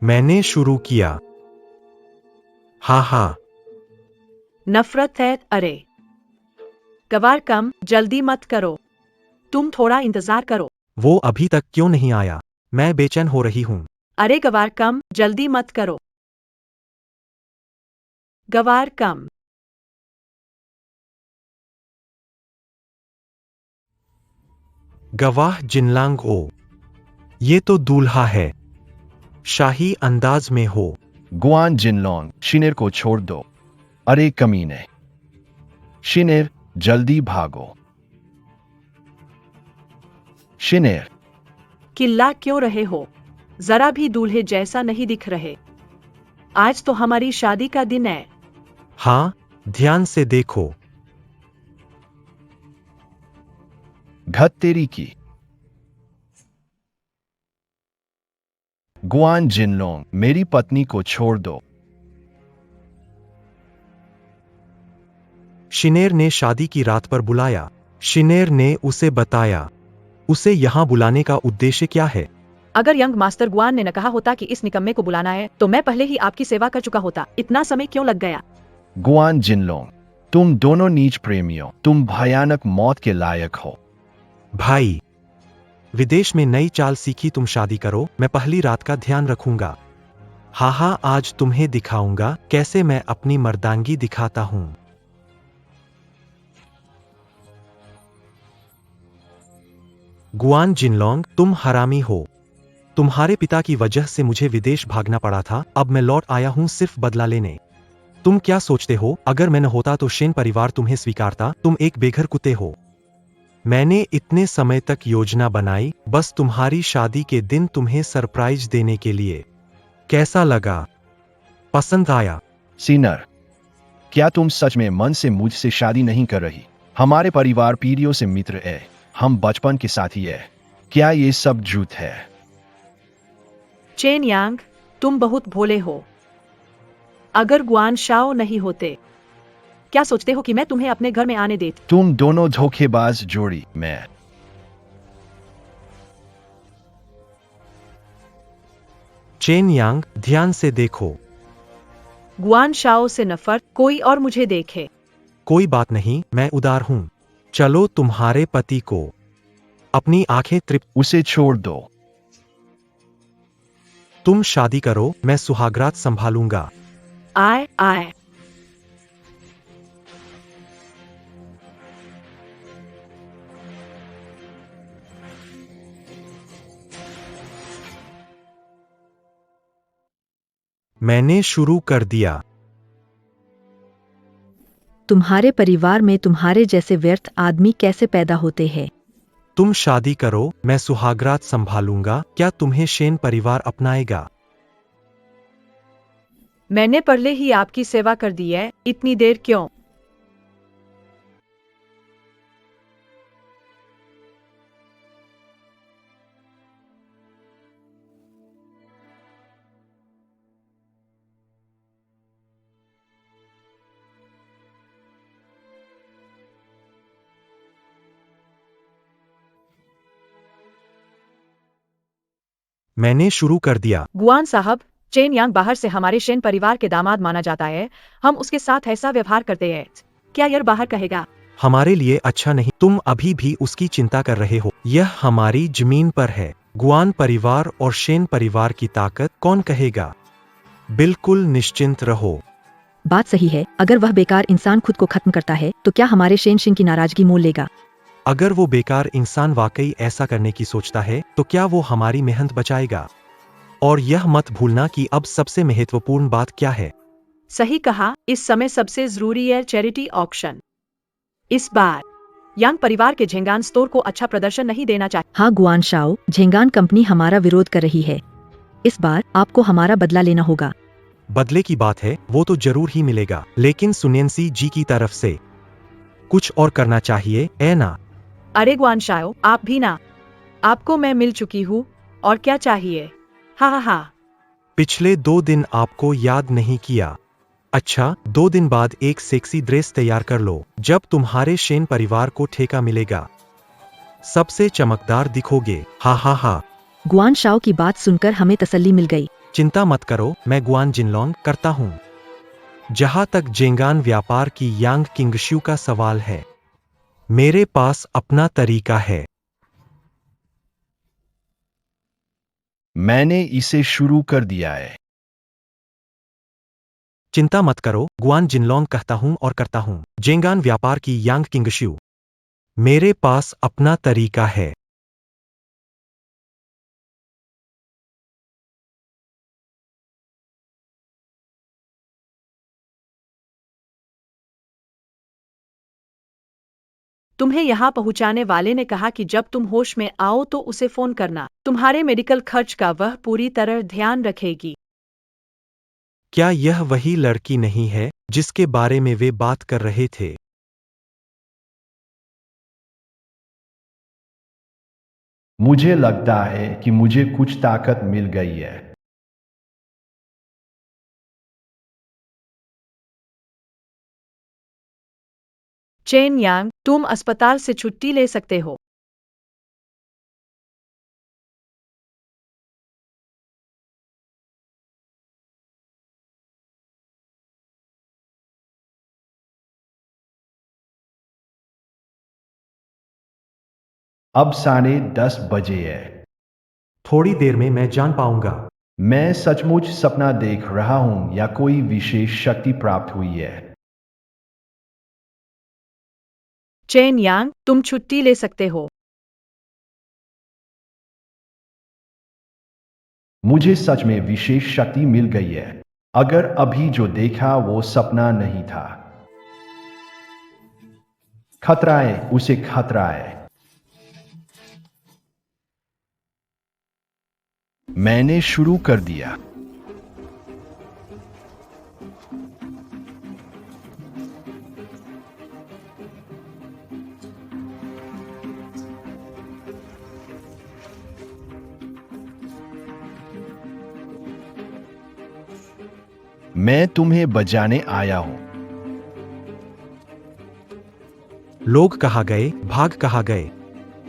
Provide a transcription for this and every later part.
मैंने शुरू किया। हा हा। नफरत है, अरे गवार कम, जल्दी मत करो। तुम थोड़ा इंतजार करो। वो अभी तक क्यों नहीं आया? मैं बेचैन हो रही हूँ। अरे गवार कम, जल्दी मत करो। गवार कम। गवाह जिनलांग ओ, ये तो दूल्हा है। शाही अंदाज में हो। गुआन जिनलोंग, शिनेर को छोड़ दो। अरे कमीने। शिनेर, जल्दी भागो। शिनेर, चिल्ला क्यों रहे हो? जरा भी दूल्हे जैसा नहीं दिख रहे। आज तो हमारी शादी का दिन है। हाँ, ध्यान से देखो। घत तेरी की। गुआन जिनलोंग, मेरी पत्नी को छोड़ दो। शिनेर ने शादी की रात पर बुलाया। शिनेर ने उसे बताया। उसे यहाँ बुलाने का उद्देश्य क्या है? अगर यंग मास्टर गुआन ने न कहा होता कि इस निकम्मे को बुलाना है, तो मैं पहले ही आपकी सेवा कर चुका होता। इतना समय क्यों लग गया? गुआन जिनलोंग, तुम दोनों नीच प्रेमियों, तुम भयानक मौत के लायक हो। भाई, विदेश में नई चाल सीखी। तुम शादी करो, मैं पहली रात का ध्यान रखूंगा। हा, आज तुम्हें दिखाऊंगा कैसे मैं अपनी मर्दांगी दिखाता हूं। गुआन जिनलोंग, तुम हरामी हो। तुम्हारे पिता की वजह से मुझे विदेश भागना पड़ा था। अब मैं लौट आया हूं सिर्फ बदला लेने। तुम क्या सोचते हो, अगर मैं न होता तो शेन परिवार तुम्हें स्वीकारता? तुम एक बेघर कुत्ते हो। मैंने इतने समय तक योजना बनाई, बस तुम्हारी शादी के दिन तुम्हें सरप्राइज देने के लिए। कैसा लगा? पसंद आया? सीनर, क्या तुम सच में मन से मुझसे शादी नहीं कर रही? हमारे परिवार पीढ़ियों से मित्र है, हम बचपन के साथी है। क्या ये सब झूठ है? चेन यांग, तुम बहुत भोले हो। अगर गुआन शाओ नहीं होते, क्या सोचते हो कि मैं तुम्हें अपने घर में आने देती? तुम दोनों धोखेबाज जोड़ी। मैं चेन यांग, ध्यान से देखो। गुआन शाओ से नफरत, कोई और मुझे देखे। कोई बात नहीं, मैं उदार हूं। चलो तुम्हारे पति को अपनी आंखें तृप्त। उसे छोड़ दो। तुम शादी करो, मैं सुहागरात संभालूंगा। आए आए। मैंने शुरू कर दिया। तुम्हारे परिवार में तुम्हारे जैसे व्यर्थ आदमी कैसे पैदा होते हैं? तुम शादी करो, मैं सुहागरात संभालूंगा। क्या तुम्हें शेन परिवार अपनाएगा? मैंने पहले ही आपकी सेवा कर दी है, इतनी देर क्यों? मैंने शुरू कर दिया। गुआन साहब, चेन यांग बाहर से हमारे शेन परिवार के दामाद माना जाता है। हम उसके साथ ऐसा व्यवहार करते हैं। क्या यह बाहर कहेगा? हमारे लिए अच्छा नहीं। तुम अभी भी उसकी चिंता कर रहे हो। यह हमारी जमीन पर है। गुआन परिवार और शेन परिवार की ताकत कौन कहेगा? बिल्कुल निश्चिंत रहो। बात सही है। अगर वह बेकार इंसान खुद को खत्म करता है, तो क्या हमारे शेन सिंह की नाराजगी मोल लेगा? अगर वो बेकार इंसान वाकई ऐसा करने की सोचता है, तो क्या वो हमारी मेहनत बचाएगा? और यह मत भूलना कि अब सबसे महत्वपूर्ण बात क्या है। सही कहा, इस समय सबसे जरूरी है चैरिटी ऑक्शन। इस बार यांग परिवार के झेंगान स्टोर को अच्छा प्रदर्शन नहीं देना चाहिए। हाँ गुआन शाओ, झेंगान कंपनी हमारा विरोध कर रही है। इस बार आपको हमारा बदला लेना होगा। बदले की बात है, वो तो जरूर ही मिलेगा, लेकिन सुनियंसी जी की तरफ से कुछ और करना चाहिए, है ना? अरे गुआन शाओ, आप भी ना। आपको मैं मिल चुकी हूँ, और क्या चाहिए? हा। पिछले 2 दिन आपको याद नहीं किया। अच्छा, 2 दिन बाद एक सेक्सी ड्रेस तैयार कर लो। जब तुम्हारे शेन परिवार को ठेका मिलेगा, सबसे चमकदार दिखोगे। हा। गुआन शाओ की बात सुनकर हमें तसल्ली मिल गई। चिंता मत करो, मैं गुआन जिनलोंग करता हूं। जहां तक जेंगान व्यापार की यांग किंगशू का सवाल है, मेरे पास अपना तरीका है। मैंने इसे शुरू कर दिया है। चिंता मत करो, गुआन जिनलोंग कहता हूं और करता हूं। जेंगान व्यापार की यांग किंगशू, मेरे पास अपना तरीका है। तुम्हें यहाँ पहुँचाने वाले ने कहा कि जब तुम होश में आओ तो उसे फोन करना। तुम्हारे मेडिकल खर्च का वह पूरी तरह ध्यान रखेगी। क्या यह वही लड़की नहीं है जिसके बारे में वे बात कर रहे थे? मुझे लगता है कि मुझे कुछ ताकत मिल गई है। चेन यांग, तुम अस्पताल से छुट्टी ले सकते हो। अब 10:30 बजे है। थोड़ी देर में मैं जान पाऊंगा। मैं सचमुच सपना देख रहा हूं या कोई विशेष शक्ति प्राप्त हुई है? चेन यांग, तुम छुट्टी ले सकते हो। मुझे सच में विशेष शक्ति मिल गई है। अगर अभी जो देखा वो सपना नहीं था। खतरा है, उसे खतरा है। मैंने शुरू कर दिया। मैं तुम्हें बचाने आया हूं। लोग कहाँ गए, भाग कहाँ गए?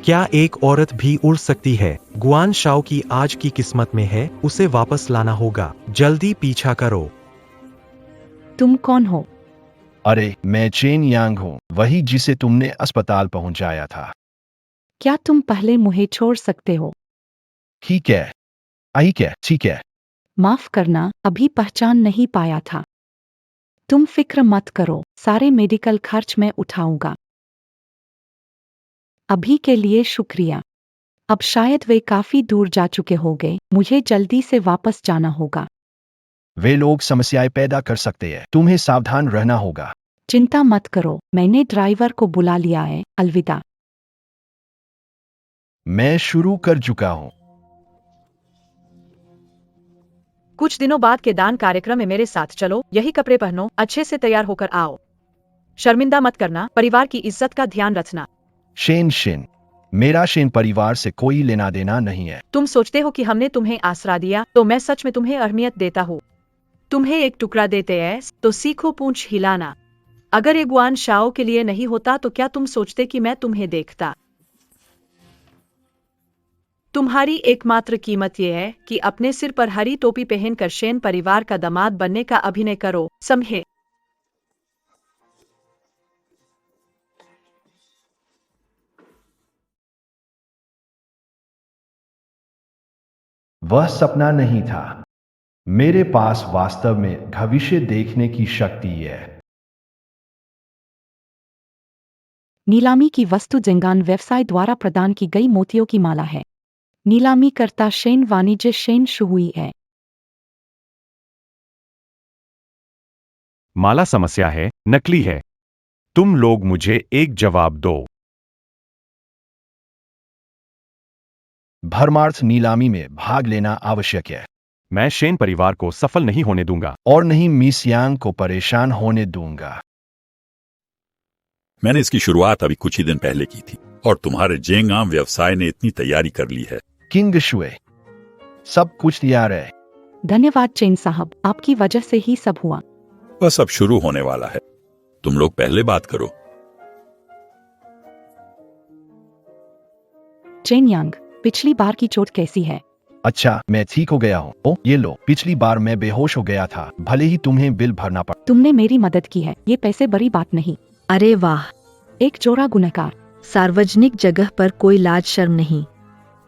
क्या एक औरत भी उड़ सकती है? गुआन शाओ की आज की किस्मत में है, उसे वापस लाना होगा। जल्दी पीछा करो। तुम कौन हो? अरे, मैं चेन यांग हूं, वही जिसे तुमने अस्पताल पहुंचाया था। क्या तुम पहले मुझे छोड़ सकते हो? ठीक है, ठीक है। माफ करना, अभी पहचान नहीं पाया था। तुम फिक्र मत करो, सारे मेडिकल खर्च मैं उठाऊंगा। अभी के लिए शुक्रिया। अब शायद वे काफी दूर जा चुके होंगे, मुझे जल्दी से वापस जाना होगा। वे लोग समस्याएं पैदा कर सकते हैं, तुम्हें सावधान रहना होगा। चिंता मत करो, मैंने ड्राइवर को बुला लिया है। अलविदा। मैं शुरू कर चुका हूं। कुछ दिनों बाद के दान कार्यक्रम में मेरे साथ चलो, यही कपड़े पहनो, अच्छे से तैयार होकर आओ। शर्मिंदा मत करना, परिवार की इज्जत का ध्यान रखना। शेन, मेरा शेन परिवार से कोई लेना देना नहीं है। तुम सोचते हो कि हमने तुम्हें आसरा दिया, तो मैं सच में तुम्हें अहमियत देता हूँ। तुम्हें एक टुकड़ा देते हैं तो सीखो पूंछ हिलाना। अगर ये गुआन शाओ के लिए नहीं होता तो क्या तुम सोचते कि मैं तुम्हें देखता? तुम्हारी एकमात्र कीमत यह है कि अपने सिर पर हरी टोपी पहनकर शेन परिवार का दामाद बनने का अभिनय करो, समझे? वह सपना नहीं था। मेरे पास वास्तव में भविष्य देखने की शक्ति है। नीलामी की वस्तु जेंगान व्यवसाय द्वारा प्रदान की गई मोतियों की माला है। नीलामी करता शेन वाणिज्य शेन शुहुई है। माला समस्या है, नकली है। तुम लोग मुझे एक जवाब दो। भरमार्थ नीलामी में भाग लेना आवश्यक है। मैं शेन परिवार को सफल नहीं होने दूंगा। और नहीं मिस यांग को परेशान होने दूंगा। मैंने इसकी शुरुआत अभी कुछ ही दिन पहले की थी और तुम्हारे जेंगाम व्यवसाय ने इतनी तैयारी कर ली है। किंग शुए, सब कुछ तैयार है। धन्यवाद चेन साहब, आपकी वजह से ही सब हुआ। बस अब शुरू होने वाला है। तुम लोग पहले बात करो। चेन यांग, पिछली बार की चोट कैसी है? अच्छा, मैं ठीक हो गया हूँ। ओ ये लो, पिछली बार मैं बेहोश हो गया था, भले ही तुम्हें बिल भरना पड़ा। तुमने मेरी मदद की है, ये पैसे बड़ी बात नहीं। अरे वाह, एक चोरा गुनहगार। सार्वजनिक जगह पर कोई लाज शर्म नहीं।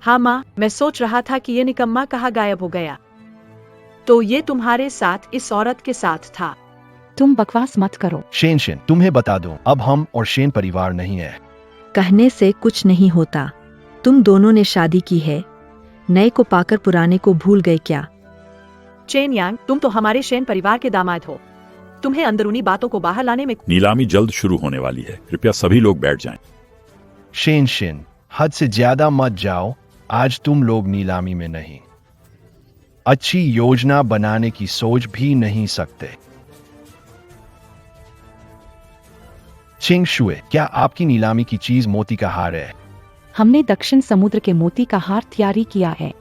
हाँ माँ, मैं सोच रहा था कि ये निकम्मा कहाँ गायब हो गया। तो ये तुम्हारे साथ इस औरत के साथ था। तुम बकवास मत करो। शेन, तुम्हें बता दूं, अब हम और शेन परिवार नहीं है। कहने से कुछ नहीं होता। तुम दोनों ने शादी की है, नए को पाकर पुराने को भूल गए क्या? चेन यांग, तुम तो हमारे शेन परिवार के दामाद हो। तुम्हें अंदरूनी बातों को बाहर लाने में नीलामी जल्द शुरू होने वाली है, कृपया सभी लोग बैठ जाएं। शेन, हद से ज्यादा मत जाओ। आज तुम लोग नीलामी में नहीं, अच्छी योजना बनाने की सोच भी नहीं सकते। चिंग शुए, क्या आपकी नीलामी की चीज मोती का हार है? हमने दक्षिण समुद्र के मोती का हार तैयारी किया है।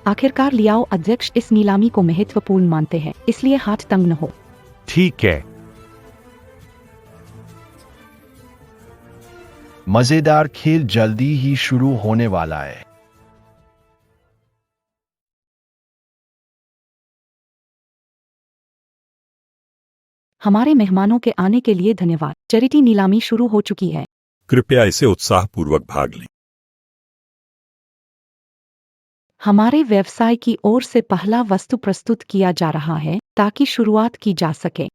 आखिरकार लियाओ अध्यक्ष इस नीलामी को महत्वपूर्ण मानते हैं, इसलिए हाथ तंग न हो। ठीक है। मजेदार खेल जल्दी ही शुरू होने वाला है। हमारे मेहमानों के आने के लिए धन्यवाद। चैरिटी नीलामी शुरू हो चुकी है। कृपया इसे उत्साहपूर्वक भाग लें। हमारे व्यवसाय की ओर से पहला वस्तु प्रस्तुत किया जा रहा है ताकि शुरुआत की जा सके।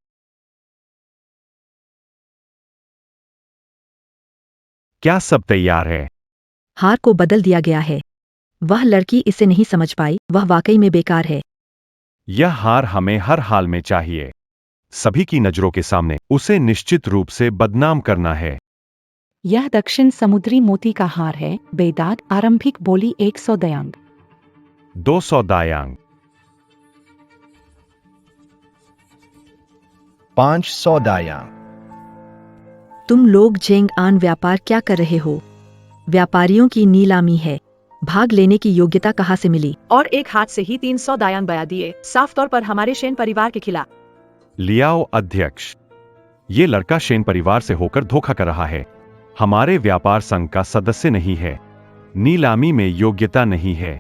क्या सब तैयार है? हार को बदल दिया गया है। वह लड़की इसे नहीं समझ पाई, वह वाकई में बेकार है। यह हार हमें हर हाल में चाहिए। सभी की नजरों के सामने उसे निश्चित रूप से बदनाम करना है। यह दक्षिण समुद्री मोती का हार है। बेदाग आरंभिक बोली 100 दयांग। 200 दायांग। 500 दायांग। तुम लोग जेंग आन व्यापार क्या कर रहे हो? व्यापारियों की नीलामी है, भाग लेने की योग्यता कहाँ से मिली? और एक हाथ से ही 300 दायांग बया दिए, साफ तौर पर हमारे शेन परिवार के खिलाफ। लियाओ अध्यक्ष, ये लड़का शेन परिवार से होकर धोखा कर रहा है। हमारे व्यापार संघ का सदस्य नहीं है, नीलामी में योग्यता नहीं है।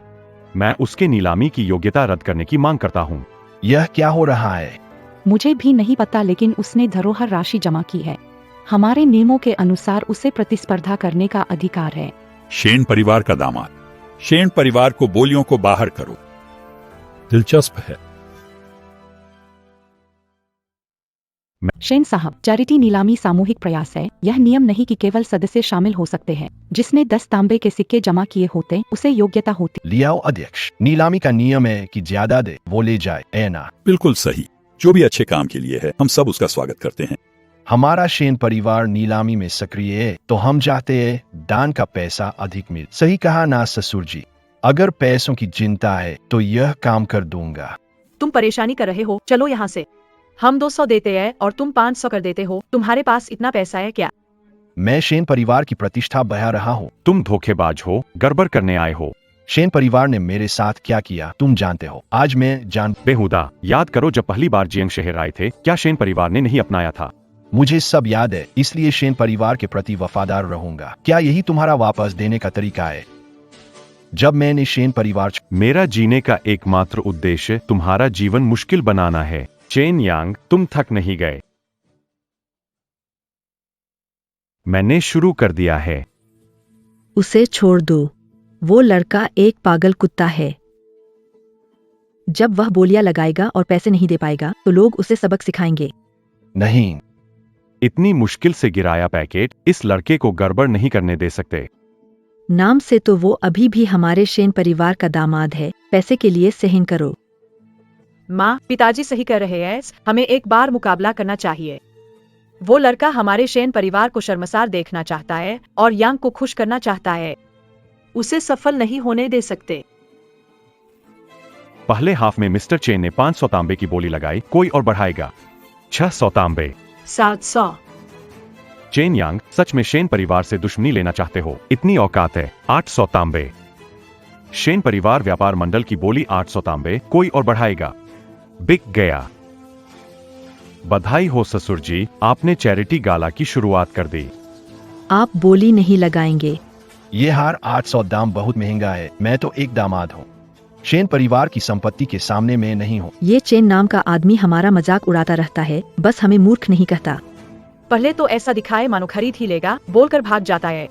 मैं उसके नीलामी की योग्यता रद्द करने की मांग करता हूँ। यह क्या हो रहा है? मुझे भी नहीं पता, लेकिन उसने धरोहर राशि जमा की है। हमारे नियमों के अनुसार उसे प्रतिस्पर्धा करने का अधिकार है। शेन परिवार का दामाद, शेन परिवार को बोलियों को बाहर करो। दिलचस्प है। शेन साहब, चैरिटी नीलामी सामूहिक प्रयास है। यह नियम नहीं कि केवल सदस्य शामिल हो सकते हैं। जिसने 10 तांबे के सिक्के जमा किए होते उसे योग्यता होती। लियाओ अध्यक्ष, नीलामी का नियम है कि ज्यादा दे वो ले जाए, है ना? बिल्कुल सही। जो भी अच्छे काम के लिए है, हम सब उसका स्वागत करते हैं। हमारा शेन परिवार नीलामी में सक्रिय है, तो हम चाहते हैं दान का पैसा अधिक मिले। सही कहा ना ससुर जी? अगर पैसों की चिंता है तो यह काम कर दूंगा। तुम परेशानी कर रहे हो, चलो यहाँ से। हम 200 देते हैं और तुम 500 कर देते हो। तुम्हारे पास इतना पैसा है क्या? मैं शेन परिवार की प्रतिष्ठा बढ़ा रहा हूँ। तुम धोखेबाज हो, गड़बड़ करने आए हो। शेन परिवार ने मेरे साथ क्या किया तुम जानते हो। आज मैं जान बेहुदा, याद करो जब पहली बार जियंग शहर आए थे, क्या शेन परिवार ने नहीं अपनाया था? मुझे सब याद है, इसलिए शेन परिवार के प्रति वफादार रहूंगा। क्या यही तुम्हारा वापस देने का तरीका है? जब मैंने शेन परिवार मेरा जीने का एकमात्र उद्देश्य तुम्हारा जीवन मुश्किल बनाना है। चेन यांग, तुम थक नहीं गए? मैंने शुरू कर दिया है। उसे छोड़ दो, वो लड़का एक पागल कुत्ता है। जब वह बोलियां लगाएगा और पैसे नहीं दे पाएगा तो लोग उसे सबक सिखाएंगे। नहीं, इतनी मुश्किल से गिराया पैकेट इस लड़के को गड़बड़ नहीं करने दे सकते। नाम से तो वो अभी भी हमारे शेन परिवार का दामाद है। पैसे के लिए सहन करो। माँ, पिताजी सही कर रहे हैं। हमें एक बार मुकाबला करना चाहिए। वो लड़का हमारे शेन परिवार को शर्मसार देखना चाहता है और यांग को खुश करना चाहता है। उसे सफल नहीं होने दे सकते। पहले हाफ में मिस्टर चेन ने 500 तांबे की बोली लगाई। कोई और बढ़ाएगा? 600 तांबे। 700। चेन यांग, सच में शेन परिवार से दुश्मनी लेना चाहते हो? इतनी औकात है? 800 तांबे। शेन परिवार व्यापार मंडल की बोली 800 तांबे। कोई और बढ़ाएगा? बिक गया। बधाई हो ससुर जी, आपने चैरिटी गाला की शुरुआत कर दी। आप बोली नहीं लगाएंगे। ये हार 800 दाम बहुत महंगा है। मैं तो एक दामाद हूँ। शेन परिवार की संपत्ति के सामने मैं नहीं हूँ। ये चेन नाम का आदमी हमारा मजाक उड़ाता रहता है, बस हमें मूर्ख नहीं कहता। पहले तो ऐसा दिखाए मानो खरीद ही लेगा, बोलकर भाग जाता है।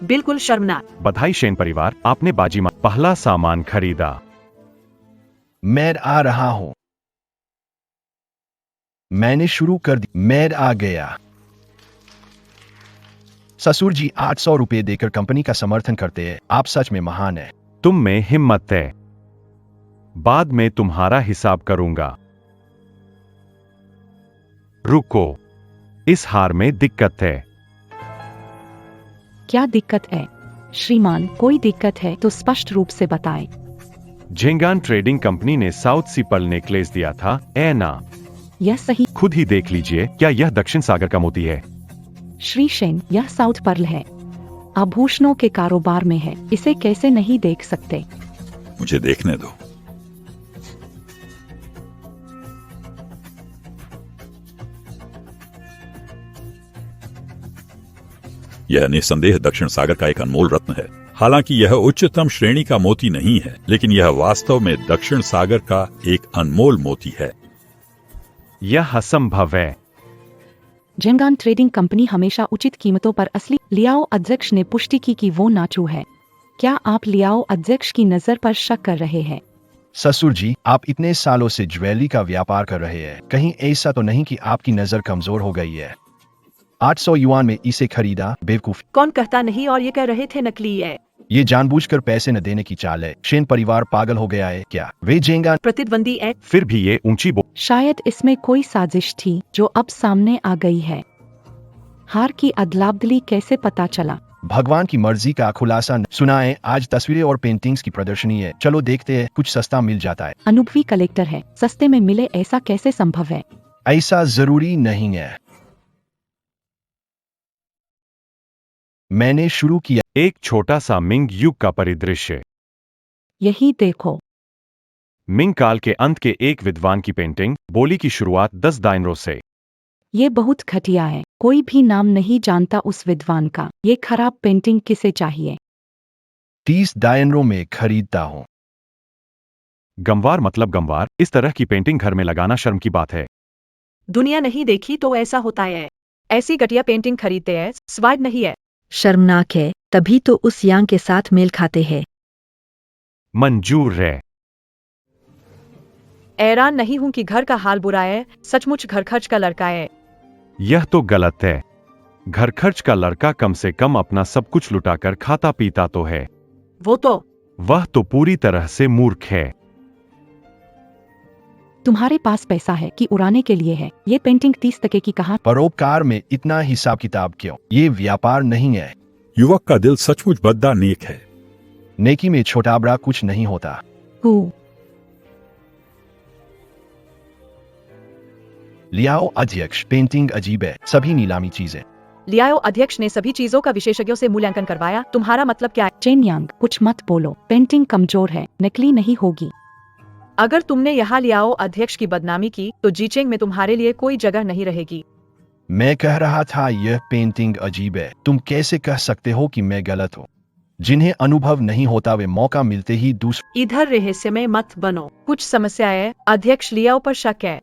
बिल्कुल शर्मनाक। बधाई शेन परिवार, आपने पहला सामान खरीदा। मैं आ रहा हूँ। मैंने शुरू कर दी। मैं आ गया। ससुर जी 800 रुपए देकर कंपनी का समर्थन करते हैं। आप सच में महान है। तुम में हिम्मत है। बाद में तुम्हारा हिसाब करूंगा। रुको, इस हार में दिक्कत है। क्या दिक्कत है श्रीमान? कोई दिक्कत है तो स्पष्ट रूप से बताएं। झेंगान ट्रेडिंग कंपनी ने साउथ सी पर्ल नेकलेस दिया था, ए ना? यह सही। खुद ही देख लीजिए, क्या यह दक्षिण सागर का मोती है? श्री शेन, यह साउथ पर्ल है, आभूषणों के कारोबार में है, इसे कैसे नहीं देख सकते? मुझे देखने दो। यह निस्संदेह दक्षिण सागर का एक अनमोल रत्न है। हालांकि यह उच्चतम श्रेणी का मोती नहीं है, लेकिन यह वास्तव में दक्षिण सागर का एक अनमोल मोती है। यह असंभव है। झेंगान ट्रेडिंग कंपनी हमेशा उचित कीमतों पर असली। लियाओ अध्यक्ष ने पुष्टि की कि वो नाचू है। क्या आप लियाओ अध्यक्ष की नजर पर शक कर रहे हैं? ससुर जी, आप इतने सालों से ज्वेलरी का व्यापार कर रहे हैं, कहीं ऐसा तो नहीं कि आपकी नजर कमजोर हो गई है? 800 युआन में इसे खरीदा? बेवकूफ। कौन कहता नहीं, और ये कह रहे थे नकली है। ये जानबूझकर पैसे न देने की चाल है। शेन परिवार पागल हो गया है क्या? वे झेंगान प्रतिद्वंदी है। फिर भी ये ऊंची शायद इसमें कोई साजिश थी जो अब सामने आ गई है। हार की अदलाबदली कैसे पता चला? भगवान की मर्जी का खुलासा सुनाए। आज तस्वीरें और पेंटिंग्स की प्रदर्शनी है, चलो देखते हैं, कुछ सस्ता मिल जाता है। अनुभवी कलेक्टर है, सस्ते में मिले ऐसा कैसे संभव है? ऐसा जरूरी नहीं है। मैंने शुरू किया। एक छोटा सा मिंग युग का परिदृश्य। यही देखो। मिंग काल के अंत के एक विद्वान की पेंटिंग। बोली की शुरुआत 10 दायनरों से। ये बहुत घटिया है, कोई भी नाम नहीं जानता उस विद्वान का। ये खराब पेंटिंग किसे चाहिए? 30 दायनरों में खरीदता हूँ। गंवार मतलब गंवार, इस तरह की पेंटिंग घर में लगाना शर्म की बात है। दुनिया नहीं देखी तो ऐसा होता है। ऐसी घटिया पेंटिंग खरीदते हैं, स्वाद नहीं है। शर्मनाक है, तभी तो उस यांग के साथ मेल खाते हैं। मंजूर है। हैरान नहीं हूं कि घर का हाल बुरा है, सचमुच घर खर्च का लड़का है। यह तो गलत है। घर खर्च का लड़का कम से कम अपना सब कुछ लुटाकर खाता पीता तो है। वह तो पूरी तरह से मूर्ख है। तुम्हारे पास पैसा है कि उड़ाने के लिए है? ये पेंटिंग 30 टके की कहा। परोपकार में इतना हिसाब किताब क्यों? ये व्यापार नहीं है। युवक का दिल सचमुच बद्दा नेक है। नेकी में छोटा बड़ा कुछ नहीं होता। लियाओ अध्यक्ष, पेंटिंग अजीब है, सभी नीलामी चीजें। लियाओ अध्यक्ष ने सभी चीजों का विशेषज्ञों से मूल्यांकन करवाया। तुम्हारा मतलब क्या है? चेन यांग, कुछ मत बोलो, पेंटिंग कमजोर है, नकली नहीं होगी। अगर तुमने यहाँ लियाओ अध्यक्ष की बदनामी की तो जीचेंग में तुम्हारे लिए कोई जगह नहीं रहेगी। मैं कह रहा था यह पेंटिंग अजीब है। तुम कैसे कह सकते हो कि मैं गलत हूँ? जिन्हें अनुभव नहीं होता वे मौका मिलते ही इधर रहस्यमय मत बनो। कुछ समस्या है, अध्यक्ष लियाओ पर शक है।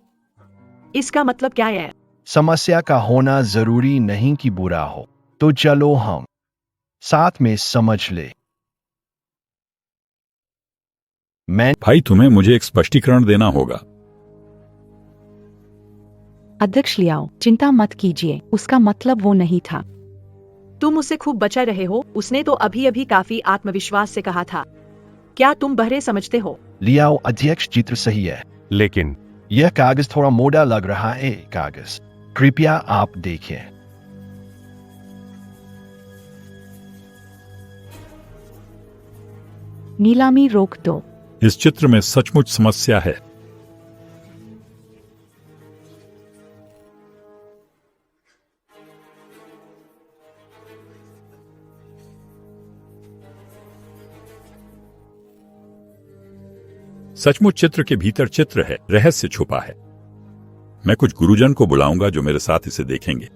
इसका मतलब क्या है? समस्या का होना जरूरी नहीं कि बुरा हो। तो चलो हम साथ में समझ ले। भाई, तुम्हें मुझे एक स्पष्टीकरण देना होगा। अध्यक्ष लियाओ, चिंता मत कीजिए, उसका मतलब वो नहीं था। तुम उससे खूब बचा रहे हो। उसने तो अभी अभी काफी आत्मविश्वास से कहा था। क्या तुम बहरे समझते हो? लियाओ अध्यक्ष, चित्र सही है, लेकिन यह कागज थोड़ा मोटा लग रहा है। कागज कृपया आप देखिए। नीलामी रोक दो। इस चित्र में सचमुच समस्या है। सचमुच चित्र के भीतर चित्र है, रहस्य छुपा है। मैं कुछ गुरुजन को बुलाऊंगा जो मेरे साथ इसे देखेंगे।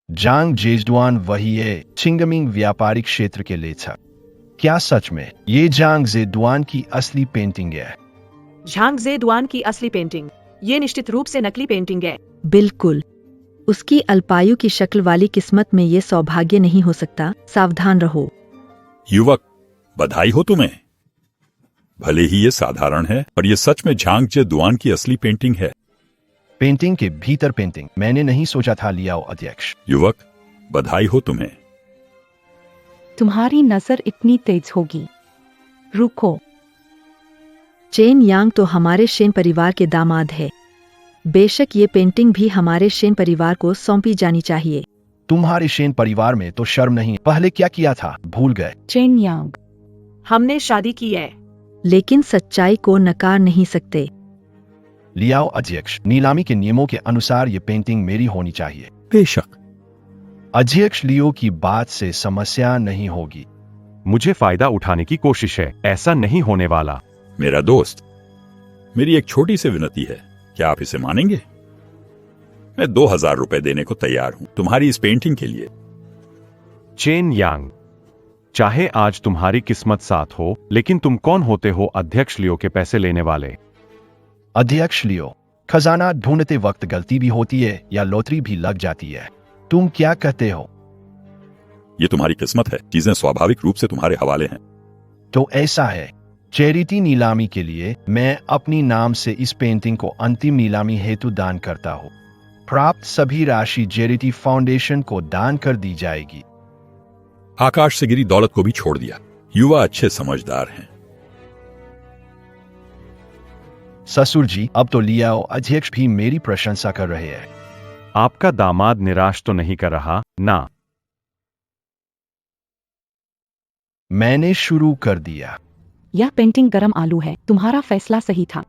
जांग जेजडुआन वही है चिंगमिंग व्यापारिक क्षेत्र के लेखक। क्या सच में ये जांग जेडुआन की असली पेंटिंग है? झांग जेडुआन की असली पेंटिंग? ये निश्चित रूप से नकली पेंटिंग है। बिल्कुल। उसकी अल्पायु की शक्ल वाली किस्मत में ये सौभाग्य नहीं हो सकता। सावधान रहो। युवक, बधाई हो तुम्हें। भले ही ये साधारण है, पर ये सच में झांग जेडुआन की असली पेंटिंग है। पेंटिंग के भीतर पेंटिंग? मैंने नहीं सोचा था लियाओ अध्यक्ष। युवक, बधाई हो तुम्हें। तुम्हारी नजर इतनी तेज होगी। रुको। चेन यांग तो हमारे शेन परिवार के दामाद है। बेशक ये पेंटिंग भी हमारे शेन परिवार को सौंपी जानी चाहिए। तुम्हारे शेन परिवार में तो शर्म नहीं? पहले क्या किया था, भूल गए? चेन यांग, हमने शादी की है। लेकिन सच्चाई को नकार नहीं सकते। लियाओ अध्यक्ष, नीलामी के नियमों के अनुसार ये पेंटिंग मेरी होनी चाहिए। बेशक। अध्यक्ष, लियो की बात से समस्या नहीं होगी। मुझे फायदा उठाने की कोशिश है, ऐसा नहीं होने वाला। मेरा दोस्त, मेरी एक छोटी सी विनती है, क्या आप इसे मानेंगे? मैं 2000 रुपए देने को तैयार हूं तुम्हारी इस पेंटिंग के लिए। चेन यांग, चाहे आज तुम्हारी किस्मत साथ हो, लेकिन तुम कौन होते हो अध्यक्ष लियो के पैसे लेने वाले? अध्यक्ष लियो, खजाना ढूंढते वक्त गलती भी होती है या लॉटरी भी लग जाती है। तुम क्या कहते हो? ये तुम्हारी किस्मत है, चीजें स्वाभाविक रूप से तुम्हारे हवाले हैं। तो ऐसा है, चैरिटी नीलामी के लिए मैं अपनी नाम से इस पेंटिंग को अंतिम नीलामी हेतु दान करता हूँ। प्राप्त सभी राशि चैरिटी फाउंडेशन को दान कर दी जाएगी। आकाश से गिरी दौलत को भी छोड़ दिया। युवा अच्छे समझदार हैं। ससुर जी, अब तो लियाओ अध्यक्ष भी मेरी प्रशंसा कर रहे हैं। आपका दामाद निराश तो नहीं कर रहा ना? मैंने शुरू कर दिया। यह पेंटिंग गरम आलू है। तुम्हारा फैसला सही था।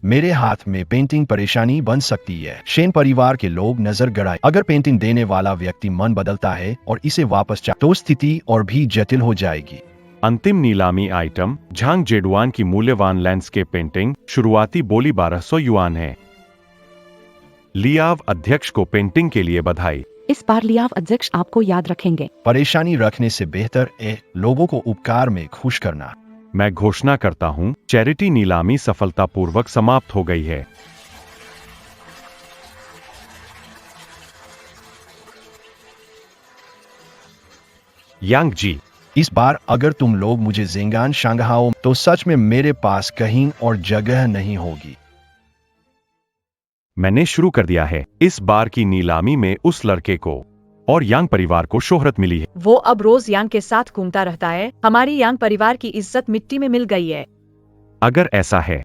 मेरे हाथ में पेंटिंग परेशानी बन सकती है। शेन परिवार के लोग नजर गड़ाए। अगर पेंटिंग देने वाला व्यक्ति मन बदलता है और इसे वापस चाहे तो स्थिति और भी जटिल हो जाएगी। अंतिम नीलामी आइटम झांग जेडुआन की मूल्यवान लैंडस्केप पेंटिंग। शुरुआती बोली 1200 युआन है। लियाव अध्यक्ष को पेंटिंग के लिए बधाई। इस बार लियाव अध्यक्ष आपको याद रखेंगे। परेशानी रखने से बेहतर है लोगों को उपकार में खुश करना। मैं घोषणा करता हूं, चैरिटी नीलामी सफलतापूर्वक समाप्त हो गई है। यांग जी, इस बार अगर तुम लोग मुझे जेंगान शांगहाओ तो सच में मेरे पास कहीं और जगह नहीं होगी। मैंने शुरू कर दिया है। इस बार की नीलामी में उस लड़के को और यांग परिवार को शोहरत मिली है। वो अब रोज यांग के साथ घूमता रहता है। हमारी यांग परिवार की इज्जत मिट्टी में मिल गई है। अगर ऐसा है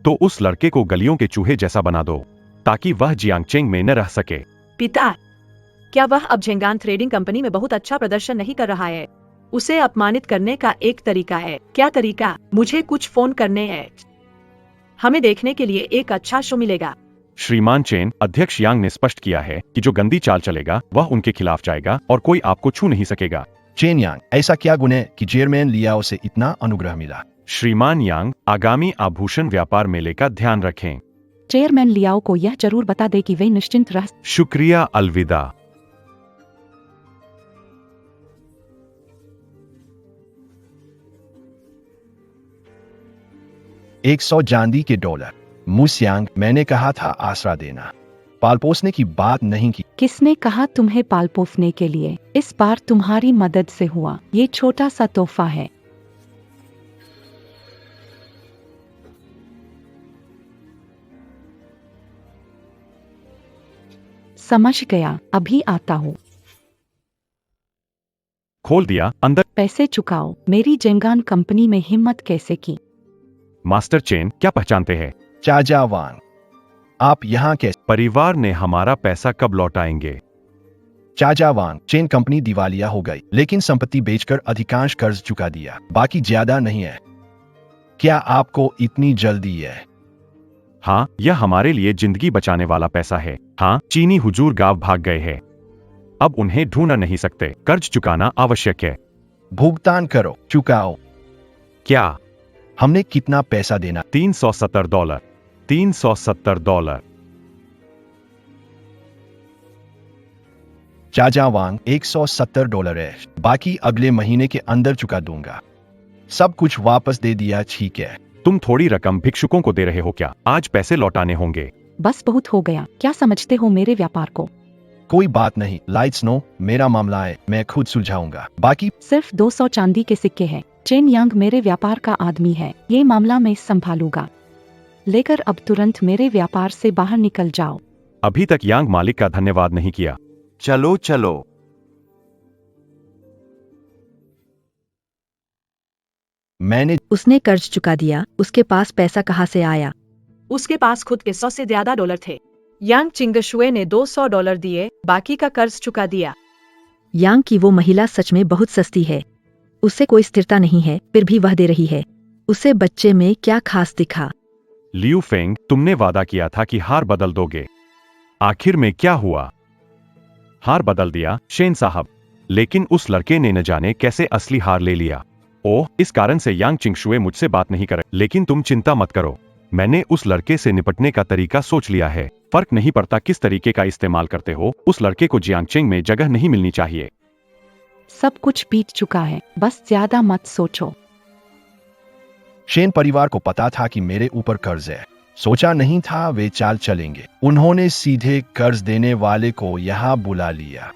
तो उस लड़के को गलियों के चूहे जैसा बना दो ताकि वह जियांगचेंग में न रह सके। पिता, क्या वह अब झेंगान ट्रेडिंग कंपनी में बहुत अच्छा प्रदर्शन नहीं कर रहा है? उसे अपमानित करने का एक तरीका है। क्या तरीका? मुझे कुछ फोन करने हैं। हमें देखने के लिए एक अच्छा शो मिलेगा। श्रीमान चेन, अध्यक्ष यांग ने स्पष्ट किया है कि जो गंदी चाल चलेगा वह उनके खिलाफ जाएगा और कोई आपको छू नहीं सकेगा। चेन यांग, ऐसा क्या गुण है कि चेयरमैन लियाओ से इतना अनुग्रह मिला? श्रीमान यांग, आगामी आभूषण व्यापार मेले का ध्यान रखें। चेयरमैन लियाओ को यह जरूर बता दे कि वे निश्चिंत रह। शुक्रिया, अलविदा। 100 चांदी के डॉलर। मुस्यांग, मैंने कहा था आसरा देना, पाल पोसने की बात नहीं की। किसने कहा तुम्हें पाल पोसने के लिए? इस बार तुम्हारी मदद से हुआ। ये छोटा सा तोहफा है। समझ गया, अभी आता हूँ। खोल दिया, अंदर। पैसे चुकाओ। मेरी जेंगान कंपनी में हिम्मत कैसे की? मास्टर चेन, क्या पहचानते हैं? चाचा वांग, आप यहाँ कैसे? परिवार ने हमारा पैसा कब लौटाएंगे? चाचा वांग, चेन कंपनी दिवालिया हो गई, लेकिन संपत्ति बेचकर अधिकांश कर्ज चुका दिया, बाकी ज्यादा नहीं है। क्या आपको इतनी जल्दी है? हाँ, यह हमारे लिए जिंदगी बचाने वाला पैसा है। हाँ, चीनी हुजूर गांव भाग गए हैं। अब उन्हें ढूंढ नहीं सकते। कर्ज चुकाना आवश्यक है। भुगतान करो, चुकाओ। क्या? हमने कितना पैसा देना? $370। $370। चाचा वांग $170 है, बाकी अगले महीने के अंदर चुका दूंगा। सब कुछ वापस दे दिया, ठीक है। तुम थोड़ी रकम भिक्षुकों को दे रहे हो क्या? आज पैसे लौटाने होंगे। बस बहुत हो गया, क्या समझते हो मेरे व्यापार को? कोई बात नहीं, लाइट्स नो, मेरा मामला है, मैं खुद सुलझाऊंगा। बाकी सिर्फ 200 चांदी के सिक्के हैं। चेन यांग मेरे व्यापार का आदमी है, ये मामला मैं संभालूंगा। लेकर अब तुरंत मेरे व्यापार से बाहर निकल जाओ। अभी तक यांग मालिक का धन्यवाद नहीं किया। चलो चलो। मैंने उसने कर्ज चुका दिया, उसके पास पैसा कहाँ से आया? उसके पास खुद के 100 से ज्यादा डॉलर थे। यांग चिंगशुए ने $200 दिए, बाकी का कर्ज चुका दिया। यांग की वो महिला सच में बहुत सस्ती है। उससे कोई स्थिरता नहीं है, फिर भी वह दे रही है। उसे बच्चे में क्या खास दिखा? लियू फेंग, तुमने वादा किया था कि हार बदल दोगे। आखिर में क्या हुआ? हार बदल दिया शेन साहब, लेकिन उस लड़के ने न जाने कैसे असली हार ले लिया। ओह, इस कारण से यांग चिंगशुए मुझसे बात नहीं करे। लेकिन तुम चिंता मत करो, मैंने उस लड़के से निपटने का तरीका सोच लिया है। फर्क नहीं पड़ता किस तरीके का इस्तेमाल करते हो, उस लड़के को जियांगचेंग में जगह नहीं मिलनी चाहिए। सब कुछ बीत चुका है, बस ज्यादा मत सोचो। शेन परिवार को पता था कि मेरे ऊपर कर्ज है। सोचा नहीं था वे चाल चलेंगे। उन्होंने सीधे कर्ज देने वाले को यहाँ बुला लिया।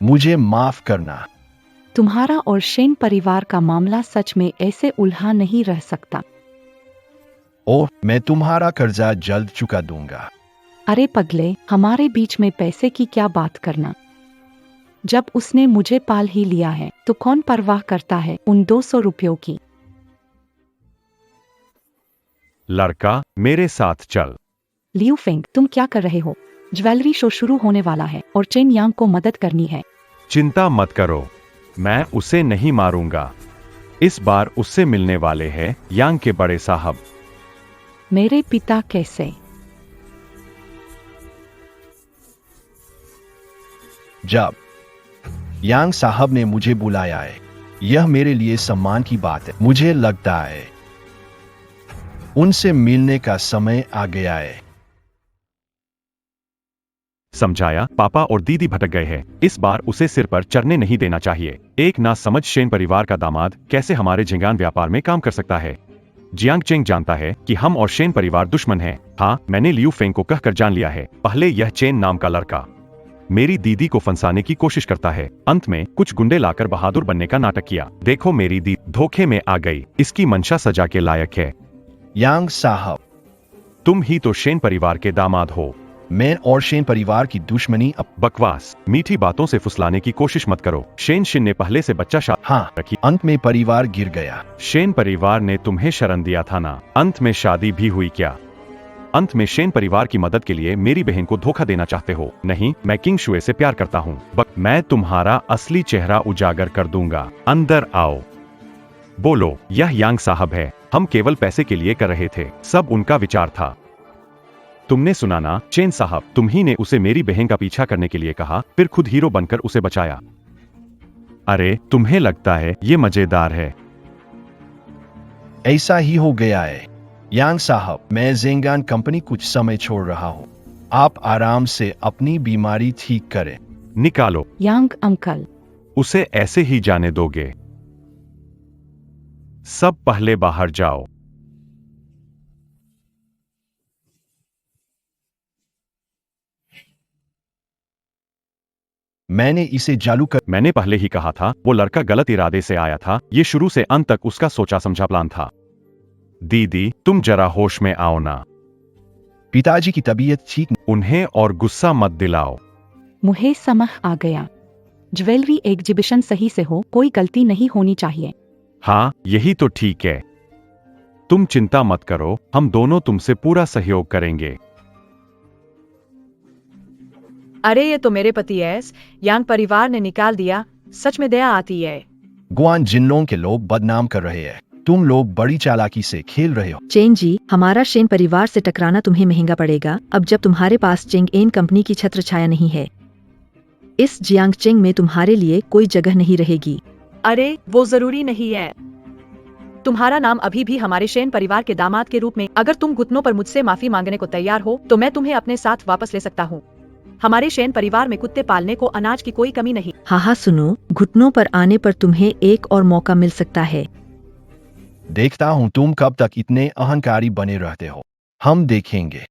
मुझे माफ करना। तुम्हारा और शेन परिवार का मामला सच में ऐसे उलझा नहीं रह सकता। ओह, मैं तुम्हारा कर्जा जल्द चुका दूंगा। अरे पगले, हमारे बीच में पैसे की क्या बात करना। जब उसने मुझे पाल ही लिया है तो कौन परवाह करता है उन 200 रुपयों की। लड़का, मेरे साथ चल। लियू फेंग, तुम क्या कर रहे हो? ज्वेलरी शो शुरू होने वाला है और चेन यांग को मदद करनी है। चिंता मत करो, मैं उसे नहीं मारूंगा। इस बार उससे मिलने वाले हैं यांग के बड़े साहब। मेरे पिता कैसे? जब यांग साहब ने मुझे बुलाया है, यह मेरे लिए सम्मान की बात है। मुझे लगता है उनसे मिलने का समय आ गया है। समझाया, पापा और दीदी भटक गए हैं। इस बार उसे सिर पर चढ़ने नहीं देना चाहिए। एक ना समझ शेन परिवार का दामाद कैसे हमारे झिंगान व्यापार में काम कर सकता है। जियांगचेंग जानता है कि हम और शेन परिवार दुश्मन हैं। हाँ, मैंने लियू फेंग को कहकर जान लिया है। पहले यह चेन नाम का लड़का मेरी दीदी को फंसाने की कोशिश करता है। अंत में कुछ गुंडे लाकर बहादुर बनने का नाटक किया। देखो, मेरी दीदी धोखे में आ गई। इसकी मंशा सजा के लायक है। यांग साहब, तुम ही तो शेन परिवार के दामाद हो। मैं और शेन परिवार की दुश्मनी अब बकवास, मीठी बातों से फुसलाने की कोशिश मत करो। शेन शिन ने पहले से बच्चा हाँ, रखी। अंत में परिवार गिर गया। शेन परिवार ने तुम्हें शरण दिया था ना? अंत में शादी भी हुई क्या? अंत में शेन परिवार की मदद के लिए मेरी बहन को धोखा देना चाहते हो? नहीं, मैं किंग शुए से प्यार करता हूँ। मैं तुम्हारा असली चेहरा उजागर कर दूंगा। अंदर आओ। बोलो, यह यांग साहब है। हम केवल पैसे के लिए कर रहे थे, सब उनका विचार था। तुमने सुना ना चेन साहब, तुम ही ने उसे मेरी बहन का पीछा करने के लिए कहा, फिर खुद हीरो बनकर उसे बचाया। अरे, तुम्हें लगता है ये मजेदार है? ऐसा ही हो गया है। यांग साहब, मैं जेंगान कंपनी कुछ समय छोड़ रहा हूँ। आप आराम से अपनी बीमारी ठीक करें। निकालो। यांग अंकल, उसे ऐसे ही जाने दोगे? सब पहले बाहर जाओ। मैंने इसे चालू कर। मैंने पहले ही कहा था, वो लड़का गलत इरादे से आया था। ये शुरू से अंत तक उसका सोचा समझा प्लान था। दीदी, तुम जरा होश में आओ ना। पिताजी की तबीयत ठीक। उन्हें और गुस्सा मत दिलाओ। मुझे समझ आ गया। ज्वेलरी एग्जीबिशन सही से हो, कोई गलती नहीं होनी चाहिए। हाँ, यही तो ठीक है। तुम चिंता मत करो, हम दोनों तुमसे पूरा सहयोग करेंगे। अरे, ये तो मेरे पति है। यांग परिवार ने निकाल दिया। सच में दया आती है। गुआन जिनलों के लोग बदनाम कर रहे हैं। तुम लोग बड़ी चालाकी से खेल रहे हो। चेन जी, हमारा शेन परिवार से टकराना तुम्हें महंगा पड़ेगा, अब जब तुम्हारे पास चेंग एन कंपनी की छत्र छाया नहीं है। इस जियांगचेंग में तुम्हारे लिए कोई जगह नहीं रहेगी। अरे, वो जरूरी नहीं है। तुम्हारा नाम अभी भी हमारे शेन परिवार के दामाद के रूप में। अगर तुम घुटनों पर मुझसे माफी मांगने को तैयार हो तो मैं तुम्हें अपने साथ वापस ले सकता हूँ। हमारे शेन परिवार में कुत्ते पालने को अनाज की कोई कमी नहीं। हाँ सुनो, घुटनों पर आने पर तुम्हें एक और मौका मिल सकता है। देखता हूँ तुम कब तक इतने अहंकारी बने रहते हो। हम देखेंगे।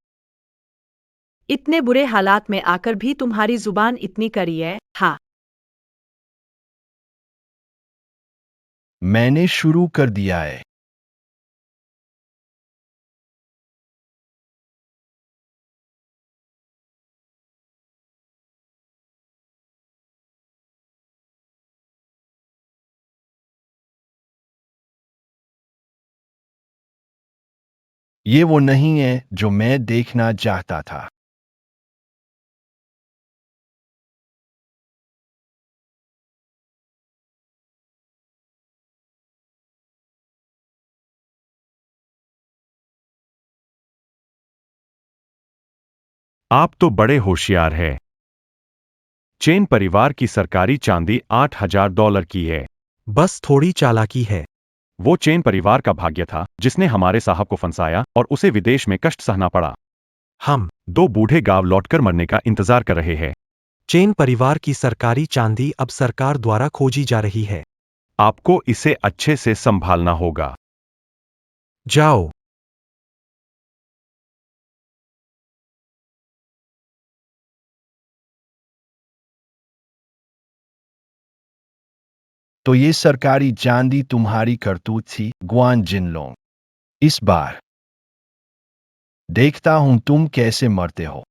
इतने बुरे हालात में आकर भी तुम्हारी जुबान इतनी कड़ी है। हाँ, मैंने शुरू कर दिया है। ये वो नहीं है जो मैं देखना चाहता था। आप तो बड़े होशियार हैं। चेन परिवार की सरकारी चांदी $8,000 की है। बस थोड़ी चालाकी है। वो चेन परिवार का भाग्य था जिसने हमारे साहब को फंसाया और उसे विदेश में कष्ट सहना पड़ा। हम दो बूढ़े गांव लौटकर मरने का इंतजार कर रहे हैं। चेन परिवार की सरकारी चांदी अब सरकार द्वारा खोजी जा रही है। आपको इसे अच्छे से संभालना होगा। जाओ। तो ये सरकारी चांदी तुम्हारी करतूत थी, गुआन जिनलोंग। इस बार देखता हूं तुम कैसे मरते हो।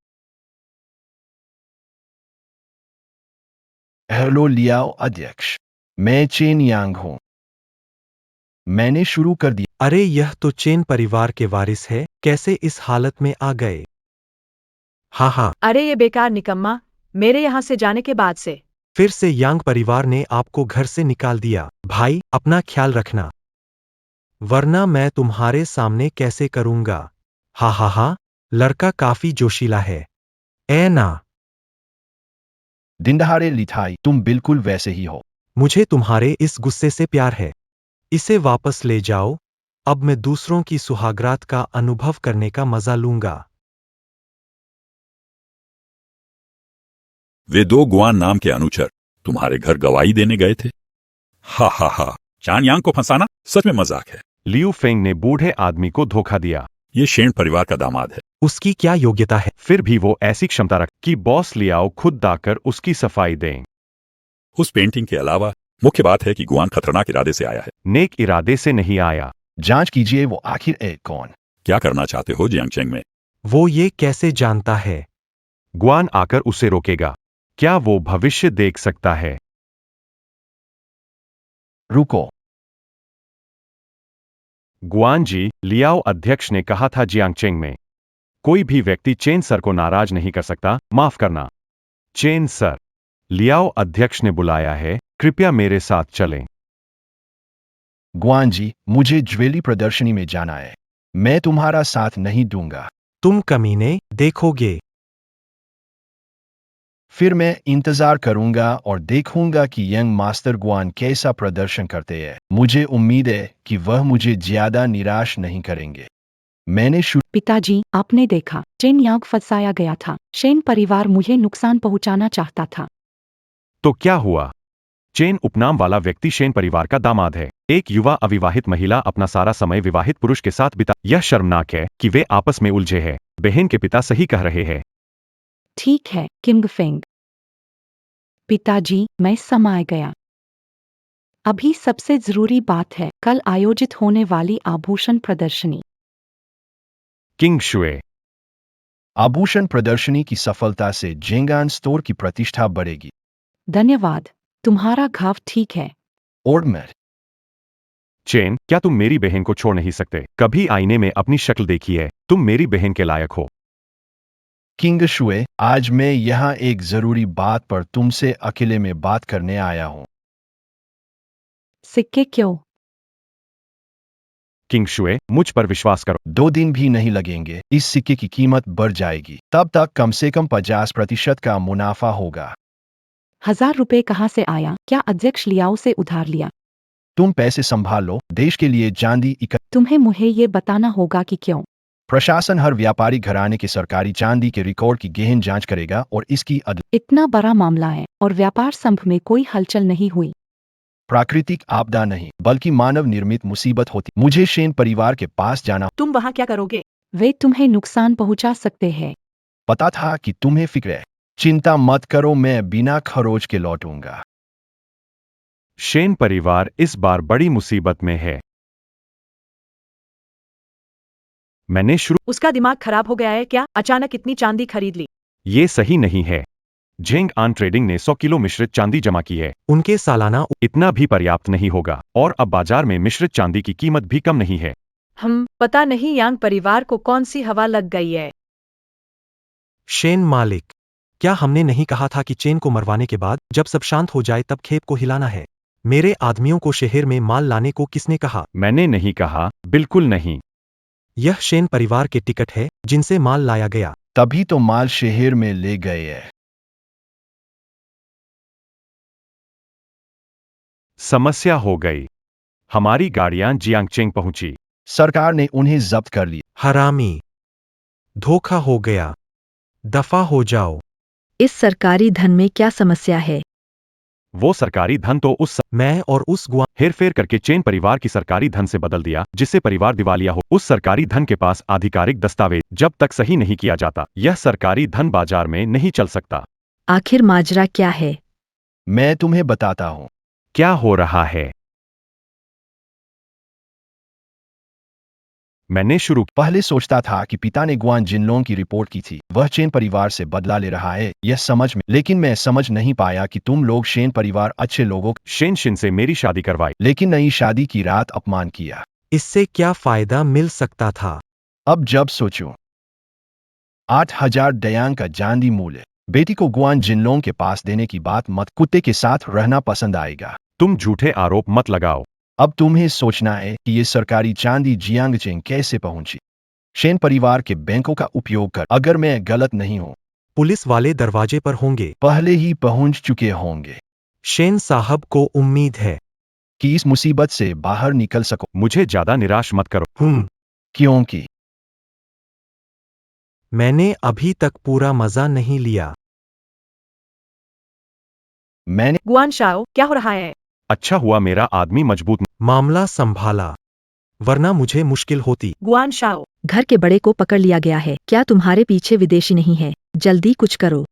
हेलो लियाओ अध्यक्ष, मैं चेन यांग हूं। मैंने शुरू कर दिया। अरे यह तो चेन परिवार के वारिस है, कैसे इस हालत में आ गए? हाँ, अरे ये बेकार निकम्मा, मेरे यहाँ से जाने के बाद से फिर से यांग परिवार ने आपको घर से निकाल दिया। भाई अपना ख्याल रखना, वरना मैं तुम्हारे सामने कैसे करूंगा। हाँ, लड़का काफी जोशीला है। ए ना, दिनदहाड़े लिथाई, तुम बिल्कुल वैसे ही हो। मुझे तुम्हारे इस गुस्से से प्यार है। इसे वापस ले जाओ, अब मैं दूसरों की सुहागरात का अनुभव करने का मजा लूंगा। वे दो गुआन नाम के अनुचर तुम्हारे घर गवाही देने गए थे। हा, चान यांग को फंसाना सच में मजाक है। लियू फेंग ने बूढ़े आदमी को धोखा दिया। ये शेन परिवार का दामाद है। उसकी क्या योग्यता है? फिर भी वो ऐसी क्षमता रख कि बॉस लियाओ खुद आकर उसकी सफाई दें। उस पेंटिंग के अलावा मुख्य बात है कि गुआन खतरनाक इरादे से आया है। नेक इरादे से नहीं आया। जांच कीजिए वो आखिर है कौन। क्या करना चाहते हो जियांगचेंग में? वो ये कैसे जानता है? गुआन आकर उसे रोकेगा। क्या वो भविष्य देख सकता है? रुको। गुआन जी, लियाओ अध्यक्ष ने कहा था जियांगचेंग में कोई भी व्यक्ति चेन सर को नाराज नहीं कर सकता। माफ करना चेन सर। लियाओ अध्यक्ष ने बुलाया है, कृपया मेरे साथ चलें। गुआन जी, मुझे ज्वेलरी प्रदर्शनी में जाना है। मैं तुम्हारा साथ नहीं दूंगा। तुम कमीने, देखोगे। फिर मैं इंतजार करूंगा और देखूंगा कि यंग मास्टर गुआन कैसा प्रदर्शन करते हैं। मुझे उम्मीद है कि वह मुझे ज्यादा निराश नहीं करेंगे। मैंने शुरू। पिताजी, आपने देखा, चेन यांग फंसाया गया था। शेन परिवार मुझे नुकसान पहुंचाना चाहता था। तो क्या हुआ? चेन उपनाम वाला व्यक्ति शेन परिवार का दामाद है। एक युवा अविवाहित महिला अपना सारा समय विवाहित पुरुष के साथ बिता। यह शर्मनाक है कि वे आपस में उलझे हैं। बहन के पिता सही कह रहे हैं। ठीक है किंग फेंग। पिताजी, मैं समय गया। अभी सबसे जरूरी बात है कल आयोजित होने वाली आभूषण प्रदर्शनी। किंग शुए। आभूषण प्रदर्शनी की सफलता से जेंगान स्टोर की प्रतिष्ठा बढ़ेगी। धन्यवाद। तुम्हारा घाव ठीक है? और मैं चेन, क्या तुम मेरी बहन को छोड़ नहीं सकते? कभी आईने में अपनी शक्ल देखी है? तुम मेरी बहन के लायक हो। किंग शुए, आज मैं यहाँ एक जरूरी बात पर तुमसे अकेले में बात करने आया हूँ। सिक्के क्यों? किंग शुए, मुझ पर विश्वास करो। 2 दिन भी नहीं लगेंगे, इस सिक्के की कीमत बढ़ जाएगी। तब तक कम से कम 50% का मुनाफा होगा। 1000 रुपए कहाँ से आया? क्या अध्यक्ष लियाओ से उधार लिया? तुम पैसे संभाल लो, देश के लिए चांदी इकट्ठा। तुम्हें मुझे ये बताना होगा कि क्यों। प्रशासन हर व्यापारी घराने के सरकारी चांदी के रिकॉर्ड की गहन जांच करेगा और इसकी इतना बड़ा मामला है और व्यापार संघ में कोई हलचल नहीं हुई। प्राकृतिक आपदा नहीं बल्कि मानव निर्मित मुसीबत होती। मुझे शेन परिवार के पास जाना तुम वहाँ क्या करोगे? वे तुम्हें नुकसान पहुंचा सकते हैं। पता था कि तुम्हें फिक्र है। चिंता मत करो, मैं बिना खरोच के लौटूंगा। शेन परिवार इस बार बड़ी मुसीबत में है। मैंने शुरू उसका दिमाग खराब हो गया है क्या? अचानक इतनी चांदी खरीद ली। ये सही नहीं है। झेंग आन ट्रेडिंग ने 100 किलो मिश्रित चांदी जमा की है। उनके सालाना इतना भी पर्याप्त नहीं होगा और अब बाजार में मिश्रित चांदी की कीमत भी कम नहीं है। पता नहीं यांग परिवार को कौन सी हवा लग गई है। शेन मालिक, क्या हमने नहीं कहा था कि चेन को मरवाने के बाद जब सब शांत हो जाए तब खेप को हिलाना है? मेरे आदमियों को शहर में माल लाने को किसने कहा? मैंने नहीं कहा, बिल्कुल नहीं। यह शेन परिवार के टिकट है जिनसे माल लाया गया। तभी तो माल शहर में ले गए है। समस्या हो गई। हमारी गाड़ियां जियांगचेंग पहुंची। सरकार ने उन्हें जब्त कर लिया। हरामी, धोखा हो गया। दफा हो जाओ। इस सरकारी धन में क्या समस्या है? वो सरकारी धन तो मैं और उस गुआ हेरफेर करके चेन परिवार की सरकारी धन से बदल दिया, जिससे परिवार दिवालिया हो। उस सरकारी धन के पास आधिकारिक दस्तावेज जब तक सही नहीं किया जाता, यह सरकारी धन बाजार में नहीं चल सकता। आखिर माजरा क्या है? मैं तुम्हें बताता हूँ। क्या हो रहा है? मैंने शुरू पहले सोचता था कि पिता ने गुआन जिनलोंग की रिपोर्ट की थी, वह चेन परिवार से बदला ले रहा है, यह समझ में, लेकिन मैं समझ नहीं पाया कि तुम लोग शेन परिवार अच्छे लोगों, शेन शिन से मेरी शादी करवाई। लेकिन नई शादी की रात अपमान किया। इससे क्या फायदा मिल सकता था? अब जब सोचूं, 8,000 डयांग का चांदी मूल्य, बेटी को गुआन जिनलोंग के पास देने की बात मत। कुत्ते के साथ रहना पसंद आएगा। तुम झूठे आरोप मत लगाओ। अब तुम्हें सोचना है कि ये सरकारी चांदी जियांगचेंग कैसे पहुंची। शेन परिवार के बैंकों का उपयोग कर। अगर मैं गलत नहीं हूं, पुलिस वाले दरवाजे पर होंगे। पहले ही पहुंच चुके होंगे। शेन साहब को उम्मीद है कि इस मुसीबत से बाहर निकल सको, मुझे ज्यादा निराश मत करो। क्योंकि मैंने अभी तक पूरा मजा नहीं लिया। मैंने गुआन शाओ, क्या हो रहा है? अच्छा हुआ मेरा आदमी मजबूत मामला संभाला, वरना मुझे मुश्किल होती। गुआन शाओ, घर के बड़े को पकड़ लिया गया है। क्या तुम्हारे पीछे विदेशी नहीं है? जल्दी कुछ करो।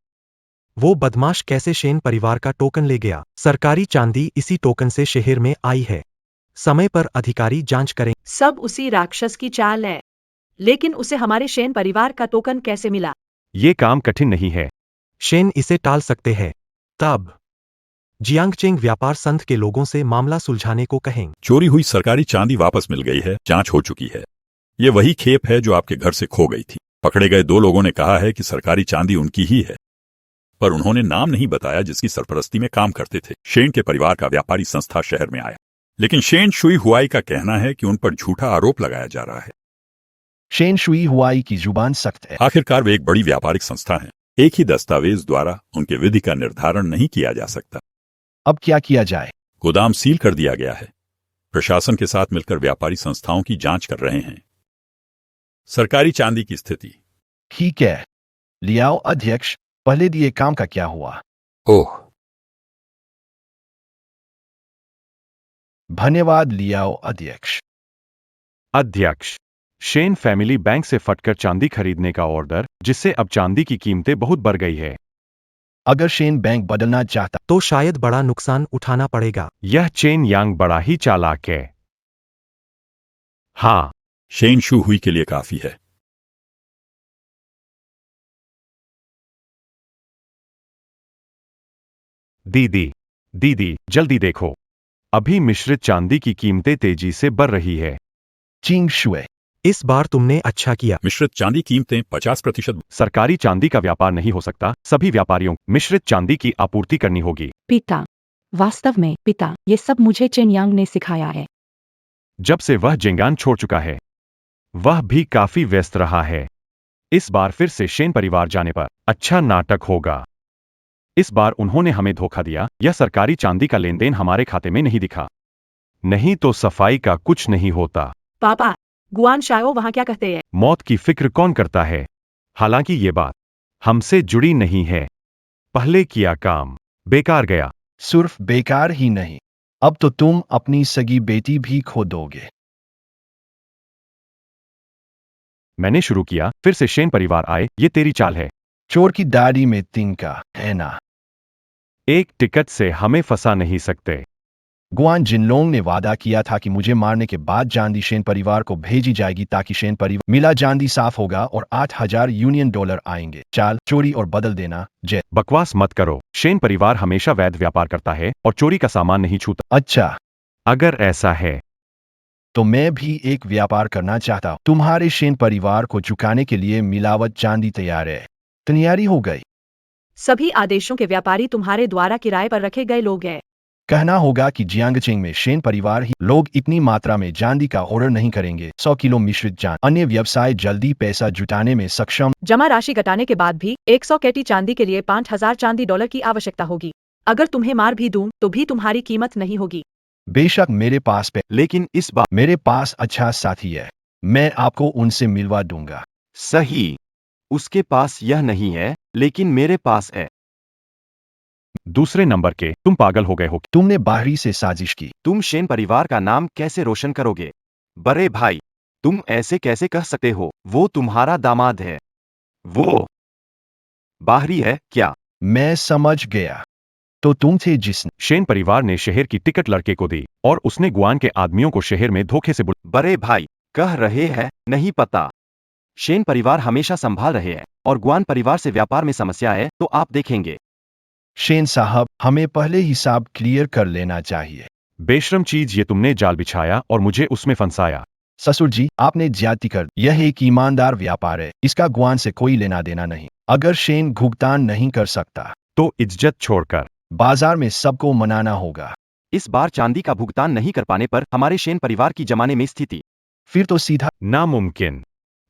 वो बदमाश कैसे शेन परिवार का टोकन ले गया? सरकारी चांदी इसी टोकन से शहर में आई है। समय पर अधिकारी जांच करें। सब उसी राक्षस की चाल है। लेकिन उसे हमारे शेन परिवार का टोकन कैसे मिला? ये काम कठिन नहीं है। शेन इसे टाल सकते हैं। तब जियांगचेंग व्यापार संघ के लोगों से मामला सुलझाने को कहें। चोरी हुई सरकारी चांदी वापस मिल गई है, जांच हो चुकी है। ये वही खेप है जो आपके घर से खो गई थी। पकड़े गए 2 लोगों ने कहा है कि सरकारी चांदी उनकी ही है, पर उन्होंने नाम नहीं बताया जिसकी सरपरस्ती में काम करते थे। शेन के परिवार का व्यापारी संस्था शहर में आया, लेकिन शेन शुई हुआई का कहना है कि उन पर झूठा आरोप लगाया जा रहा है। शेन शुई हुआई की जुबान सख्त है। आखिरकार वे एक बड़ी व्यापारिक संस्था है। एक ही दस्तावेज द्वारा उनके विधि का निर्धारण नहीं किया जा सकता। अब क्या किया जाए? गोदाम सील कर दिया गया है। प्रशासन के साथ मिलकर व्यापारी संस्थाओं की जांच कर रहे हैं। सरकारी चांदी की स्थिति ठीक है। लियाओ अध्यक्ष, पहले दिए काम का क्या हुआ? ओह, धन्यवाद लियाओ अध्यक्ष। अध्यक्ष, शेन फैमिली बैंक से फटकर चांदी खरीदने का ऑर्डर, जिससे अब चांदी की कीमतें बहुत बढ़ गई है। अगर शेन बैंक बदलना चाहता तो शायद बड़ा नुकसान उठाना पड़ेगा। यह चेन यांग बड़ा ही चालाक है। हाँ, शेन शू हुई के लिए काफी है। दीदी, जल्दी देखो। अभी मिश्रित चांदी की कीमतें तेजी से बढ़ रही है। चिंग शुए, इस बार तुमने अच्छा किया। मिश्रित चांदी कीमतें 50%। सरकारी चांदी का व्यापार नहीं हो सकता। सभी व्यापारियों को मिश्रित चांदी की आपूर्ति करनी होगी। पिता, वास्तव में पिता, ये सब मुझे चेन यांग ने सिखाया है। जब से वह जेंगान छोड़ चुका है, वह भी काफी व्यस्त रहा है। इस बार फिर से शेन परिवार जाने पर अच्छा नाटक होगा। इस बार उन्होंने हमें धोखा दिया। यह सरकारी चांदी का लेन देन हमारे खाते में नहीं दिखा। नहीं तो सफाई का कुछ नहीं होता। पापा, गुआन शाओ वहां क्या कहते हैं? मौत की फिक्र कौन करता है? हालांकि ये बात हमसे जुड़ी नहीं है। पहले किया काम बेकार गया। सिर्फ बेकार ही नहीं, अब तो तुम अपनी सगी बेटी भी खो दोगे। मैंने शुरू किया, फिर से शेन परिवार आए, ये तेरी चाल है। चोर की दाढ़ी में तिनका है ना। एक टिकट से हमें फंसा नहीं सकते। गुआन जिनलोंग ने वादा किया था कि मुझे मारने के बाद चांदी शेन परिवार को भेजी जाएगी ताकि शेन परिवार मिला चांदी साफ होगा और 8,000 यूनियन डॉलर आएंगे। चाल चोरी और बदल देना। जय। बकवास मत करो। शेन परिवार हमेशा वैध व्यापार करता है और चोरी का सामान नहीं छूता। अच्छा, अगर ऐसा है तो मैं भी एक व्यापार करना चाहता हूँ। तुम्हारे शेन परिवार को चुकाने के लिए मिलावट चांदी तैयार है। तैयारी हो गई। सभी आदेशों के व्यापारी तुम्हारे द्वारा किराए पर रखे गए लोग हैं। कहना होगा कि जियांगचिंग में शेन परिवार ही लोग इतनी मात्रा में चांदी का ऑर्डर नहीं करेंगे। 100 किलो मिश्रित चांदी। अन्य व्यवसाय जल्दी पैसा जुटाने में सक्षम। जमा राशि घटाने के बाद भी 100 केटी चांदी के लिए 5,000 चांदी डॉलर की आवश्यकता होगी। अगर तुम्हें मार भी दूं तो भी तुम्हारी कीमत नहीं होगी। बेशक मेरे पास लेकिन इस बार मेरे पास अच्छा साथी है, मैं आपको उनसे मिलवा दूंगा। सही, उसके पास यह नहीं है, लेकिन मेरे पास है। दूसरे नंबर के, तुम पागल हो गए हो। तुमने बाहरी से साजिश की। तुम शेन परिवार का नाम कैसे रोशन करोगे? बड़े भाई, तुम ऐसे कैसे कह सकते हो? वो तुम्हारा दामाद है। वो बाहरी है क्या? मैं समझ गया, तो तुम थे जिसने शेन परिवार ने शहर की टिकट लड़के को दी और उसने गुआन के आदमियों को शहर में धोखे से बड़े भाई कह रहे हैं, नहीं पता। शेन परिवार हमेशा संभाल रहे हैं और गुआन परिवार से व्यापार में समस्या है तो आप देखेंगे। शेन साहब, हमें पहले हिसाब क्लियर कर लेना चाहिए। बेशरम चीज, ये तुमने जाल बिछाया और मुझे उसमें फंसाया। ससुर जी, आपने ज्यादती कर। यह एक ईमानदार व्यापार है, इसका गुआन से कोई लेना देना नहीं। अगर शेन भुगतान नहीं कर सकता तो इज्जत छोड़कर बाजार में सबको मनाना होगा। इस बार चांदी का भुगतान नहीं कर पाने पर हमारे शेन परिवार की जमाने में स्थिति फिर तो सीधा नामुमकिन।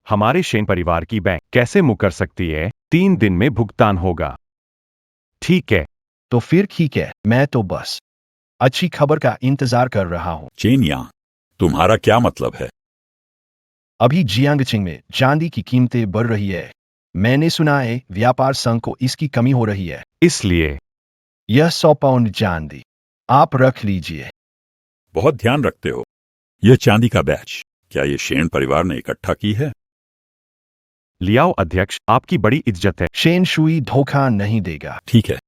हमारे शेन परिवार की बैंक कैसे मुकर सकती है? 3 दिन में भुगतान होगा। ठीक है, तो फिर ठीक है, मैं तो बस अच्छी खबर का इंतजार कर रहा हूँ। चेन यांग, तुम्हारा क्या मतलब है? अभी जियांगचिंग में चांदी की कीमतें बढ़ रही है। मैंने सुना है व्यापार संघ को इसकी कमी हो रही है, इसलिए यह 100 पाउंड चांदी आप रख लीजिए। बहुत ध्यान रखते हो। यह चांदी का बैच क्या ये शेन परिवार ने इकट्ठा की है? लियाओ अध्यक्ष, आपकी बड़ी इज्जत है। शेन शुई धोखा नहीं देगा। ठीक है,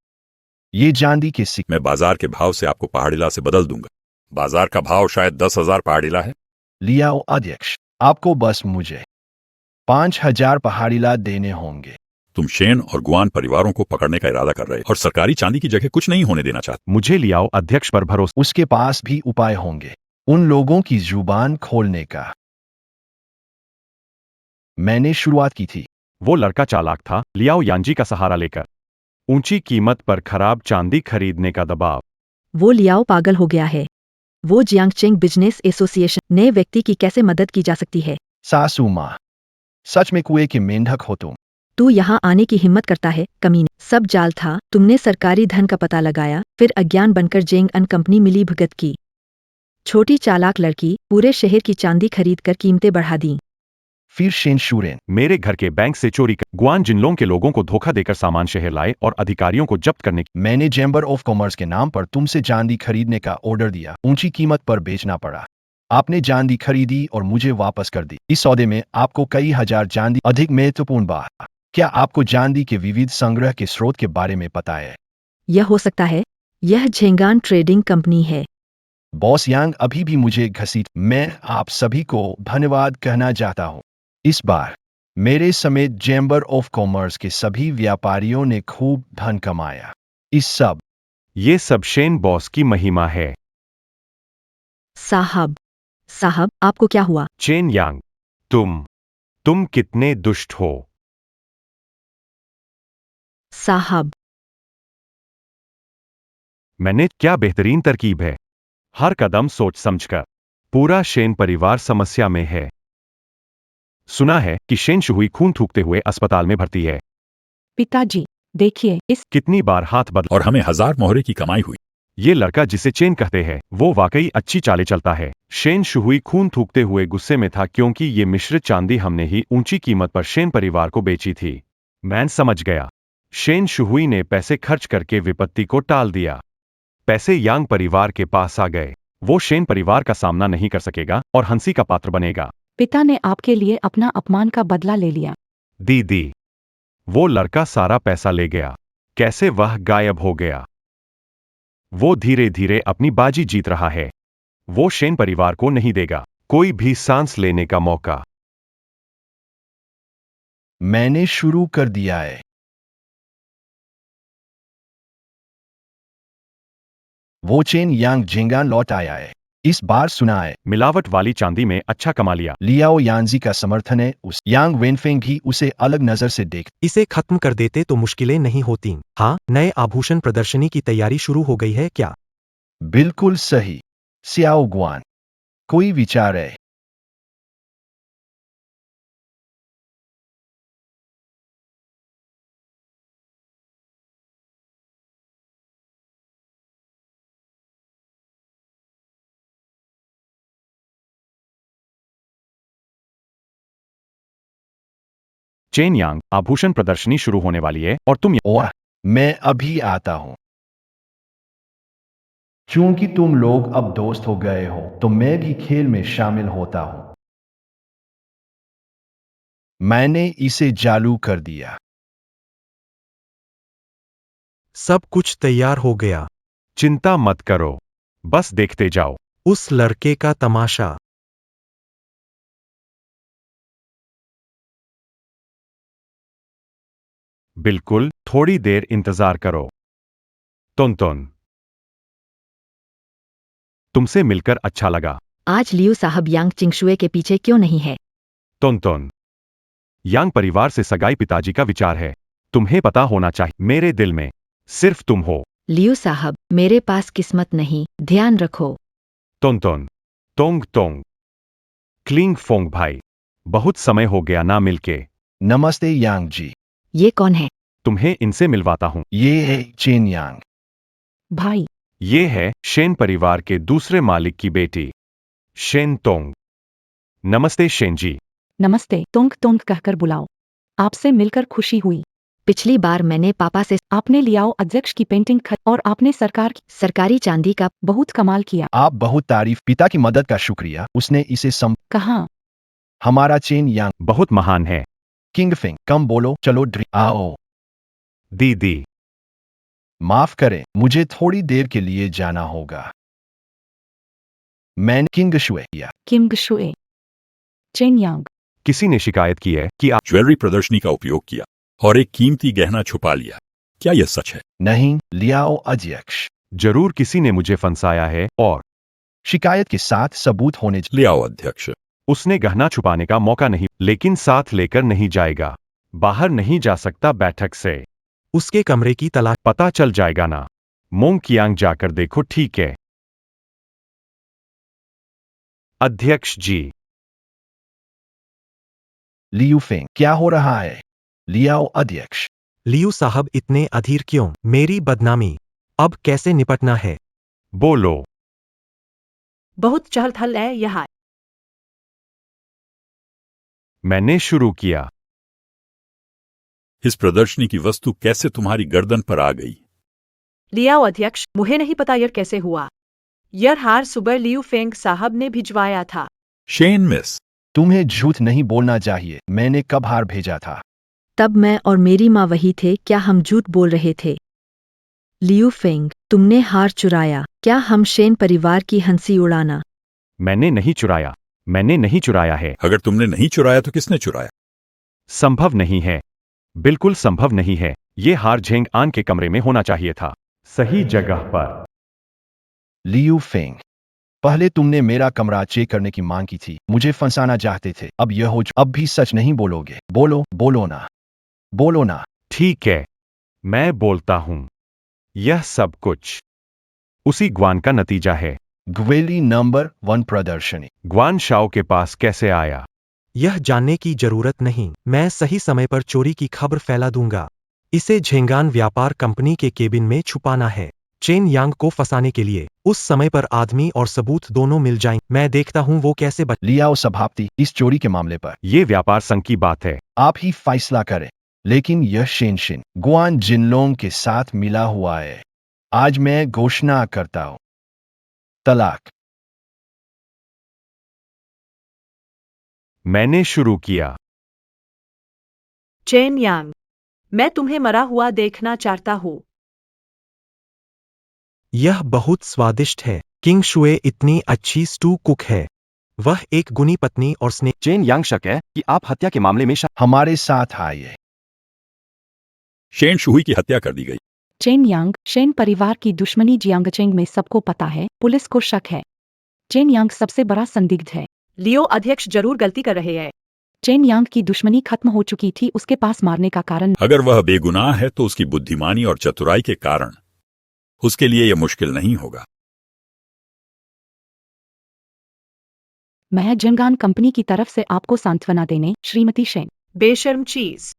ये चांदी के सिक्के मैं बाजार के भाव से आपको पहाड़िला से बदल दूंगा। बाजार का भाव शायद 10,000 पहाड़िला है। लियाओ अध्यक्ष, आपको बस मुझे 5,000 पहाड़िला देने होंगे। तुम शेन और गुआन परिवारों को पकड़ने का इरादा कर रहे हो और सरकारी चांदी की जगह कुछ नहीं होने देना चाहते। मुझे लियाओ अध्यक्ष पर भरोसा। उसके पास भी उपाय होंगे उन लोगों की जुबान खोलने का। मैंने शुरुआत की थी। वो लड़का चालाक था, लियाओ यांजी का सहारा लेकर ऊंची कीमत पर खराब चांदी खरीदने का दबाव। वो लियाओ पागल हो गया है। वो जियांगचिंग बिजनेस एसोसिएशन नए व्यक्ति की कैसे मदद की जा सकती है? सासू माँ, सच में कुएं के मेंढक हो तुम। तू यहाँ आने की हिम्मत करता है, कमीने। सब जाल था। तुमने सरकारी धन का पता लगाया, फिर अज्ञान बनकर जेंग अन कंपनी मिली भुगत की। छोटी चालाक लड़की पूरे शहर की चांदी खरीद कर कीमतें बढ़ा दी। फिर शेन शुरेन मेरे घर के बैंक से चोरी कर गुआन जिनलोंग के लोगों को धोखा देकर सामान शहर लाए और अधिकारियों को जब्त करने की। मैंने चैम्बर ऑफ कॉमर्स के नाम पर तुमसे चांदी खरीदने का ऑर्डर दिया। ऊंची कीमत पर बेचना पड़ा। आपने चांदी खरीदी और मुझे वापस कर दी। इस सौदे में आपको कई हजार चांदी। अधिक महत्वपूर्ण बात, क्या आपको चांदी के विविध संग्रह के स्रोत के बारे में पता है? यह हो सकता है यह झेंगान ट्रेडिंग कंपनी है। बॉस यांग अभी भी मुझे घसीट। मैं आप सभी को धन्यवाद कहना चाहता हूँ। इस बार मेरे समेत चैम्बर ऑफ कॉमर्स के सभी व्यापारियों ने खूब धन कमाया। ये सब शेन बॉस की महिमा है। साहब, आपको क्या हुआ? चेन यांग, तुम कितने दुष्ट हो। साहब, मैंने क्या बेहतरीन तरकीब है। हर कदम सोच समझकर। पूरा शेन परिवार समस्या में है। सुना है कि शेन शुहुई खून थूकते हुए अस्पताल में भर्ती है। पिताजी, देखिए इस कितनी बार हाथ बदल और हमें 1000 मोहरे की कमाई हुई। ये लड़का जिसे चेन कहते हैं वो वाकई अच्छी चालें चलता है। शेन शुहुई खून थूकते हुए गुस्से में था क्योंकि ये मिश्रित चांदी हमने ही ऊंची कीमत पर शेन परिवार को बेची थी। मैं समझ गया। शेन शुहुई ने पैसे खर्च करके विपत्ति को टाल दिया। पैसे यांग परिवार के पास आ गए। वो शेन परिवार का सामना नहीं कर सकेगा और हंसी का पात्र बनेगा। पिता ने आपके लिए अपना अपमान का बदला ले लिया। दीदी, वो लड़का सारा पैसा ले गया। कैसे वह गायब हो गया? वो धीरे धीरे अपनी बाजी जीत रहा है। वो शेन परिवार को नहीं देगा कोई भी सांस लेने का मौका। मैंने शुरू कर दिया है। वो चेन यांग झेंगान लौट आया है। इस बार सुना है मिलावट वाली चांदी में अच्छा कमा लिया। लियाओ यानजी का समर्थन है। उस यांग वेनफेंग भी उसे अलग नजर से देख। इसे खत्म कर देते तो मुश्किलें नहीं होती। हाँ, नए आभूषण प्रदर्शनी की तैयारी शुरू हो गई है क्या? बिल्कुल सही सियाओ गुआन। कोई विचार है? चेन यांग, आभूषण प्रदर्शनी शुरू होने वाली है और तुम ओह, मैं अभी आता हूं। क्योंकि तुम लोग अब दोस्त हो गए हो तो मैं भी खेल में शामिल होता हूं। मैंने इसे चालू कर दिया। सब कुछ तैयार हो गया। चिंता मत करो, बस देखते जाओ। उस लड़के का तमाशा। बिल्कुल, थोड़ी देर इंतजार करो। टोन, तुमसे मिलकर अच्छा लगा। आज लियू साहब यांग चिंगशुए के पीछे क्यों नहीं है? टोन, यांग परिवार से सगाई पिताजी का विचार है। तुम्हें पता होना चाहिए, मेरे दिल में सिर्फ तुम हो। लियू साहब, मेरे पास किस्मत नहीं, ध्यान रखो। टोन, टोंग, क्लिंग फोंग भाई, बहुत समय हो गया ना मिलके। नमस्ते यांग जी। ये कौन है? तुम्हें इनसे मिलवाता हूं। ये है चेन यांग। भाई, ये है शेन परिवार के दूसरे मालिक की बेटी, शेन तोंग। नमस्ते शेन जी। नमस्ते। तोंग तोंग कहकर बुलाओ। आपसे मिलकर खुशी हुई। पिछली बार मैंने पापा से आपने लियाओ अध्यक्ष की पेंटिंग और आपने सरकार की सरकारी चांदी का बहुत कमाल किया। आप बहुत तारीफ। पिता की मदद का शुक्रिया। उसने इसे कहाँ? हमारा चेन यांग। बहुत महान है। किंग फिंग, कम बोलो, चलो आओ। दीदी, माफ करें, मुझे थोड़ी देर के लिए जाना होगा। मैंने किंग शुए किया। किम गुशुए। चेन यांग, किसी ने शिकायत की है कि आप ज्वेलरी प्रदर्शनी का उपयोग किया और एक कीमती गहना छुपा लिया। क्या यह सच है? नहीं लियाओ अध्यक्ष। जरूर किसी ने मुझे फंसाया है और शिकायत के साथ सबूत होने ले आओ अध्यक्ष। उसने गहना छुपाने का मौका नहीं, लेकिन साथ लेकर नहीं जाएगा। बाहर नहीं जा सकता बैठक से। उसके कमरे की तलाश। पता चल जाएगा ना। मोंग कियांग जाकर देखो, ठीक है? अध्यक्ष जी। लियू फेंग, क्या हो रहा है? लियाओ अध्यक्ष। लियू साहब इतने अधीर क्यों? मेरी बदनामी अब कैसे निपटना है? बोलो। बहुत चहल थल है यहाँ। मैंने शुरू किया। इस प्रदर्शनी की वस्तु कैसे तुम्हारी गर्दन पर आ गई? लियाओ अध्यक्ष, मुझे नहीं पता यह कैसे हुआ। यह हार सुबह लियू फेंग साहब ने भिजवाया था। शेन मिस, तुम्हें झूठ नहीं बोलना चाहिए। मैंने कब हार भेजा था? तब मैं और मेरी माँ वही थे। क्या हम झूठ बोल रहे थे? लियू फेंग, तुमने हार चुराया। क्या हम शेन परिवार की हंसी उड़ाना? मैंने नहीं चुराया। मैंने नहीं चुराया है। अगर तुमने नहीं चुराया तो किसने चुराया? संभव नहीं है। बिल्कुल संभव नहीं है। ये हार झेंग आन के कमरे में होना चाहिए था, सही जगह पर। लियू फेंग, पहले तुमने मेरा कमरा चेक करने की मांग की थी। मुझे फंसाना चाहते थे। अब यह हो, अब भी सच नहीं बोलोगे? बोलो ना। ठीक है, मैं बोलता हूं। यह सब कुछ उसी ग्वान का नतीजा है। ग्वेली नंबर 1 प्रदर्शनी। ग्वान शाओ के पास कैसे आया? यह जानने की जरूरत नहीं। मैं सही समय पर चोरी की खबर फैला दूंगा। इसे झेंगान व्यापार कंपनी के केबिन में छुपाना है। चेन यांग को फंसाने के लिए उस समय पर आदमी और सबूत दोनों मिल जाएं। मैं देखता हूं वो कैसे बच। लियाओ सभापति, इस चोरी के मामले पर ये व्यापार संघ की बात है। आप ही फैसला करें, लेकिन यह शेनशिन गुआन जिनलोंग के साथ मिला हुआ है। आज मैं घोषणा करता हूं, तलाक। मैंने शुरू किया। चेन यांग, मैं तुम्हें मरा हुआ देखना चाहता हूँ। यह बहुत स्वादिष्ट है। किंग शुए इतनी अच्छी स्टू कुक है। वह एक गुनी पत्नी और स्नेह। चेन यांग शक है कि आप हत्या के मामले में हमारे साथ आइए। शेन शुही की हत्या कर दी गई। चेन यांग शेन परिवार की दुश्मनी जियांगचेंग में सबको पता है, पुलिस को शक है। चेन यांग सबसे बड़ा संदिग्ध है। लियो अध्यक्ष जरूर गलती कर रहे हैं। चेन यांग की दुश्मनी खत्म हो चुकी थी, उसके पास मारने का कारण। अगर वह बेगुनाह है तो उसकी बुद्धिमानी और चतुराई के कारण उसके लिए यह मुश्किल नहीं होगा। मैं जंगान कंपनी की तरफ से आपको सांत्वना देने, श्रीमती शेन। बेशर्म चीज।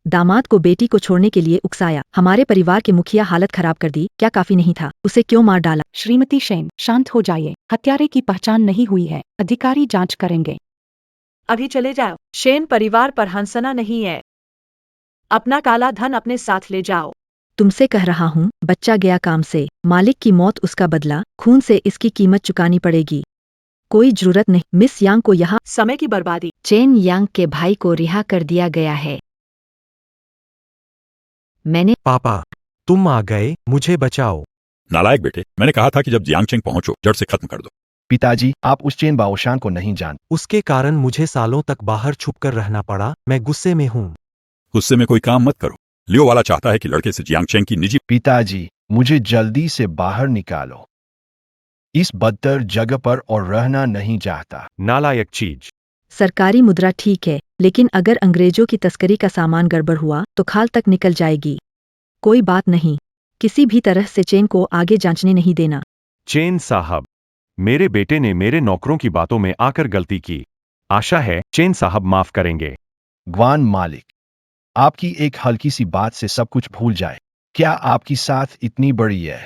दामाद को बेटी को छोड़ने के लिए उकसाया। हमारे परिवार के मुखिया हालत खराब कर दी। क्या काफी नहीं था? उसे क्यों मार डाला? श्रीमती शेन, शांत हो जाइए। हत्यारे की पहचान नहीं हुई है, अधिकारी जांच करेंगे। अभी चले जाओ। शेन परिवार पर हंसना नहीं है। अपना काला धन अपने साथ ले जाओ। तुमसे कह रहा हूँ, बच्चा गया काम से। मालिक की मौत उसका बदला, खून से इसकी कीमत चुकानी पड़ेगी। कोई जरूरत नहीं। मिस यांग को यहाँ समय की बर्बादी। चेन यांग के भाई को रिहा कर दिया गया है। मैंने पापा, तुम आ गए, मुझे बचाओ। नालायक बेटे, मैंने कहा था कि जब जियांगचेंग पहुंचो जड़ से खत्म कर दो। पिताजी, आप उस चेन बाओशान को नहीं जानते। उसके कारण मुझे सालों तक बाहर छुपकर रहना पड़ा। मैं गुस्से में हूँ। उससे में कोई काम मत करो। लियो वाला चाहता है कि लड़के से जियांगचेंग की निजी। पिताजी, मुझे जल्दी से बाहर निकालो। इस बदतर जगह पर और रहना नहीं चाहता। नालायक चीज। सरकारी मुद्रा ठीक है, लेकिन अगर अंग्रेजों की तस्करी का सामान गड़बड़ हुआ तो खाल तक निकल जाएगी। कोई बात नहीं, किसी भी तरह से चेन को आगे जांचने नहीं देना। चेन साहब, मेरे बेटे ने मेरे नौकरों की बातों में आकर गलती की। आशा है चेन साहब माफ करेंगे। ग्वान मालिक, आपकी एक हल्की सी बात से सब कुछ भूल जाए। क्या आपकी साथ इतनी बड़ी है?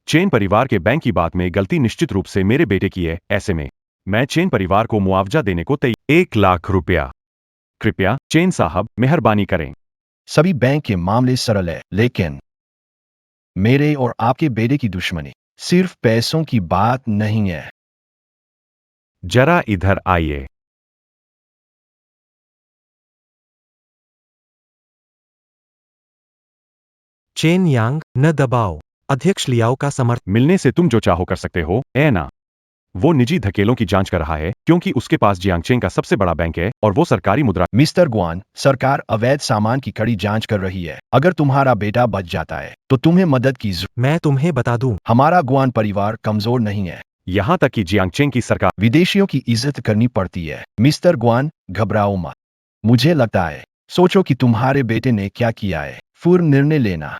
चेन परिवार के बैंक की बात में गलती निश्चित रूप से मेरे बेटे की है। ऐसे में मैं चेन परिवार को मुआवजा देने को तैयार। 1 लाख रुपया। कृपया चेन साहब मेहरबानी करें। सभी बैंक के मामले सरल है, लेकिन मेरे और आपके बेटे की दुश्मनी सिर्फ पैसों की बात नहीं है। जरा इधर आइए। चेन यांग, न दबाओ। अध्यक्ष लियाओ का समर्थन। मिलने से तुम जो चाहो कर सकते हो, ए ना। वो निजी धकेलों की जांच कर रहा है क्योंकि उसके पास जियांगचेंग का सबसे बड़ा बैंक है और वो सरकारी मुद्रा। मिस्टर ग्वान, सरकार अवैध सामान की कड़ी जांच कर रही है। अगर तुम्हारा बेटा बच जाता है तो तुम्हें मदद की जरूरत। मैं तुम्हें बता दूं, हमारा ग्वान परिवार कमजोर नहीं है। यहां तक कि जियांगचेंग की सरकार। विदेशियों की इज्जत करनी पड़ती है। मिस्टर ग्वान, घबराओ मत। मुझे लगता है, सोचो कि तुम्हारे बेटे ने क्या किया है, फिर निर्णय लेना।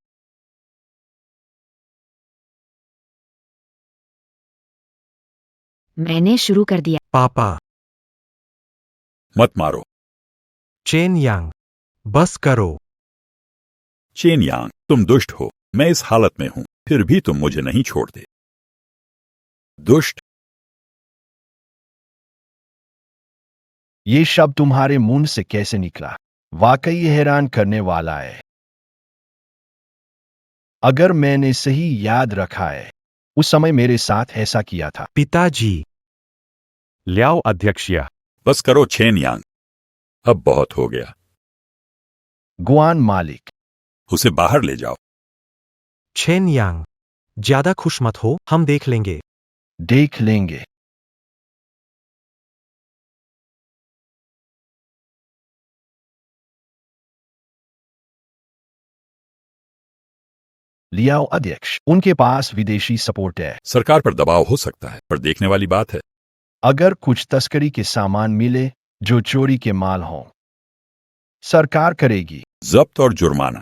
मैंने शुरू कर दिया। पापा। मत मारो। चेन यांग, बस करो। चेन यांग, तुम दुष्ट हो। मैं इस हालत में हूं, फिर भी तुम मुझे नहीं छोड़ते। दुष्ट। ये शब्द तुम्हारे मुंह से कैसे निकला? वाकई हैरान करने वाला है। अगर मैंने सही याद रखा है, उस समय मेरे साथ ऐसा किया था। पिताजी। लियाओ अध्यक्ष। यह बस करो चेन यांग, अब बहुत हो गया। ग्वान मालिक, उसे बाहर ले जाओ। चेन यांग, ज्यादा खुश मत हो, हम देख लेंगे। देख लेंगे। लियाओ अध्यक्ष, उनके पास विदेशी सपोर्ट है। सरकार पर दबाव हो सकता है, पर देखने वाली बात है। अगर कुछ तस्करी के सामान मिले जो चोरी के माल हों, सरकार करेगी जब्त और जुर्माना।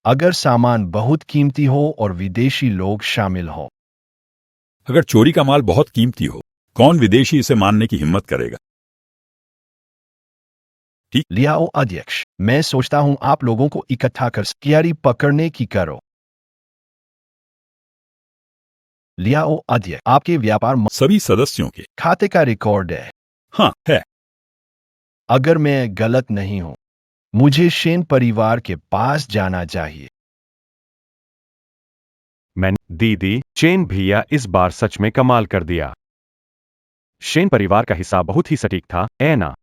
अगर सामान बहुत कीमती हो और विदेशी लोग शामिल हों। अगर चोरी का माल बहुत कीमती हो, कौन विदेशी इसे मानने की हिम्मत करेगा? ठीक। लियाओ अध्यक्ष, मैं सोचता हूं आप लोगों को इकट्ठा कर तैयारी पकड़ने की करो। लियाओ अध्यक्ष, आपके व्यापार सभी सदस्यों के। खाते का रिकॉर्ड है। हाँ है। अगर मैं गलत नहीं हूं, मुझे शेन परिवार के पास जाना चाहिए। दीदी, चेन भैया इस बार सच में कमाल कर दिया। शेन परिवार का हिस्सा बहुत ही सटीक था, है ना?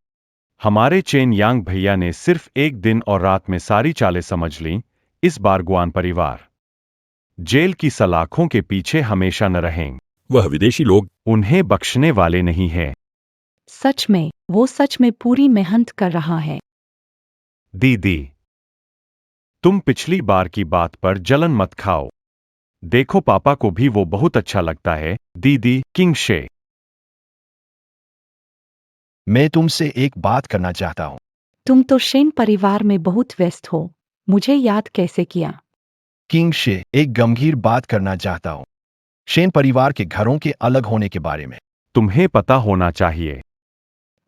हमारे चेन यांग भैया ने सिर्फ एक दिन और रात में सारी चालें समझ लीं। इस बार गुआन परिवार जेल की सलाखों के पीछे हमेशा न रहेंगे। वह विदेशी लोग उन्हें बख्शने वाले नहीं है। सच में, वो सच में पूरी मेहनत कर रहा है। दीदी, तुम पिछली बार की बात पर जलन मत खाओ। देखो, पापा को भी वो बहुत अच्छा लगता है। दीदी, किंग शे। मैं तुमसे एक बात करना चाहता हूं। तुम तो शेन परिवार में बहुत व्यस्त हो। मुझे याद कैसे किया? किंग शे, एक गंभीर बात करना चाहता हूं। शेन परिवार के घरों के अलग होने के बारे में। तुम्हें पता होना चाहिए।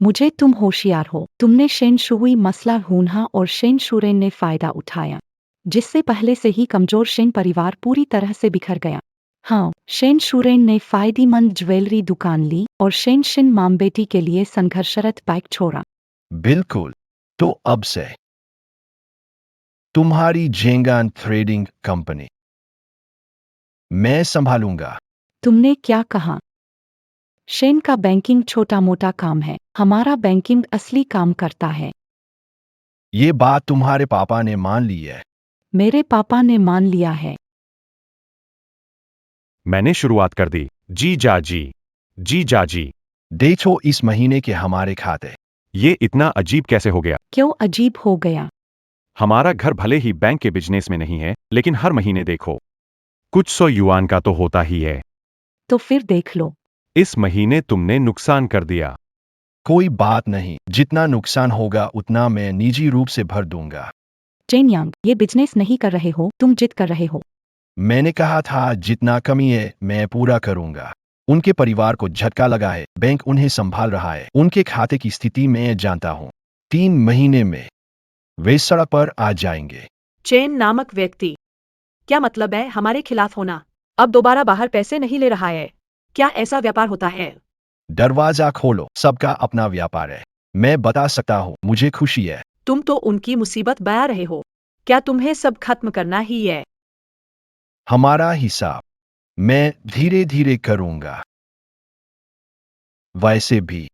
मुझे तुम होशियार हो। तुमने शेन शुई मसला ढूंढा और शेन शुरेन ने फायदा उठाया, जिससे पहले से ही कमजोर शेन परिवार पूरी तरह से बिखर गया। हाँ, शेन शुरेन ने फायदेमंद ज्वेलरी दुकान ली और शेन शिन मामबेटी के लिए संघर्षरत बाइक छोड़ा। बिल्कुल। तो अब से तुम्हारी जेंगान ट्रेडिंग कंपनी मैं संभालूंगा। तुमने क्या कहा? शेन का बैंकिंग छोटा मोटा काम है, हमारा बैंकिंग असली काम करता है। ये बात तुम्हारे पापा ने मान ली है। मेरे पापा ने मान लिया है। मैंने शुरुआत कर दी। जी जाजी, जी जाजी। देखो इस महीने के हमारे खाते। ये इतना अजीब कैसे हो गया? क्यों अजीब हो गया? हमारा घर भले ही बैंक के बिजनेस में नहीं है, लेकिन हर महीने देखो, कुछ 100 युआन का तो होता ही है। तो फिर देख लो। इस महीने तुमने नुकसान कर दिया। कोई बात नहीं, जितना नुकसान होगा उतना मैं निजी रूप से भर दूंगा। चेन यांग, ये बिजनेस नहीं कर रहे हो, तुम जिद कर रहे हो। मैंने कहा था जितना कमी है मैं पूरा करूंगा। उनके परिवार को झटका लगा है, बैंक उन्हें संभाल रहा है। उनके खाते की स्थिति मैं जानता हूं। 3 महीने में वे सड़क पर आ जाएंगे। चेन नामक व्यक्ति, क्या मतलब है हमारे खिलाफ होना? अब दोबारा बाहर पैसे नहीं ले रहा है? क्या ऐसा व्यापार होता है? दरवाजा खोलो, सबका अपना व्यापार है। मैं बता सकता हूं, मुझे खुशी है। तुम तो उनकी मुसीबत बया रहे हो। क्या तुम्हें सब खत्म करना ही है? हमारा हिसाब मैं धीरे धीरे करूंगा। वैसे भी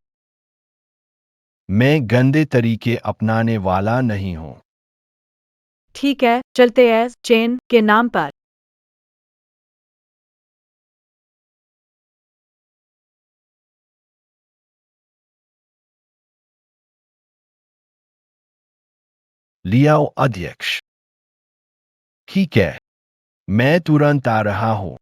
मैं गंदे तरीके अपनाने वाला नहीं हूं। ठीक है, चलते हैं चेन के नाम पर। लियाओ अध्यक्ष। ठीक है, मैं तुरंत आ रहा हूं।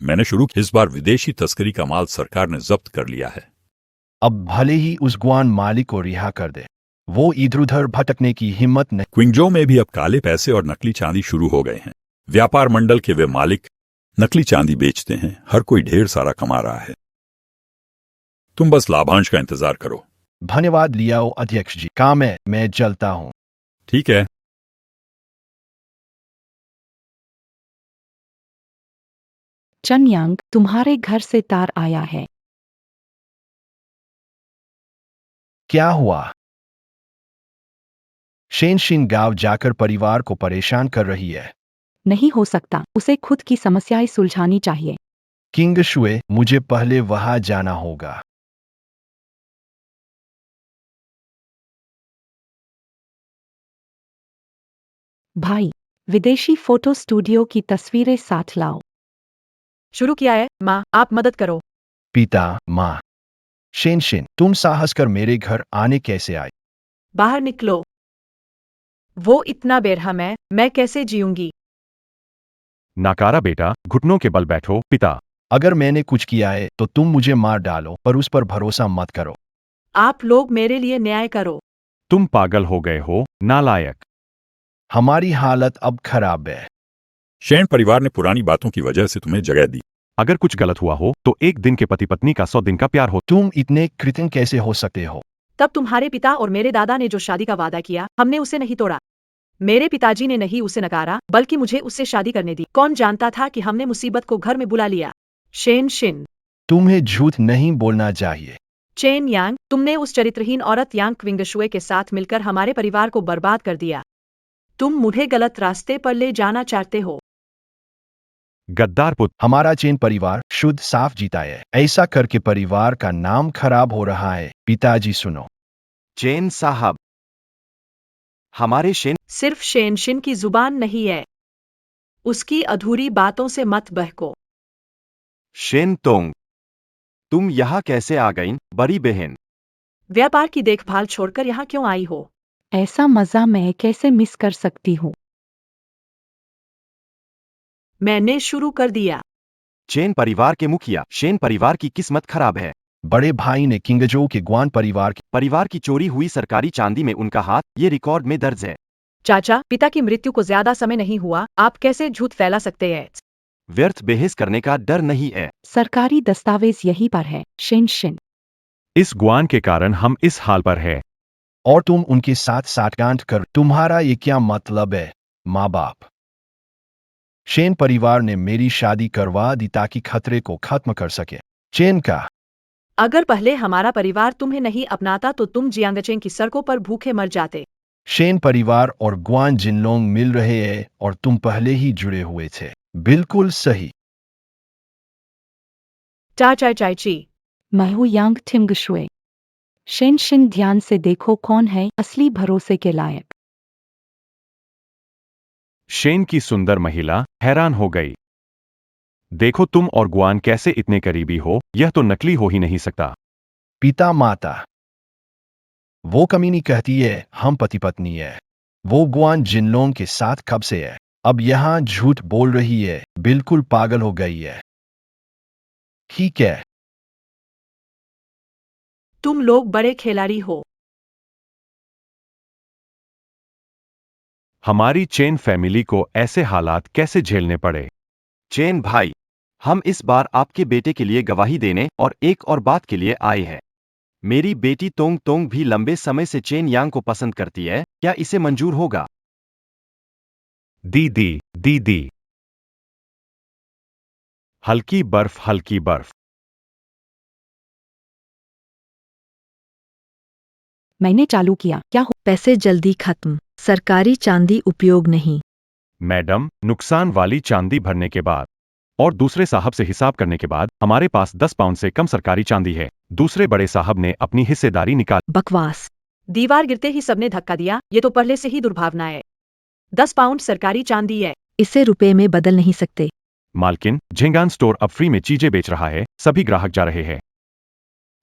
मैंने शुरू की। इस बार विदेशी तस्करी का माल सरकार ने जब्त कर लिया है। अब भले ही उस गुआन मालिक को रिहा कर दे, वो इधर उधर भटकने की हिम्मत नहीं। क्विंगजो में भी अब काले पैसे और नकली चांदी शुरू हो गए हैं। व्यापार मंडल के वे मालिक नकली चांदी बेचते हैं। हर कोई ढेर सारा कमा रहा है। तुम बस लाभांश का इंतजार करो। धन्यवाद लियाओ अध्यक्ष जी। काम है, मैं चलता हूं। ठीक है। चन यांग, तुम्हारे घर से तार आया है। क्या हुआ? शेन शिन गांव जाकर परिवार को परेशान कर रही है। नहीं हो सकता, उसे खुद की समस्याएं सुलझानी चाहिए। किंग शुए, मुझे पहले वहां जाना होगा। भाई, विदेशी फोटो स्टूडियो की तस्वीरें साथ लाओ। शुरू किया है माँ, आप मदद करो। पिता, माँ। शेन शिन, तुम साहस कर मेरे घर आने कैसे आए? बाहर निकलो। वो इतना बेरहम है, मैं कैसे जीऊंगी? नाकारा बेटा, घुटनों के बल बैठो। पिता, अगर मैंने कुछ किया है तो तुम मुझे मार डालो, पर उस पर भरोसा मत करो। आप लोग मेरे लिए न्याय करो। तुम पागल हो गए हो, नालायक। हमारी हालत अब खराब है। शेन परिवार ने पुरानी बातों की वजह से तुम्हें जगह दी। अगर कुछ गलत हुआ हो तो एक दिन के पति पत्नी का 100 दिन का प्यार हो। तुम इतने कृतज्ञ कैसे हो सकते हो? तब तुम्हारे पिता और मेरे दादा ने जो शादी का वादा किया, हमने उसे नहीं तोड़ा। मेरे पिताजी ने नहीं उसे नकारा, बल्कि मुझे उससे शादी करने दी। कौन जानता था कि हमने मुसीबत को घर में बुला लिया। Shane Shin. तुम्हें झूठ नहीं बोलना चाहिए। चेन यांग, तुमने उस चरित्रहीन औरत यांग क्विंगशुए के साथ मिलकर हमारे परिवार को बर्बाद कर दिया। तुम मुझे गलत रास्ते पर ले जाना चाहते हो। गद्दार पुत्र। हमारा चेन परिवार शुद्ध साफ जीता है। ऐसा करके परिवार का नाम खराब हो रहा है। पिताजी सुनो। चेन साहब, हमारे शेन सिर्फ शेन शिन की जुबान नहीं है। उसकी अधूरी बातों से मत बहको। शेन तोंग, तुम यहाँ कैसे आ गईं, बड़ी बहन? व्यापार की देखभाल छोड़कर यहाँ क्यों आई हो? ऐसा मजा मैं कैसे मिस कर सकती हूँ। मैंने शुरू कर दिया। चेन परिवार के मुखिया, शेन परिवार की किस्मत खराब है। बड़े भाई ने किंगजो के ग्वान परिवार की चोरी हुई सरकारी चांदी में उनका हाथ, ये रिकॉर्ड में दर्ज है। चाचा, पिता की मृत्यु को ज्यादा समय नहीं हुआ, आप कैसे झूठ फैला सकते हैं? व्यर्थ बहस करने का डर नहीं है। सरकारी दस्तावेज यहीं पर है, शेन शिन। इस गुआन के कारण हम इस हाल पर है। और तुम उनके साथ साठगांठ कर। तुम्हारा ये क्या मतलब है? माँ बाप। शेन परिवार ने मेरी शादी करवा दी ताकि खतरे को खत्म कर सके। चेन का। अगर पहले हमारा परिवार तुम्हें नहीं अपनाता तो तुम जियांगचेंग की सड़कों पर भूखे मर जाते। शेन परिवार और ग्वान जिनलोंग मिल रहे हैं और तुम पहले ही जुड़े हुए थे। बिल्कुल सही। चाचा चाची। मैं हूँ यांग थिंगशुए। शेन शिन, ध्यान से देखो कौन है असली भरोसे के लायक। शेन की सुंदर महिला हैरान हो गई। देखो तुम और गुआन कैसे इतने करीबी हो, यह तो नकली हो ही नहीं सकता। पिता माता। वो कमीनी कहती है हम पति पत्नी है। वो गुआन जिनलोंग के साथ कब से है? अब यहां झूठ बोल रही है। बिल्कुल पागल हो गई है। ठीक है। तुम लोग बड़े खिलाड़ी हो। हमारी चेन फैमिली को ऐसे हालात कैसे झेलने पड़े? चेन भाई, हम इस बार आपके बेटे के लिए गवाही देने और एक और बात के लिए आए हैं। मेरी बेटी तोंग तोंग भी लंबे समय से चेन यांग को पसंद करती है, क्या इसे मंजूर होगा? दीदी, दीदी। हल्की बर्फ, हल्की बर्फ। मैंने चालू किया, क्या हो? पैसे जल्दी खत्म, सरकारी चांदी उपयोग नहीं। मैडम, नुकसान वाली चांदी भरने के बाद और दूसरे साहब से हिसाब करने के बाद हमारे पास 10 पाउंड से कम सरकारी चांदी है। दूसरे बड़े साहब ने अपनी हिस्सेदारी निकाल। बकवास। दीवार गिरते ही सबने धक्का दिया, ये तो पहले से ही दुर्भावना है। 10 पाउंड सरकारी चांदी है। इसे रुपए में बदल नहीं सकते। मालकिन, झेंगान स्टोर अब फ्री में चीजें बेच रहा है, सभी ग्राहक जा रहे हैं।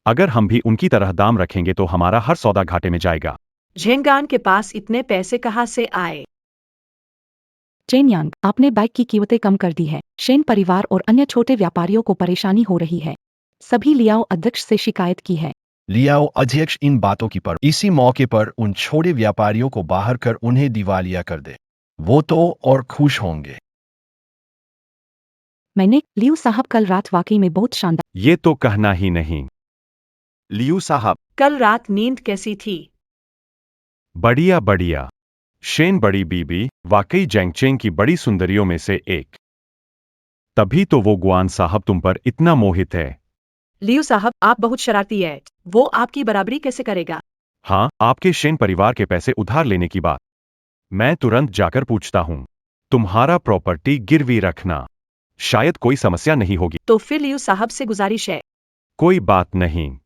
अगर हम भी उनकी तरह दाम रखेंगे तो हमारा हर सौदा घाटे में जाएगा। झेंगान के पास इतने पैसे कहाँ से आए? चेन यांग, आपने बाइक की कीमतें कम कर दी है। शेन परिवार और अन्य छोटे व्यापारियों को परेशानी हो रही है। सभी लियाओ अध्यक्ष से शिकायत की है। लियाओ अध्यक्ष इन बातों की पर इसी मौके पर उन छोटे व्यापारियों को बाहर कर उन्हें दिवालिया कर दे। वो तो और खुश होंगे। मैंने लियू साहब, कल रात वाकई में बहुत शानदार। ये तो कहना ही नहीं। लियू साहब, कल रात नींद कैसी थी? बढ़िया बढ़िया। शेन बड़ी बीबी वाकई जैंगचेंग की बड़ी सुंदरियों में से एक। तभी तो वो गुआन साहब तुम पर इतना मोहित है। लियू साहब, आप बहुत शरारती है। वो आपकी बराबरी कैसे करेगा? हाँ, आपके शेन परिवार के पैसे उधार लेने की बात। मैं तुरंत जाकर पूछता हूँ। तुम्हारा प्रॉपर्टी गिरवी रखना, शायद कोई समस्या नहीं होगी। तो फिर लियू साहब से गुजारिश है। कोई बात नहीं।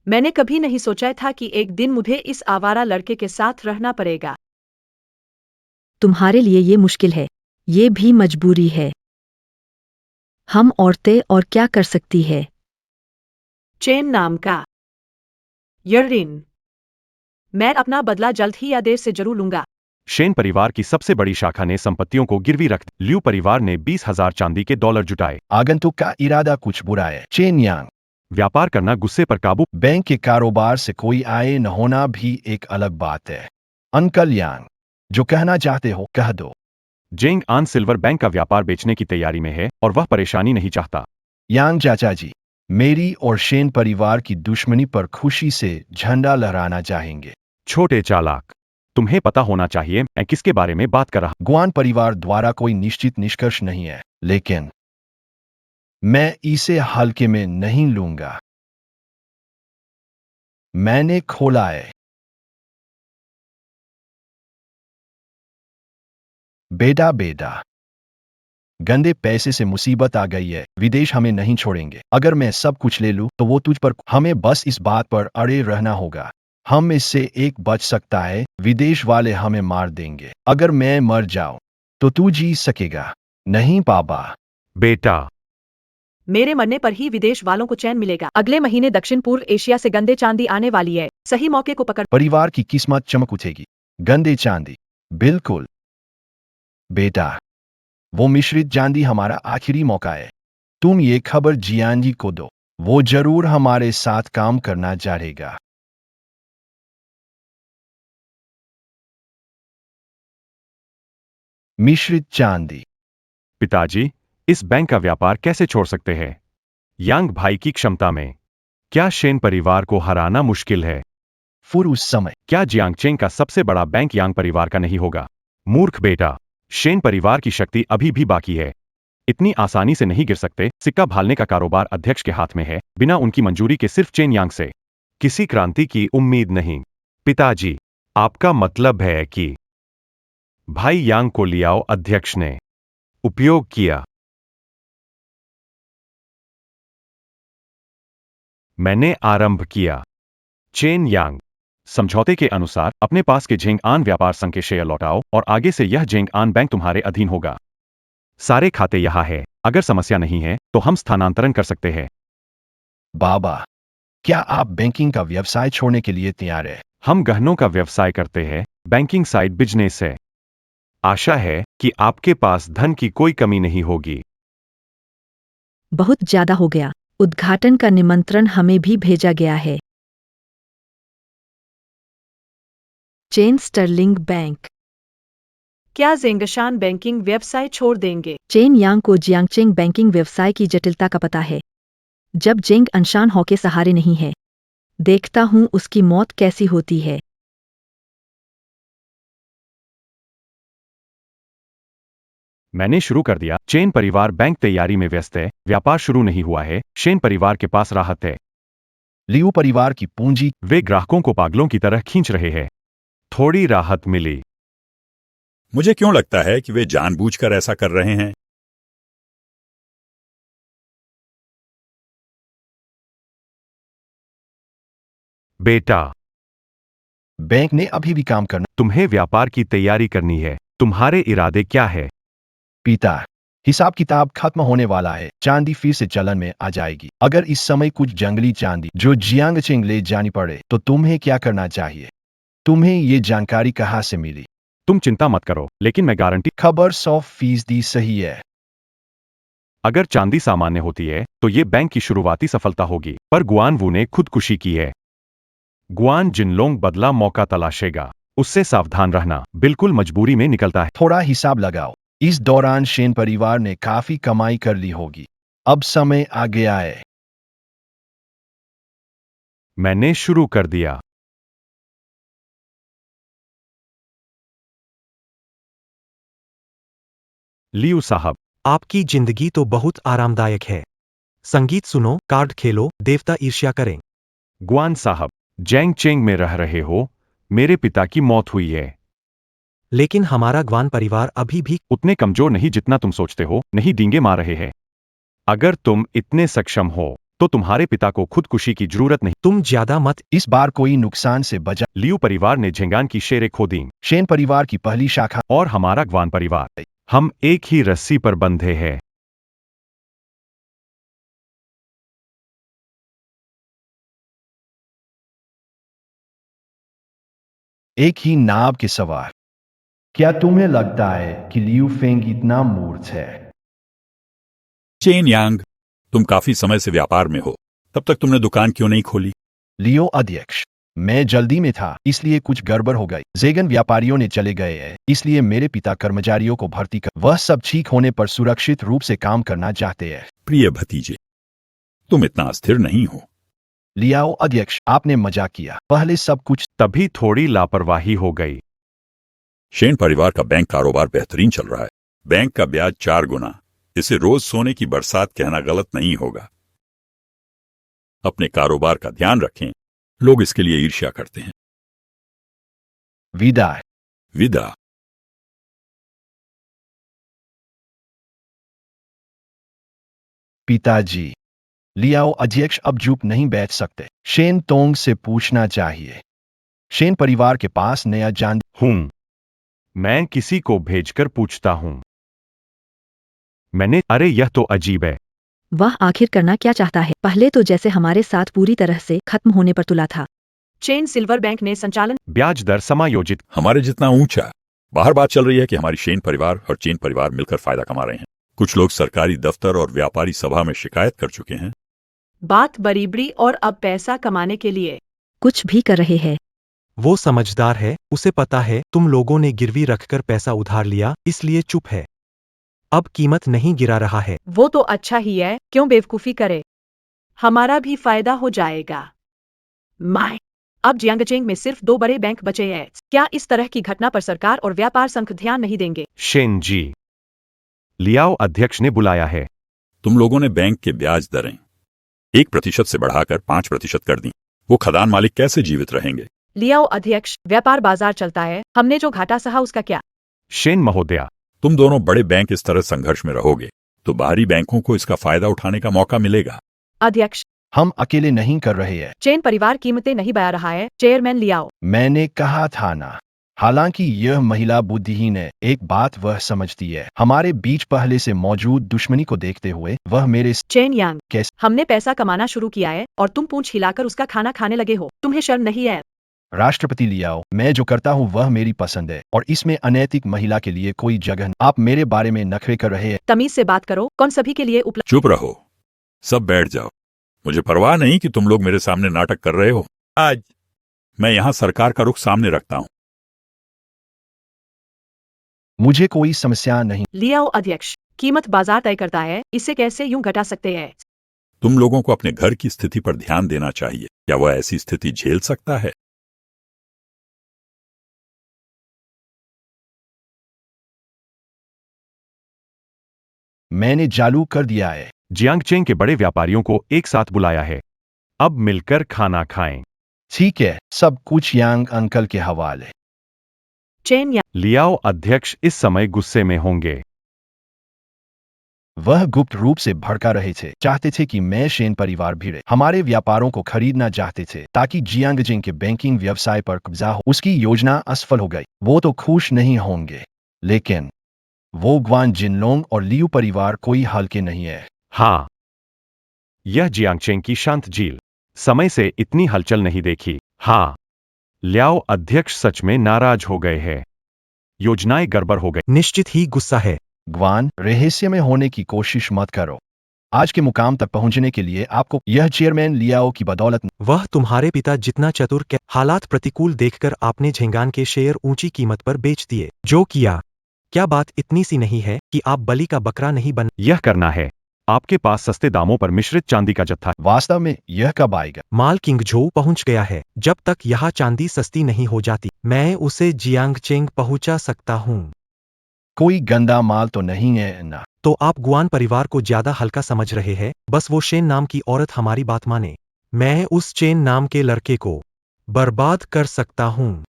मैंने कभी नहीं सोचा था कि एक दिन मुझे इस आवारा लड़के के साथ रहना पड़ेगा। तुम्हारे लिए ये मुश्किल है, ये भी मजबूरी है। हम औरतें और क्या कर सकती है? चेन नाम का यर्रिन। मैं अपना बदला जल्द ही या देर से जरूर लूंगा। शेन परिवार की सबसे बड़ी शाखा ने संपत्तियों को गिरवी रख दी। लियू परिवार ने 20,000 चांदी के डॉलर जुटाए। आगंतुक का इरादा कुछ बुरा है। चेन यांग, व्यापार करना, गुस्से पर काबू। बैंक के कारोबार से कोई आय न होना भी एक अलग बात है। अंकल यांग, जो कहना चाहते हो कह दो। जेंग आन सिल्वर बैंक का व्यापार बेचने की तैयारी में है और वह परेशानी नहीं चाहता। यांग चाचा जी, मेरी और शेन परिवार की दुश्मनी पर खुशी से झंडा लहराना चाहेंगे। छोटे चालाक, तुम्हें पता होना चाहिए मैं किसके बारे में बात कर रहा ग्वान परिवार द्वारा कोई निश्चित निष्कर्ष नहीं है, लेकिन मैं इसे हल्के में नहीं लूंगा। मैंने खोला है। बेटा, गंदे पैसे से मुसीबत आ गई है। विदेश हमें नहीं छोड़ेंगे। अगर मैं सब कुछ ले लूं तो वो तुझ पर, हमें बस इस बात पर अड़े रहना होगा। हम इससे एक बच सकता है, विदेश वाले हमें मार देंगे। अगर मैं मर जाऊं तो तू जी सकेगा नहीं पापा। बेटा, मेरे मरने पर ही विदेश वालों को चैन मिलेगा। अगले महीने दक्षिण पूर्व एशिया से गंदे चांदी आने वाली है। सही मौके को पकड़। परिवार की किस्मत चमक उठेगी। गंदे चांदी, बिल्कुल बेटा, वो मिश्रित चांदी हमारा आखिरी मौका है। तुम ये खबर जियान जी को दो, वो जरूर हमारे साथ काम करना चाहेगा। मिश्रित चांदी। पिताजी, इस बैंक का व्यापार कैसे छोड़ सकते हैं? यांग भाई की क्षमता में क्या शेन परिवार को हराना मुश्किल है? फिर उस समय क्या जियांगचेंग का सबसे बड़ा बैंक यांग परिवार का नहीं होगा? मूर्ख बेटा, शेन परिवार की शक्ति अभी भी बाकी है। इतनी आसानी से नहीं गिर सकते। सिक्का भालने का कारोबार अध्यक्ष के हाथ में है, बिना उनकी मंजूरी के सिर्फ चेन यांग से किसी क्रांति की उम्मीद नहीं। पिताजी, आपका मतलब है कि भाई यांग को लियाओ अध्यक्ष ने उपयोग किया। मैंने आरंभ किया। चेन यांग, समझौते के अनुसार अपने पास के झेंग आन व्यापार संघ के शेयर लौटाओ और आगे से यह झेंग आन बैंक तुम्हारे अधीन होगा। सारे खाते यहां है। अगर समस्या नहीं है तो हम स्थानांतरण कर सकते हैं। बाबा, क्या आप बैंकिंग का व्यवसाय छोड़ने के लिए तैयार है? हम गहनों का व्यवसाय करते हैं, बैंकिंग साइड बिजनेस है। आशा है कि आपके पास धन की कोई कमी नहीं होगी। बहुत ज्यादा हो गया। उद्घाटन का निमंत्रण हमें भी भेजा गया है। Chen Sterling bank. क्या जेंगशान बैंकिंग व्यवसाय छोड़ देंगे? चेन यांग को जियांगचेंग बैंकिंग व्यवसाय की जटिलता का पता है। जब जेंग अनशान हॉ के सहारे नहीं है, देखता हूं उसकी मौत कैसी होती है। मैंने शुरू कर दिया। चेन परिवार बैंक तैयारी में व्यस्त है। व्यापार शुरू नहीं हुआ है। शेन परिवार के पास राहत है। लियू परिवार की पूंजी। वे ग्राहकों को पागलों की तरह खींच रहे हैं। थोड़ी राहत मिली। मुझे क्यों लगता है कि वे जानबूझकर ऐसा कर रहे हैं? बेटा, बैंक ने अभी भी काम करना। तुम्हें व्यापार की तैयारी करनी है। तुम्हारे इरादे क्या है? पिता, हिसाब किताब खत्म होने वाला है। चांदी फिर से चलन में आ जाएगी। अगर इस समय कुछ जंगली चांदी जो जियांगचेंग ले जानी पड़े तो तुम्हें क्या करना चाहिए? तुम्हें ये जानकारी कहाँ से मिली? तुम चिंता मत करो, लेकिन मैं गारंटी। खबर 100% सही है। अगर चांदी सामान्य होती है तो ये बैंक की शुरुआती सफलता होगी, पर गुआन वू ने खुदकुशी की है। गुआन जिनलोंग बदला मौका तलाशेगा। उससे सावधान रहना। बिल्कुल मजबूरी में निकलता है। थोड़ा हिसाब लगाओ। इस दौरान शेन परिवार ने काफी कमाई कर ली होगी। अब समय आ गया है। मैंने शुरू कर दिया। लियू साहब, आपकी जिंदगी तो बहुत आरामदायक है। संगीत सुनो, कार्ड खेलो, देवता ईर्ष्या करें। गुआन साहब, जैंगचेंग में रह रहे हो। मेरे पिता की मौत हुई है। लेकिन हमारा ग्वान परिवार अभी भी उतने कमजोर नहीं जितना तुम सोचते हो। नहीं, डींगे मार रहे हैं। अगर तुम इतने सक्षम हो तो तुम्हारे पिता को खुदकुशी की जरूरत नहीं। तुम ज्यादा मत। इस बार कोई नुकसान से बचा। लियू परिवार ने झेंगान की शेरें खो दी शेन परिवार की पहली शाखा और हमारा ग्वान परिवार। हम एक ही रस्सी पर बंधे हैं। एक ही नाव के सवार। क्या तुम्हें लगता है कि लियू फेंग इतना मूर्ख है? चेन यांग, तुम काफी समय से व्यापार में हो, तब तक तुमने दुकान क्यों नहीं खोली? लियो अध्यक्ष, मैं जल्दी में था, इसलिए कुछ गड़बड़ हो गई। जेगन व्यापारियों ने चले गए हैं, इसलिए मेरे पिता कर्मचारियों को भर्ती कर। वह सब ठीक होने पर सुरक्षित रूप से काम करना चाहते हैं। प्रिय भतीजे, तुम इतना अस्थिर नहीं हो। लियाओ अध्यक्ष, आपने मजाक किया। पहले सब कुछ तभी थोड़ी लापरवाही हो गई। शेन परिवार का बैंक कारोबार बेहतरीन चल रहा है। बैंक का ब्याज 4 गुना। इसे रोज सोने की बरसात कहना गलत नहीं होगा। अपने कारोबार का ध्यान रखें। लोग इसके लिए ईर्ष्या करते हैं। विदाई। विदा। पिताजी। लियाओ अध्यक्ष अब चुप नहीं बैठ सकते। शेन तोंग से पूछना चाहिए। शेन परिवार के पास नया जान। हूं। मैं किसी को भेजकर पूछता हूं। अरे यह तो अजीब है। वह आखिर करना क्या चाहता है? पहले तो जैसे हमारे साथ पूरी तरह से खत्म होने पर तुला था। चेन सिल्वर बैंक ने संचालन ब्याज दर समायोजित। हमारे जितना ऊंचा। बाहर बात चल रही है कि हमारी शेन परिवार और चेन परिवार मिलकर फायदा कमा रहे हैं। कुछ लोग सरकारी दफ्तर और व्यापारी सभा में शिकायत कर चुके हैं। बात बरीबरी और अब पैसा कमाने के लिए कुछ भी कर रहे हैं। वो समझदार है, उसे पता है तुम लोगों ने गिरवी रखकर पैसा उधार लिया, इसलिए चुप है। अब कीमत नहीं गिरा रहा है। वो तो अच्छा ही है, क्यों बेवकूफी करे। हमारा भी फायदा हो जाएगा। माय अब जियांगचेंग में सिर्फ 2 बड़े बैंक बचे हैं। क्या इस तरह की घटना पर सरकार और व्यापार संघ ध्यान नहीं देंगे? शेन जी, लियाओ अध्यक्ष ने बुलाया है। तुम लोगों ने बैंक के ब्याज दरें 1% से बढ़ाकर 5% कर दी। वो खदान मालिक कैसे जीवित रहेंगे? लियाओ अध्यक्ष, व्यापार बाजार चलता है, हमने जो घाटा सहा उसका क्या? शेन महोदया, तुम दोनों बड़े बैंक इस तरह संघर्ष में रहोगे तो बाहरी बैंकों को इसका फायदा उठाने का मौका मिलेगा। अध्यक्ष, हम अकेले नहीं कर रहे हैं। चेन परिवार कीमतें नहीं बढ़ा रहा है। चेयरमैन लियाओ। मैंने कहा था ना। हालांकि यह महिला बुद्धिहीन है, एक बात वह समझती है। हमारे बीच पहले से मौजूद दुश्मनी को देखते हुए वह मेरे चेन यांग, कैसे। हमने पैसा कमाना शुरू किया है और तुम पूंछ हिलाकर उसका खाना खाने लगे हो। तुम्हें शर्म नहीं है? राष्ट्रपति लियाओ, मैं जो करता हूँ वह मेरी पसंद है और इसमें अनैतिक महिला के लिए कोई जगह नहीं। आप मेरे बारे में नखरे कर रहे हैं। तमीज से बात करो। कौन सभी के लिए उपलब्ध? चुप रहो, सब बैठ जाओ। मुझे परवाह नहीं कि तुम लोग मेरे सामने नाटक कर रहे हो। आज मैं यहाँ सरकार का रुख सामने रखता हूँ। मुझे कोई समस्या नहीं। लियाओ अध्यक्ष, कीमत बाजार तय करता है, इसे कैसे यूं घटा सकते हैं? तुम लोगों को अपने घर की स्थिति पर ध्यान देना चाहिए। क्या वह ऐसी स्थिति झेल सकता है? मैंने चालू कर दिया है। जियांगचेंग के बड़े व्यापारियों को एक साथ बुलाया है। अब मिलकर खाना खाएं। ठीक है, सब कुछ यांग अंकल के हवाले। चेन यांग, लियाओ अध्यक्ष इस समय गुस्से में होंगे। वह गुप्त रूप से भड़का रहे थे, चाहते थे कि मैं शेन परिवार भिड़े। हमारे व्यापारों को खरीदना चाहते थे ताकि जियांगजिंग के बैंकिंग व्यवसाय पर कब्जा हो। उसकी योजना असफल हो गई। वो तो खुश नहीं होंगे, लेकिन वो ग्वान जिनलोंग और लियू परिवार कोई हल्के नहीं है। हाँ, यह जियांगचेंग की शांत झील समय से इतनी हलचल नहीं देखी। हाँ, लियाओ अध्यक्ष सच में नाराज हो गए हैं। योजनाएं गड़बड़ हो गई। निश्चित ही गुस्सा है। ग्वान, रहस्य में होने की कोशिश मत करो। आज के मुकाम तक पहुंचने के लिए आपको यह चेयरमैन लियाओ की बदौलत। वह तुम्हारे पिता जितना चतुर के। हालात प्रतिकूल देखकर आपने झेंगान के शेयर ऊंची कीमत पर बेच दिए। जो किया, क्या बात इतनी सी नहीं है कि आप बलि का बकरा नहीं बन? यह करना है। आपके पास सस्ते दामों पर मिश्रित चांदी का जत्था। वास्तव में यह कब आएगा? माल किंगझोउ पहुंच गया है। जब तक यहाँ चांदी सस्ती नहीं हो जाती, मैं उसे जियांगचेंग पहुंचा सकता हूँ। कोई गंदा माल तो नहीं है ना? तो आप गुआन परिवार को ज्यादा हल्का समझ रहे हैं। बस वो शेन नाम की औरत हमारी बात माने, मैं उस चेन नाम के लड़के को बर्बाद कर सकता हूँ।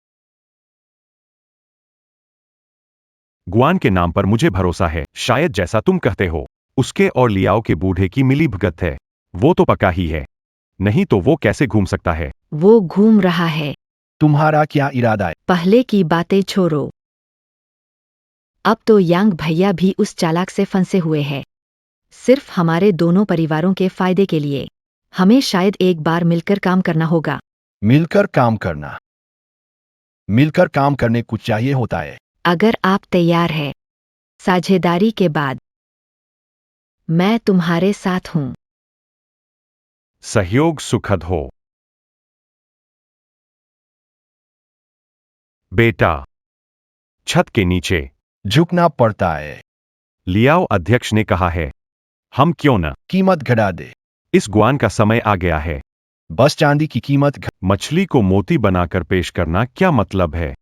गुआन के नाम पर मुझे भरोसा है। शायद जैसा तुम कहते हो, उसके और लियाओ के बूढ़े की मिली भगत है। वो तो पक्का ही है, नहीं तो वो कैसे घूम सकता है? वो घूम रहा है। तुम्हारा क्या इरादा है? पहले की बातें छोड़ो। अब तो यांग भैया भी उस चालाक से फंसे हुए हैं। सिर्फ हमारे दोनों परिवारों के फायदे के लिए हमें शायद एक बार मिलकर काम करना होगा। मिलकर काम करना? मिलकर काम करने कुछ चाहिए होता है। अगर आप तैयार हैं, साझेदारी के बाद मैं तुम्हारे साथ हूं। सहयोग सुखद हो। बेटा, छत के नीचे झुकना पड़ता है। लियाओ अध्यक्ष ने कहा है। हम क्यों न कीमत घटा दे। इस गुआन का समय आ गया है। बस चांदी की कीमत मछली को मोती बनाकर पेश करना क्या मतलब है?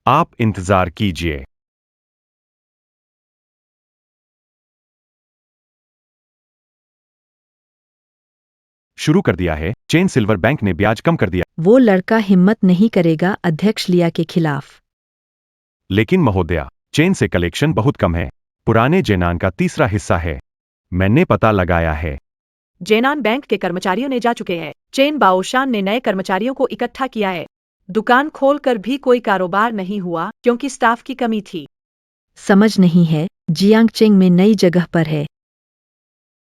आप इंतजार कीजिए। शुरू कर दिया है। चेन सिल्वर बैंक ने ब्याज कम कर दिया। वो लड़का हिम्मत नहीं करेगा अध्यक्ष लिया के खिलाफ। लेकिन महोदया, चेन से कलेक्शन बहुत कम है। पुराने जेनान का तीसरा हिस्सा है। मैंने पता लगाया है। जेनान बैंक के कर्मचारियों ने जा चुके हैं। चेन बाओशान ने नए कर्मचारियों को इकट्ठा किया है। दुकान खोलकर भी कोई कारोबार नहीं हुआ क्योंकि स्टाफ की कमी थी। समझ नहीं है, जियांग चेंग में नई जगह पर है।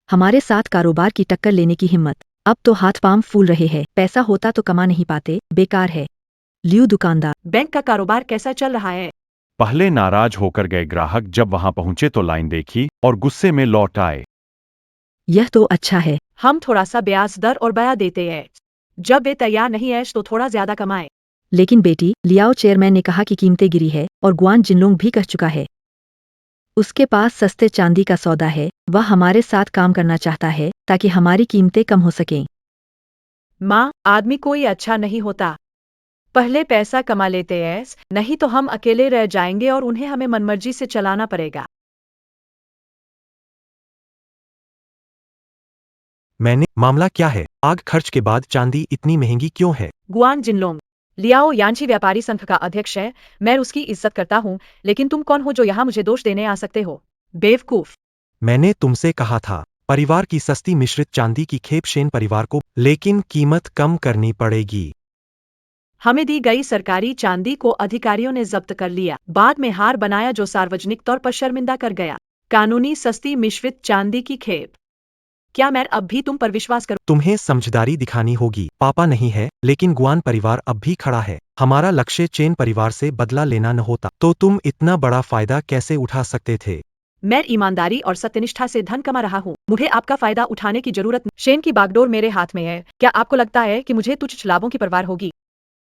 हमारे साथ कारोबार की टक्कर लेने की हिम्मत। अब तो हाथ पांव फूल रहे हैं। पैसा होता तो कमा नहीं पाते, बेकार है। लियू दुकानदार। बैंक का कारोबार कैसा चल रहा है? पहले नाराज होकर गए ग्राहक जब वहां पहुंचे तो लाइन देखी और गुस्से में लौट आए। यह तो अच्छा है। हम थोड़ा सा ब्याज दर और बया देते हैं। जब वे तैयार नहीं है तो थोड़ा ज्यादा कमाए। लेकिन बेटी, लियाओ चेयरमैन ने कहा कि कीमतें गिरी है और गुआन जिनलोंग भी कह चुका है। उसके पास सस्ते चांदी का सौदा है। वह हमारे साथ काम करना चाहता है ताकि हमारी कीमतें कम हो सकें। माँ, आदमी कोई अच्छा नहीं होता। पहले पैसा कमा लेते हैं, नहीं तो हम अकेले रह जाएंगे और उन्हें हमें मनमर्जी से चलाना पड़ेगा। मामला क्या है? आग खर्च के बाद चांदी इतनी महंगी क्यों है? गुआन जिनलोंग, लियाओ यांची व्यापारी संघ का अध्यक्ष है। मैं उसकी इज्जत करता हूँ, लेकिन तुम कौन हो जो यहाँ मुझे दोष देने आ सकते हो? बेवकूफ। मैंने तुमसे कहा था परिवार की सस्ती मिश्रित चांदी की खेप शेन परिवार को, लेकिन कीमत कम करनी पड़ेगी। हमें दी गई सरकारी चांदी को अधिकारियों ने जब्त कर लिया। बाद में हार बनाया जो सार्वजनिक तौर पर शर्मिंदा कर गया। कानूनी सस्ती मिश्रित चांदी की खेप। क्या मैं अब भी तुम पर विश्वास करूं? तुम्हें समझदारी दिखानी होगी। पापा नहीं है, लेकिन गुआन परिवार अब भी खड़ा है। हमारा लक्ष्य चेन परिवार से बदला लेना न होता तो तुम इतना बड़ा फायदा कैसे उठा सकते थे? मैं ईमानदारी और सत्यनिष्ठा से धन कमा रहा हूँ। मुझे आपका फायदा उठाने की जरूरत नहीं। शेन की बागडोर मेरे हाथ में है। क्या आपको लगता है कि मुझे तुच्छ लाभों की परवाह होगी?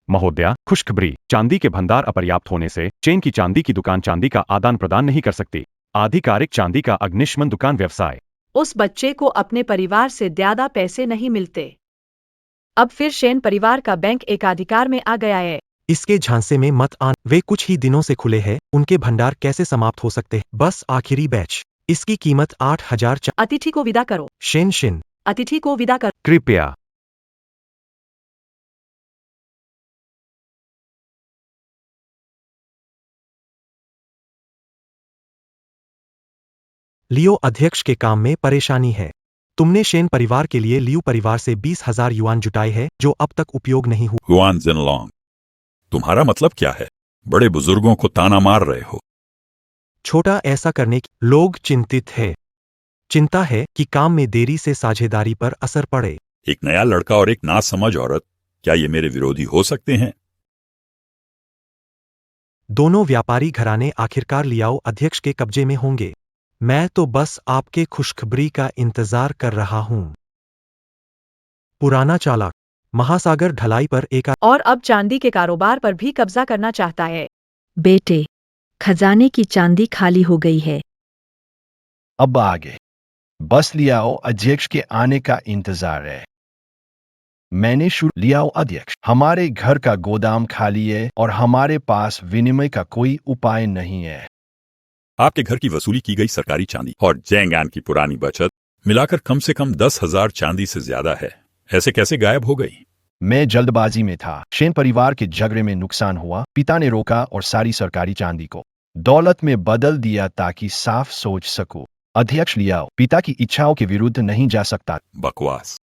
महोदया, खुशखबरी, चांदी के भंडार अपर्याप्त होने से चेन की चांदी की दुकान चांदी का आदान प्रदान नहीं कर सकती। आधिकारिक चांदी का अग्निशमन दुकान व्यवसाय। उस बच्चे को अपने परिवार से ज्यादा पैसे नहीं मिलते। अब फिर शेन परिवार का बैंक एकाधिकार में आ गया है। इसके झांसे में मत आन। वे कुछ ही दिनों से खुले हैं, उनके भंडार कैसे समाप्त हो सकते हैं? बस आखिरी बैच। इसकी कीमत 8,000। अतिथि को विदा करो। शेन। अतिथि को विदा करो। कृपया। लियो अध्यक्ष के काम में परेशानी है। तुमने शेन परिवार के लिए लियू परिवार से 20,000 युआन जुटाए हैं जो अब तक उपयोग नहीं हुए। गुआन जिनलोंग, तुम्हारा मतलब क्या है? बड़े बुजुर्गों को ताना मार रहे हो। छोटा ऐसा करने की लोग चिंतित है। चिंता है कि काम में देरी से साझेदारी पर असर पड़े। एक नया लड़का और एक नासमझ औरत, क्या ये मेरे विरोधी हो सकते हैं? दोनों व्यापारी घराने आखिरकार लियाओ अध्यक्ष के कब्जे में होंगे। मैं तो बस आपके खुशखबरी का इंतजार कर रहा हूं। पुराना चालाक महासागर ढलाई पर एक और अब चांदी के कारोबार पर भी कब्जा करना चाहता है। बेटे, खजाने की चांदी खाली हो गई है। अब आगे बस लियाओ अध्यक्ष के आने का इंतजार है। मैंने शुरू लियाओ अध्यक्ष, हमारे घर का गोदाम खाली है और हमारे पास विनिमय का कोई उपाय नहीं है। आपके घर की वसूली की गई सरकारी चांदी और जेंगान की पुरानी बचत मिलाकर कम से कम 10,000 चांदी से ज्यादा है। ऐसे कैसे गायब हो गई? मैं जल्दबाजी में था। शेन परिवार के झगड़े में नुकसान हुआ। पिता ने रोका और सारी सरकारी चांदी को दौलत में बदल दिया ताकि साफ सोच सकूं। अध्यक्ष लियाओ पिता की इच्छाओं के विरुद्ध नहीं जा सकता। बकवास।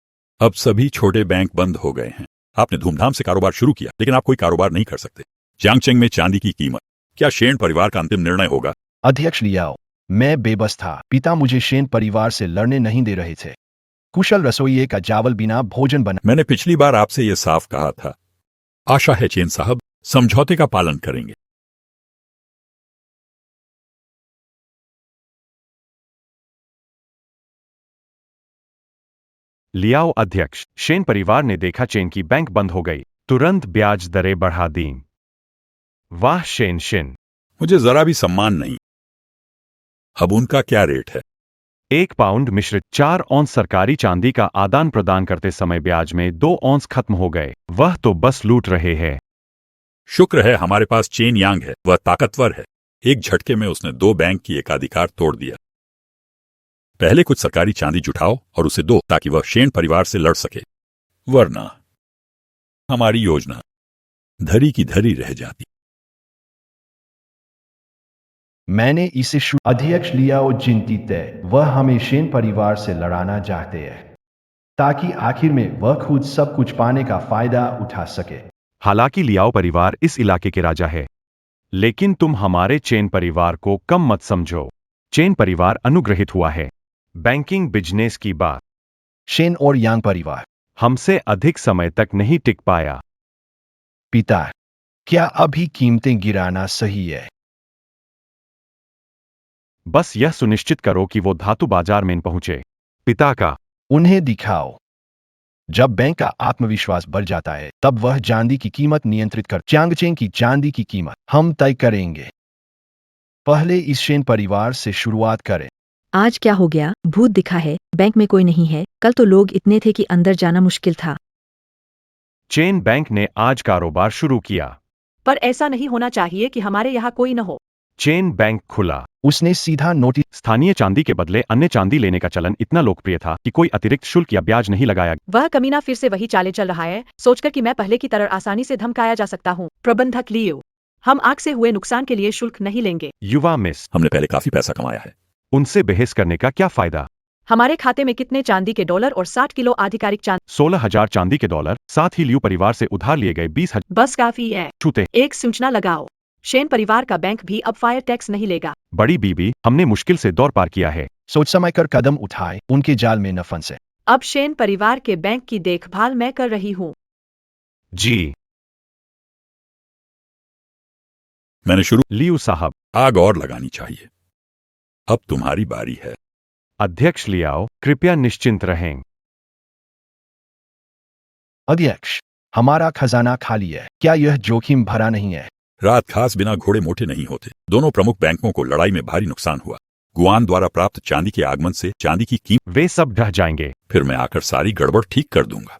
अब सभी छोटे बैंक बंद हो गए हैं। आपने धूमधाम से कारोबार शुरू किया, लेकिन आप कोई कारोबार नहीं कर सकते। जियांगचेंग में चांदी की कीमत, क्या शेन परिवार का अंतिम निर्णय होगा? अध्यक्ष लियाओ, मैं बेबस था। पिता मुझे शेन परिवार से लड़ने नहीं दे रहे थे। कुशल रसोइये का चावल बिना भोजन बना। मैंने पिछली बार आपसे यह साफ कहा था। आशा है चेन साहब समझौते का पालन करेंगे। लियाओ अध्यक्ष, शेन परिवार ने देखा चेन की बैंक बंद हो गई, तुरंत ब्याज दरें बढ़ा दी। वाह शेन। मुझे जरा भी सम्मान नहीं। अब उनका क्या रेट है? 1 पाउंड मिश्रित 4 औंस सरकारी चांदी का आदान प्रदान करते समय ब्याज में 2 औंस खत्म हो गए। वह तो बस लूट रहे हैं। शुक्र है हमारे पास चेन यांग है, वह ताकतवर है। एक झटके में उसने 2 बैंक की एकाधिकार तोड़ दिया। पहले कुछ सरकारी चांदी जुटाओ और उसे दो ताकि वह शेन परिवार से लड़ सके, वरना हमारी योजना धरी की धरी रह जाती। मैंने इसे अध्यक्ष लियाओ चिंतित है, वह हमें शेन परिवार से लड़ाना चाहते हैं ताकि आखिर में वह खुद सब कुछ पाने का फायदा उठा सके। हालांकि लियाओ परिवार इस इलाके के राजा है, लेकिन तुम हमारे चेन परिवार को कम मत समझो। चेन परिवार अनुग्रहित हुआ है। बैंकिंग बिजनेस की बात, शेन और यांग परिवार हमसे अधिक समय तक नहीं टिक पाया। पिता, क्या अभी कीमतें गिराना सही है? बस यह सुनिश्चित करो कि वो धातु बाजार में न पहुंचे। पिता का उन्हें दिखाओ। जब बैंक का आत्मविश्वास बढ़ जाता है तब वह चांदी की कीमत नियंत्रित कर चांगचेंग की चांदी की कीमत हम तय करेंगे। पहले इस शेन परिवार से शुरुआत करें। आज क्या हो गया? भूत दिखा है? बैंक में कोई नहीं है? कल तो लोग इतने थे कि अंदर जाना मुश्किल था। चेन बैंक ने आज कारोबार शुरू किया। पर ऐसा नहीं होना चाहिए कि हमारे यहाँ कोई न हो। चेन बैंक खुला। उसने सीधा नोटिस स्थानीय चांदी के बदले अन्य चांदी लेने का चलन इतना लोकप्रिय था कि कोई अतिरिक्त शुल्क या ब्याज नहीं लगाया। वह कमीना फिर से वही चाले चल रहा है, सोचकर कि मैं पहले की तरह आसानी से धमकाया जा सकता हूँ। प्रबंधक लियो, हम आग से हुए नुकसान के लिए शुल्क नहीं लेंगे। युवा मिस, हमने पहले काफी पैसा कमाया है। उनसे बहस करने का क्या फायदा? हमारे खाते में कितने चांदी के डॉलर और 60 किलो आधिकारिक चांदी? 16,000 चांदी के डॉलर, साथ ही लियू परिवार से उधार लिए गए 20,000 बस काफी है। छूते। एक सूचना लगाओ, शेन परिवार का बैंक भी अब फायर टैक्स नहीं लेगा। बड़ी बीबी, हमने मुश्किल से दौर पार किया है। सोच समय कर कदम उठाए, उनके जाल में न फंसे। अब शेन परिवार के बैंक की देखभाल मैं कर रही हूँ। जी, मैंने शुरू लियू साहब। आग और लगानी चाहिए। अब तुम्हारी बारी है। अध्यक्ष लियाओ, कृपया निश्चिंत रहें। अध्यक्ष, हमारा खजाना खाली है। क्या यह जोखिम भरा नहीं है? रात खास बिना घोड़े मोटे नहीं होते। दोनों प्रमुख बैंकों को लड़ाई में भारी नुकसान हुआ। गुआन द्वारा प्राप्त चांदी के आगमन से चांदी की कीमत, वे सब ढह जाएंगे। फिर मैं आकर सारी गड़बड़ ठीक कर दूंगा।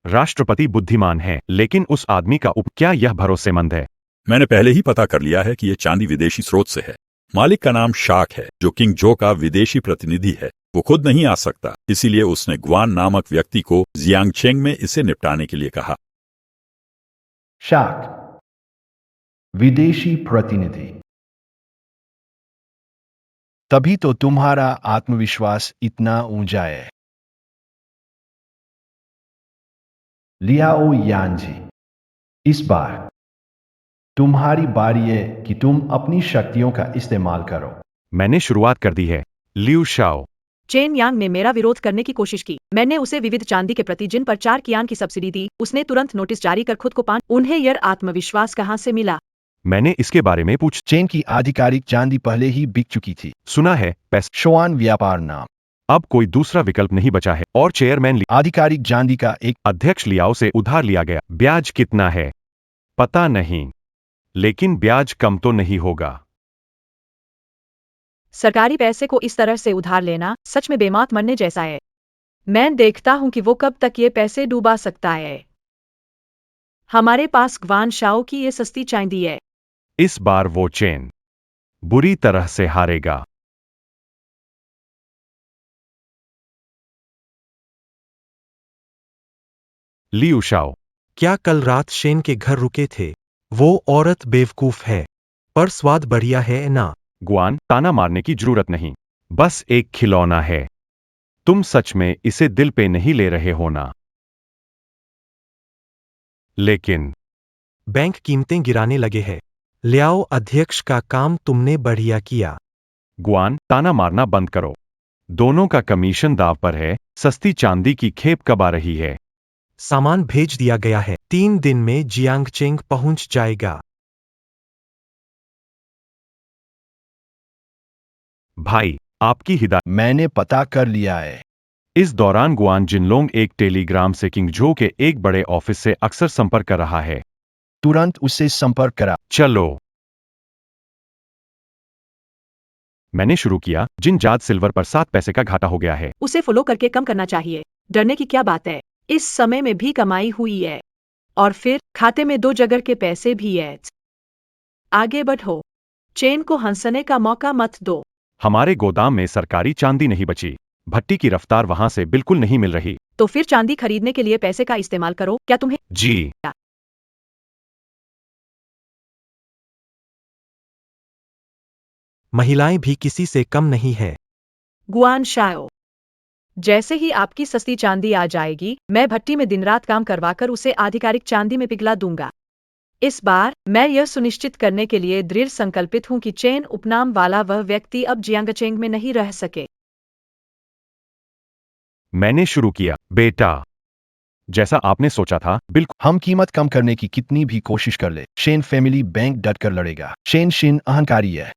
राष्ट्रपति बुद्धिमान है, लेकिन उस आदमी का क्या यह भरोसेमंद है? मैंने पहले ही पता कर लिया है कि यह चांदी विदेशी स्रोत से है। मालिक का नाम शाक है, जो किंग जो का विदेशी प्रतिनिधि है। वो खुद नहीं आ सकता, इसीलिए उसने गुआन नामक व्यक्ति को जियांगचेंग में इसे निपटाने के लिए कहा। शाक, विदेशी प्रतिनिधि। तभी तो तुम्हारा आत्मविश्वास इतना ऊंचा है। लियाओ यांजी, इस बार तुम्हारी बारी है कि तुम अपनी शक्तियों का इस्तेमाल करो। मैंने शुरुआत कर दी है। लियू शाओ, चेन यांग ने मेरा विरोध करने की कोशिश की। मैंने उसे विविध चांदी के प्रति जिन पर 4 कियान की सब्सिडी दी, उसने तुरंत नोटिस जारी कर खुद को 5। उन्हें यह आत्मविश्वास कहाँ से मिला? मैंने इसके बारे में पूछ चेन की आधिकारिक चांदी पहले ही बिक चुकी थी। सुना है। पैसा शोआन व्यापार नाम। अब कोई दूसरा विकल्प नहीं बचा है और चेयरमैन आधिकारिक चांदी का एक अध्यक्ष लियाओ से उधार लिया गया। ब्याज कितना है पता नहीं, लेकिन ब्याज कम तो नहीं होगा। सरकारी पैसे को इस तरह से उधार लेना सच में बेमौत मरने जैसा है। मैं देखता हूं कि वो कब तक ये पैसे डूबा सकता है। हमारे पास ग्वान शाओ की ये सस्ती चांदी है। इस बार वो चेन बुरी तरह से हारेगा। लियू शाओ, क्या कल रात शेन के घर रुके थे? वो औरत बेवकूफ है, पर स्वाद बढ़िया है ना? गुआन, ताना मारने की जरूरत नहीं, बस एक खिलौना है। तुम सच में इसे दिल पे नहीं ले रहे हो ना? लेकिन बैंक कीमतें गिराने लगे हैं। लियाओ अध्यक्ष का काम तुमने बढ़िया किया। गुआन, ताना मारना बंद करो। दोनों का कमीशन दाव पर है। सस्ती चांदी की खेप कब आ रही है? सामान भेज दिया गया है। 3 दिन में जियांगचेंग पहुंच जाएगा। भाई, आपकी हिदायत। मैंने पता कर लिया है। इस दौरान गुआन जिनलोंग एक टेलीग्राम से किंग जो के एक बड़े ऑफिस से अक्सर संपर्क कर रहा है। तुरंत उससे संपर्क करा। चलो। मैंने शुरू किया, जिन जाद सिल्वर पर 7 पैसे का घाटा हो गया है। उसे फॉलो करके कम करना चाहिए। डरने की क्या बात है, इस समय में भी कमाई हुई है और फिर खाते में 2 जगह के पैसे भी है। आगे बढ़ो, चेन को हंसने का मौका मत दो। हमारे गोदाम में सरकारी चांदी नहीं बची। भट्टी की रफ्तार वहां से बिल्कुल नहीं मिल रही। तो फिर चांदी खरीदने के लिए पैसे का इस्तेमाल करो। क्या तुम्हें जी। महिलाएं भी किसी से कम नहीं है। गुआन शाओ, जैसे ही आपकी सस्ती चांदी आ जाएगी, मैं भट्टी में दिन रात काम करवाकर उसे आधिकारिक चांदी में पिघला दूंगा। इस बार मैं यह सुनिश्चित करने के लिए दृढ़ संकल्पित हूं कि चेन उपनाम वाला वह व्यक्ति अब जियांगचेंग में नहीं रह सके। मैंने शुरू किया, बेटा। जैसा आपने सोचा था, बिल्कुल। हम कीमत कम करने की कितनी भी कोशिश कर ले, शेन फैमिली बैंक डट कर लड़ेगा। शेन शिन अहंकारी है,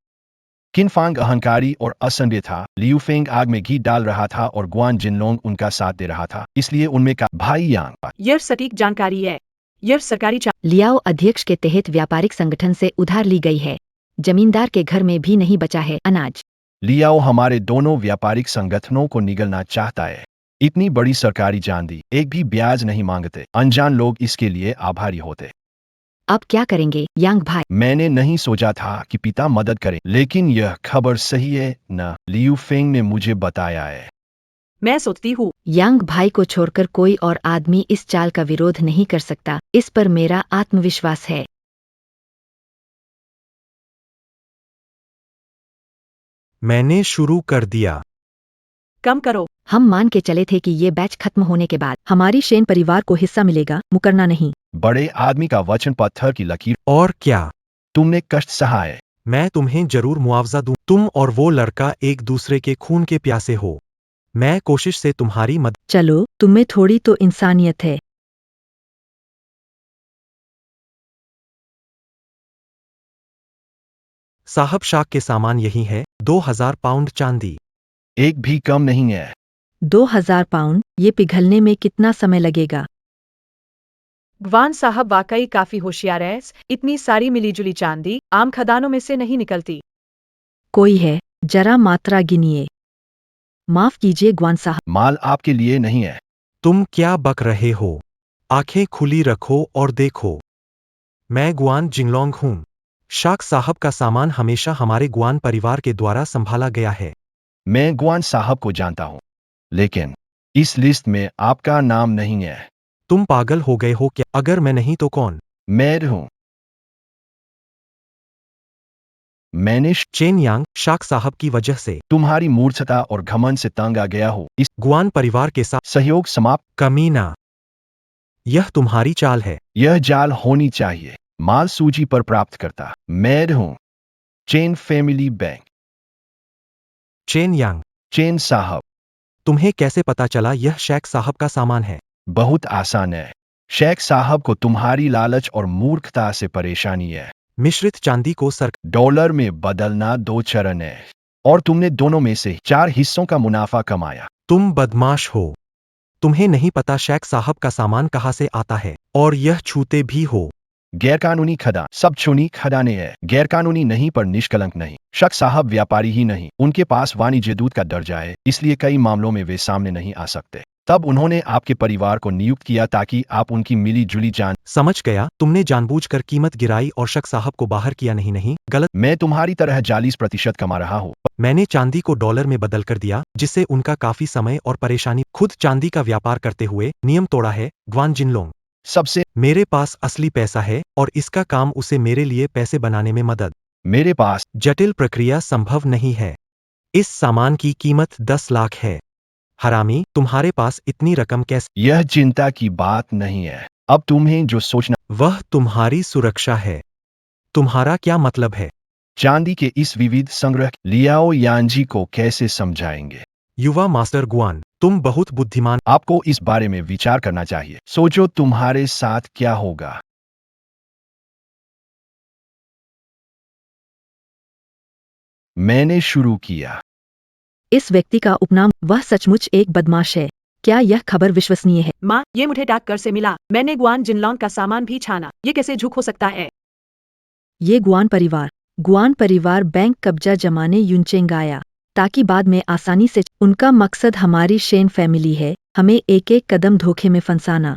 किनफांग अहंकारी और असंदेह था। लियू फेंग आग में घी डाल रहा था और गुआन जिनलोंग उनका साथ दे रहा था, इसलिए उनमें का भाई यांग। यह सटीक जानकारी है। यह सरकारी लियाओ अध्यक्ष के तहत व्यापारिक संगठन से उधार ली गई है। जमींदार के घर में भी नहीं बचा है अनाज। लियाओ हमारे दोनों व्यापारिक संगठनों को निगलना चाहता है। इतनी बड़ी सरकारी चांदी, एक भी ब्याज नहीं मांगते। अनजान लोग इसके लिए आभारी होते। अब क्या करेंगे यांग भाई? मैंने नहीं सोचा था कि पिता मदद करें, लेकिन यह खबर सही है न? लियू फेंग ने मुझे बताया है। मैं सोचती हूँ यांग भाई को छोड़कर कोई और आदमी इस चाल का विरोध नहीं कर सकता। इस पर मेरा आत्मविश्वास है। मैंने शुरू कर दिया। कम करो। हम मान के चले थे कि ये बैच खत्म होने के बाद हमारी शेन परिवार को हिस्सा मिलेगा, मुकरना नहीं। बड़े आदमी का वचन पत्थर की लकीर। और क्या? तुमने कष्ट सहा है। मैं तुम्हें जरूर मुआवजा दूं। तुम और वो लड़का एक दूसरे के खून के प्यासे हो। मैं कोशिश से तुम्हारी मदद। चलो, तुम्हें थोड़ी तो इंसानियत है। साहब, शाक के सामान यही है। 2000 पाउंड चांदी। एक भी कम नहीं है। 2000 पाउंड, ये पिघलने में कितना समय लगेगा? गवान साहब वाकई काफी होशियार है। इतनी सारी मिलीजुली चांदी आम खदानों में से नहीं निकलती। कोई है, जरा मात्रा गिनिए। माफ कीजिए ग्वान साहब। माल आपके लिए नहीं है। तुम क्या बक रहे हो? आंखें खुली रखो और देखो। मैं गुआन जिंगलोंग हूं। शाक साहब का सामान हमेशा हमारे गुआन परिवार के द्वारा संभाला गया है। मैं गुआन साहब को जानता हूं, लेकिन इस लिस्ट में आपका नाम नहीं है। तुम पागल हो गए हो क्या? अगर मैं नहीं तो कौन? मैं हूं। मैंने चेन यांग, शाक साहब की वजह से तुम्हारी मूर्छता और घमंड से तंग आ गया हो। इस गुआन परिवार के साथ सहयोग समाप्त। कमीना, यह तुम्हारी चाल है। यह जाल होनी चाहिए। माल सूची पर प्राप्त करता मैं हूं। Chain family bank. चेन यांग, चेन साहब। तुम्हें कैसे पता चला यह शेख साहब का सामान है? बहुत आसान है। शेख साहब को तुम्हारी लालच और मूर्खता से परेशानी है। मिश्रित चांदी को डॉलर में बदलना 2 चरण है, और तुमने दोनों में से 4 हिस्सों का मुनाफा कमाया। तुम बदमाश हो। तुम्हें नहीं पता शेख साहब का सामान कहां से आता है, और यह छूते भी हो। गैरकानूनी खदान। सब छुनी खदाने हैं। गैरकानूनी नहीं पर निष्कलंक नहीं। शेख साहब व्यापारी ही नहीं, उनके पास वाणिज्य दूत का दर्जा है, इसलिए कई मामलों में वे सामने नहीं आ सकते। तब उन्होंने आपके परिवार को नियुक्त किया ताकि आप उनकी मिली जुली जान। समझ गया। तुमने जानबूझकर कीमत गिराई और शेख साहब को बाहर किया। नहीं, गलत। मैं तुम्हारी तरह 40% कमा रहा हूं। मैंने चांदी को डॉलर में बदल कर दिया, जिससे उनका काफी समय और परेशानी। खुद चांदी का व्यापार करते हुए नियम तोड़ा है। ग्वान जिनलोंग, सबसे मेरे पास असली पैसा है और इसका काम उसे मेरे लिए पैसे बनाने में मदद। मेरे पास जटिल प्रक्रिया संभव नहीं है। इस सामान की कीमत 10 लाख है। हरामी, तुम्हारे पास इतनी रकम कैसे? यह चिंता की बात नहीं है। अब तुम्हें जो सोचना, वह तुम्हारी सुरक्षा है। तुम्हारा क्या मतलब है? चांदी के इस विविध संग्रह लियाओ यांजी को कैसे समझाएंगे? युवा मास्टर गुआन, तुम बहुत बुद्धिमान। आपको इस बारे में विचार करना चाहिए। सोचो तुम्हारे साथ क्या होगा। मैंने शुरू किया। इस व्यक्ति का उपनाम, वह सचमुच एक बदमाश है। क्या यह खबर विश्वसनीय है? माँ, ये मुझे डाककर से मिला। मैंने गुआन जिनलोंग का सामान भी छाना। ये कैसे झूठ हो सकता है? ये गुआन परिवार, गुआन परिवार बैंक कब्जा जमाने युनचेंग आया ताकि बाद में आसानी से उनका मकसद हमारी शेन फैमिली है, हमें एक एक कदम धोखे में फंसाना,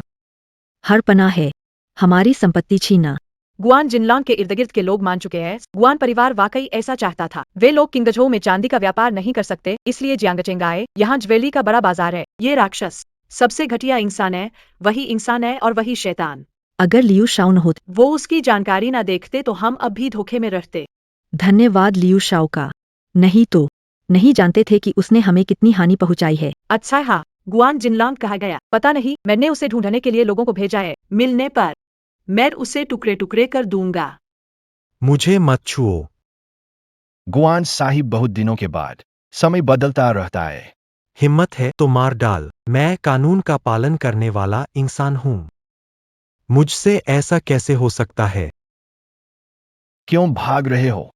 हर पनाह है, हमारी संपत्ति छीना। गुआन जिनलॉन्ग के इर्द गिर्द के लोग मान चुके हैं, गुआन परिवार वाकई ऐसा चाहता था। वे लोग किंगजो में चांदी का व्यापार नहीं कर सकते, इसलिए जियांगचेंग आए। यहाँ ज्वेलरी का बड़ा बाजार है। ये राक्षस सबसे घटिया इंसान है, वही इंसान है और वही शैतान। अगर लियू शाओ न होते, वो उसकी जानकारी ना देखते तो हम अब भी धोखे में रहते। धन्यवाद लियू शाओ का, नहीं तो नहीं जानते थे कि उसने हमें कितनी हानि पहुंचाई है। अच्छा हाँ, गुआन जिनलॉन्ग कहा गया। पता नहीं, मैंने उसे ढूंढने के लिए लोगों को भेजा है। मिलने पर मैं उसे टुकड़े टुकड़े कर दूंगा। मुझे मत छुओ। गुआन साहिब, बहुत दिनों के बाद समय बदलता रहता है। हिम्मत है तो मार डाल। मैं कानून का पालन करने वाला इंसान हूं। मुझसे ऐसा कैसे हो सकता है? क्यों भाग रहे हो?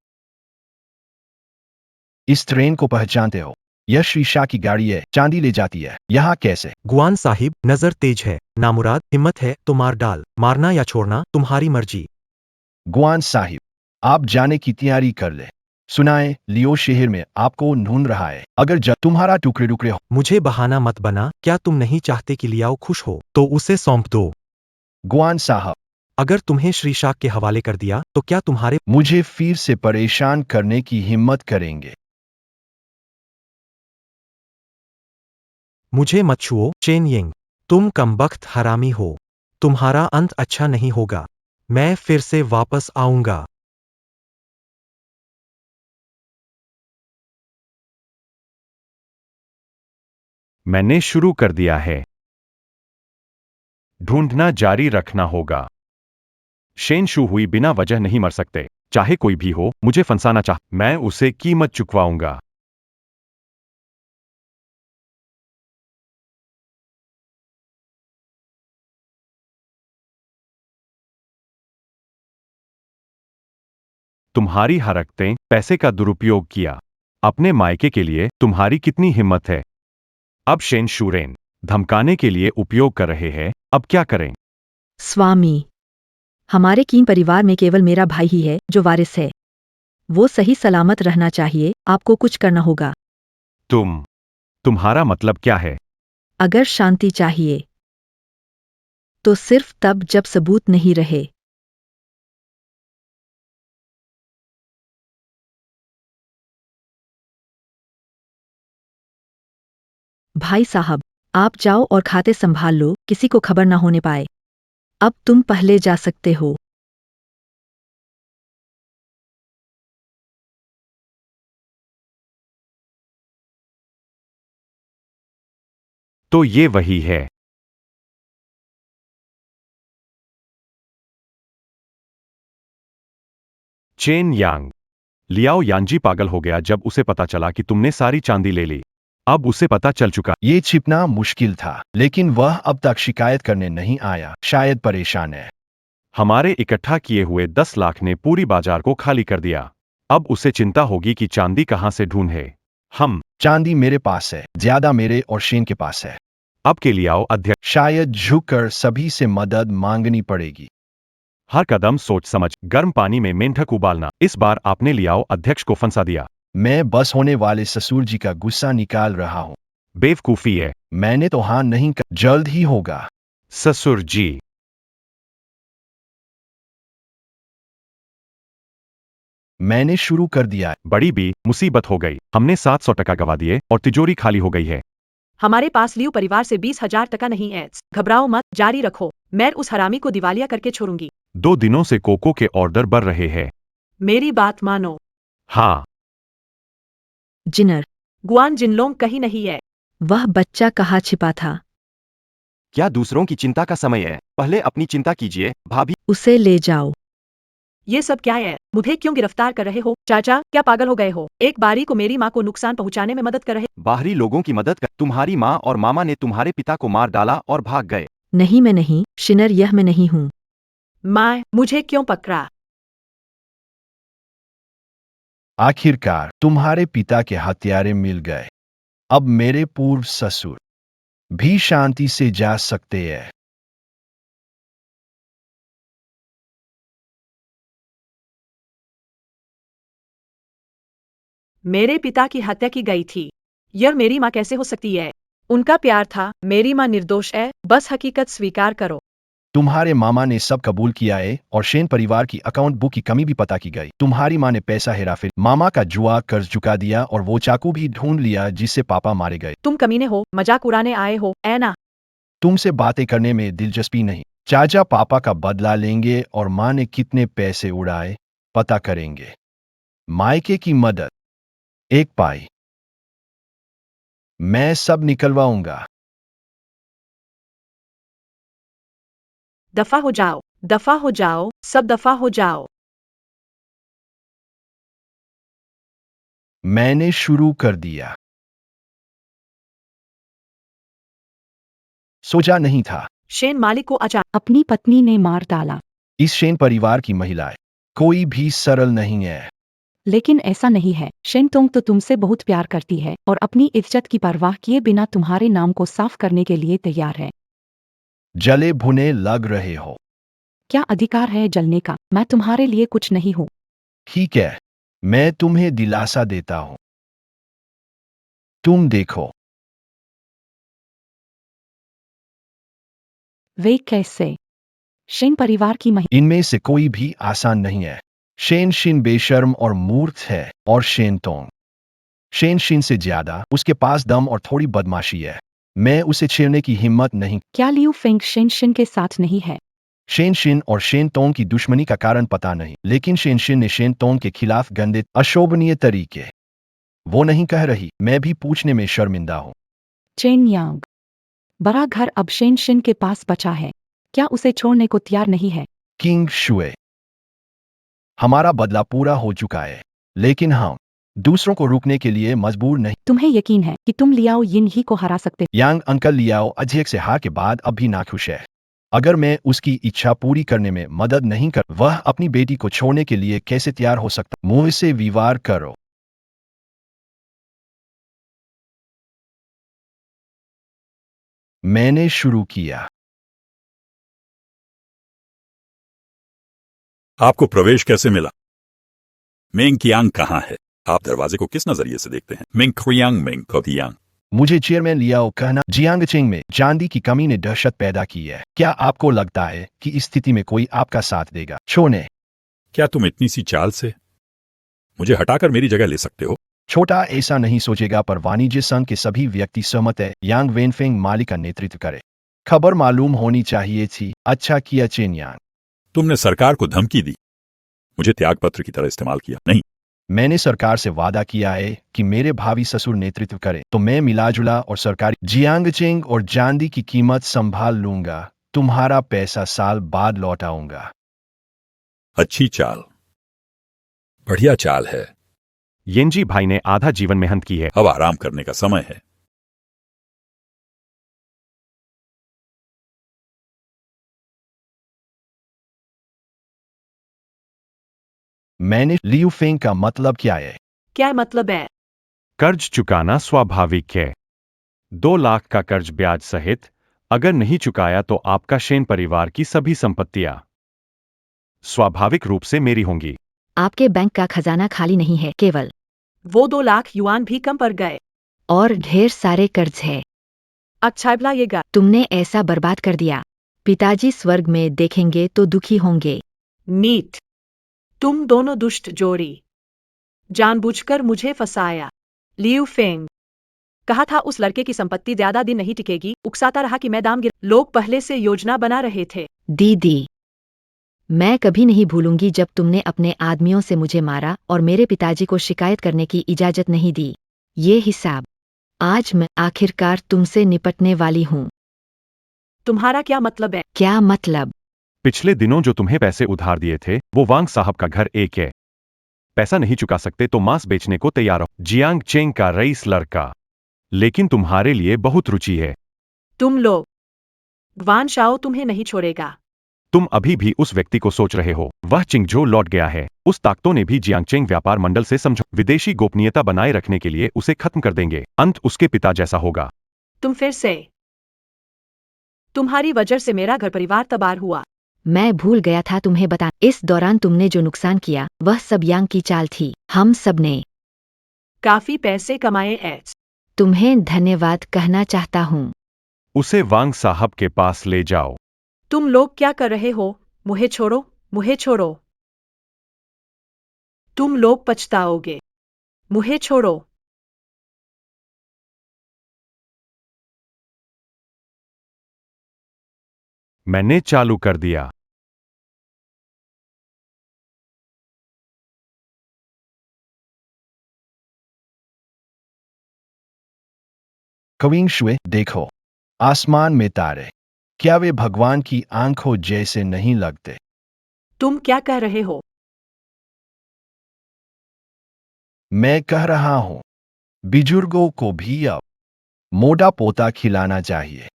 इस ट्रेन को पहचानते हो? यह शीशा की गाड़ी है, चांदी ले जाती है। यहाँ कैसे? गुआन साहिब, नजर तेज है। नामुराद, हिम्मत है तो मार डाल। मारना या छोड़ना तुम्हारी मर्जी। गुआन साहिब, आप जाने की तैयारी कर ले। सुनाए, लियो शहर में आपको ढूंढ रहा है। अगर जब तुम्हारा टुकड़े टुकड़े हो। मुझे बहाना मत बना। क्या तुम नहीं चाहते कि लियाओ खुश हो? तो उसे सौंप दो। गुआन साहब, अगर तुम्हें श्री शाक के हवाले कर दिया तो क्या तुम्हारे मुझे फिर से परेशान करने की हिम्मत करेंगे? मुझे मत छुओ, चेन यिंग। तुम कमबख्त हरामी हो। तुम्हारा अंत अच्छा नहीं होगा। मैं फिर से वापस आऊंगा। मैंने शुरू कर दिया है। ढूंढना जारी रखना होगा। शेन शू हुई बिना वजह नहीं मर सकते। चाहे कोई भी हो, मुझे फंसाना चाह, मैं उसे कीमत चुकवाऊंगा। तुम्हारी हरकतें, पैसे का दुरुपयोग किया अपने मायके के लिए, तुम्हारी कितनी हिम्मत है। अब शेन शूरेन धमकाने के लिए उपयोग कर रहे हैं। अब क्या करें? स्वामी, हमारे कीन परिवार में केवल मेरा भाई ही है जो वारिस है। वो सही सलामत रहना चाहिए, आपको कुछ करना होगा। तुम्हारा मतलब क्या है? अगर शांति चाहिए तो सिर्फ तब जब सबूत नहीं रहे। भाई साहब, आप जाओ और खाते संभाल लो, किसी को खबर ना होने पाए। अब तुम पहले जा सकते हो। तो ये वही है। चेन यांग। लियाओ यांजी पागल हो गया जब उसे पता चला कि तुमने सारी चांदी ले ली। अब उसे पता चल चुका। ये छिपना मुश्किल था, लेकिन वह अब तक शिकायत करने नहीं आया। शायद परेशान है। हमारे इकट्ठा किए हुए 10 लाख ने पूरी बाजार को खाली कर दिया। अब उसे चिंता होगी कि चांदी कहां से ढूंढे। हम चांदी मेरे पास है, ज्यादा मेरे और शेन के पास है। अब के लियाओ अध्यक्ष। शायद झुककर सभी से मदद मांगनी पड़ेगी। हर कदम सोच समझ। गर्म पानी में मेंढक उबालना। इस बार आपने लियाओ अध्यक्ष को फंसा दिया। मैं बस होने वाले ससुर जी का गुस्सा निकाल रहा हूँ। बेवकूफी है। मैंने तो हाँ नहीं कर, जल्द ही होगा। ससुर जी। मैंने शुरू कर दिया है। बड़ी भी मुसीबत हो गई। हमने 700 टका गवा दिए और तिजोरी खाली हो गई है। हमारे पास लियू परिवार से 20,000 टका नहीं है। घबराओ मत, जारी रखो। मैं उस हरामी को दिवालिया करके छोड़ूंगी। 2 दिनों से कोको के ऑर्डर बढ़ रहे हैं। मेरी बात मानो। हाँ। जिनर, गुआन जिनलोंग कहीं नहीं है। वह बच्चा कहाँ छिपा था? क्या दूसरों की चिंता का समय है? पहले अपनी चिंता कीजिए, भाभी। उसे ले जाओ। ये सब क्या है? मुझे क्यों गिरफ्तार कर रहे हो? चाचा, क्या पागल हो गए हो? एक बारी को मेरी माँ को नुकसान पहुँचाने में मदद कर रहे। बाहरी लोगों की मदद कर। तुम्हारी माँ और मामा ने तुम्हारे पिता को मार डाला और भाग गए। नहीं, मैं नहीं, शिनर, यह मैं नहीं हूँ। माँ, मुझे क्यों पकड़ा? आखिरकार तुम्हारे पिता के हत्यारे मिल गए। अब मेरे पूर्व ससुर भी शांति से जा सकते हैं। मेरे पिता की हत्या की गई थी। यह मेरी माँ कैसे हो सकती है? उनका प्यार था, मेरी माँ निर्दोष है, बस हकीकत स्वीकार करो। तुम्हारे मामा ने सब कबूल किया है और शेन परिवार की अकाउंट बुक की कमी भी पता की गई। तुम्हारी माँ ने पैसा हेराफेरी, मामा का जुआ कर्ज चुका दिया और वो चाकू भी ढूंढ लिया जिससे पापा मारे गए। तुम कमीने हो, मजाक उड़ाने आए हो, ऐ ना? तुमसे बातें करने में दिलचस्पी नहीं। चाचा पापा का बदला लेंगे और माँ ने कितने पैसे उड़ाए पता करेंगे। मायके की मदद, एक पाई। मैं सब निकलवाऊंगा। दफा हो जाओ, दफा हो जाओ, सब दफा हो जाओ। मैंने शुरू कर दिया। सोचा नहीं था। शेन मालिक को अचानक अपनी पत्नी ने मार डाला। इस शेन परिवार की महिलाएं कोई भी सरल नहीं है। लेकिन ऐसा नहीं है। शेन तोंग तो तुमसे बहुत प्यार करती है और अपनी इज्जत की परवाह किए बिना तुम्हारे नाम को साफ करने के लिए तैयार है। जले भुने लग रहे हो। क्या अधिकार है जलने का? मैं तुम्हारे लिए कुछ नहीं हूँ। ठीक है, मैं तुम्हें दिलासा देता हूं। तुम देखो। वे कैसे? शेन परिवार की महिला। इनमें से कोई भी आसान नहीं है। शेन शिन बेशर्म और मूर्ख है और शेन तोंग शेन शिन से ज्यादा उसके पास दम और थोड़ी बदमाशी है। मैं उसे छेड़ने की हिम्मत नहीं। क्या लियू फेंग शेन शिन के साथ नहीं है? शेन शिन और शेन तोंग की दुश्मनी का कारण पता नहीं, लेकिन शेन शिन ने शेन तोंग के खिलाफ गंदे अशोभनीय तरीके वो नहीं कह रही। मैं भी पूछने में शर्मिंदा हूं। चेन यांग, बड़ा घर अब शेन शिन के पास बचा है। क्या उसे छोड़ने को तैयार नहीं है? किंग शुए, हमारा बदला पूरा हो चुका है, लेकिन हम दूसरों को रुकने के लिए मजबूर नहीं। तुम्हें यकीन है कि तुम लियाओ यिन ही को हरा सकते? यांग अंकल लियाओ अध्यक्ष से हार के बाद अब भी नाखुश है। अगर मैं उसकी इच्छा पूरी करने में मदद नहीं कर, वह अपनी बेटी को छोड़ने के लिए कैसे तैयार हो सकता? मुझसे विवाह करो। मैंने शुरू किया। आपको प्रवेश कैसे मिला? मेंग कियांग कहाँ है? आप दरवाजे को किस नजरिए से देखते हैं? मेंग खुयांग मेंग कोतियांग। मुझे चेयरमैन लियाओ कहना। जियांगचेंग में चांदी की कमी ने दहशत पैदा की है। क्या आपको लगता है कि इस स्थिति में कोई आपका साथ देगा? छोड़ने। क्या तुम इतनी सी चाल से मुझे हटाकर मेरी जगह ले सकते हो? छोटा ऐसा नहीं सोचेगा, पर वाणिज्य संघ के सभी व्यक्ति सहमत है यांग वेनफेंग माली का नेतृत्व करे। खबर मालूम होनी चाहिए थी। अच्छा किया चेन यांग। तुमने सरकार को धमकी दी, मुझे त्यागपत्र की तरह इस्तेमाल किया नहीं। मैंने सरकार से वादा किया है कि मेरे भावी ससुर नेतृत्व करे तो मैं मिलाजुला और सरकारी जियांगचेंग और चांदी की कीमत संभाल लूंगा। तुम्हारा पैसा साल बाद लौटाऊंगा। अच्छी चाल, बढ़िया चाल है। येंजी भाई ने आधा जीवन मेहनत की है। अब आराम करने का समय है। मैंने लियू फेंग का मतलब क्या है? क्या मतलब है? कर्ज चुकाना स्वाभाविक है। 2 लाख का कर्ज ब्याज सहित। अगर नहीं चुकाया तो आपका शेन परिवार की सभी संपत्तियां स्वाभाविक रूप से मेरी होंगी। आपके बैंक का खजाना खाली नहीं है, केवल वो 2 लाख युआन भी कम पड़ गए। और ढेर सारे कर्ज है। अच्छा बुलाइएगा। तुमने ऐसा बर्बाद कर दिया। पिताजी स्वर्ग में देखेंगे तो दुखी होंगे। नीट, तुम दोनों दुष्ट जोड़ी, जानबूझकर मुझे फंसाया। लियू फेंग, कहा था उस लड़के की संपत्ति ज्यादा दिन नहीं टिकेगी। उकसाता रहा कि मैं दाम गिर। लोग पहले से योजना बना रहे थे। दीदी, मैं कभी नहीं भूलूंगी जब तुमने अपने आदमियों से मुझे मारा और मेरे पिताजी को शिकायत करने की इजाजत नहीं दी। ये हिसाब आज मैं आखिरकार तुमसे निपटने वाली हूँ। तुम्हारा क्या मतलब है? क्या मतलब? पिछले दिनों जो तुम्हें पैसे उधार दिए थे वो वांग साहब का घर एक है। पैसा नहीं चुका सकते तो मांस बेचने को तैयार हो। जियांग चेंग का रईस लड़का, लेकिन तुम्हारे लिए बहुत रुचि है। तुम लोग, वान शाओ तुम्हें नहीं छोड़ेगा। तुम अभी भी उस व्यक्ति को सोच रहे हो। वह चिंगझो लौट गया है। उस ताकतों ने भी जियांगचेंग व्यापार मंडल से समझो। विदेशी गोपनीयता बनाए रखने के लिए उसे खत्म कर देंगे। अंत उसके पिता जैसा होगा। तुम फिर से, तुम्हारी वजह से मेरा घर परिवार तबाह हुआ। मैं भूल गया था तुम्हें बता। इस दौरान तुमने जो नुकसान किया वह सब यांग की चाल थी। हम सब ने काफी पैसे कमाए एस। तुम्हें धन्यवाद कहना चाहता हूँ। उसे वांग साहब के पास ले जाओ। तुम लोग क्या कर रहे हो? मुझे छोड़ो, मुझे छोड़ो। तुम लोग पछताओगे। मुझे छोड़ो। मैंने चालू कर दिया। कविंग शुए, देखो आसमान में तारे, क्या वे भगवान की आंखों जैसे नहीं लगते? तुम क्या कह रहे हो? मैं कह रहा हूं, बुजुर्गों को भी अब मोटा पोता खिलाना चाहिए।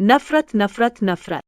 नफरत, नफरत, नफरत।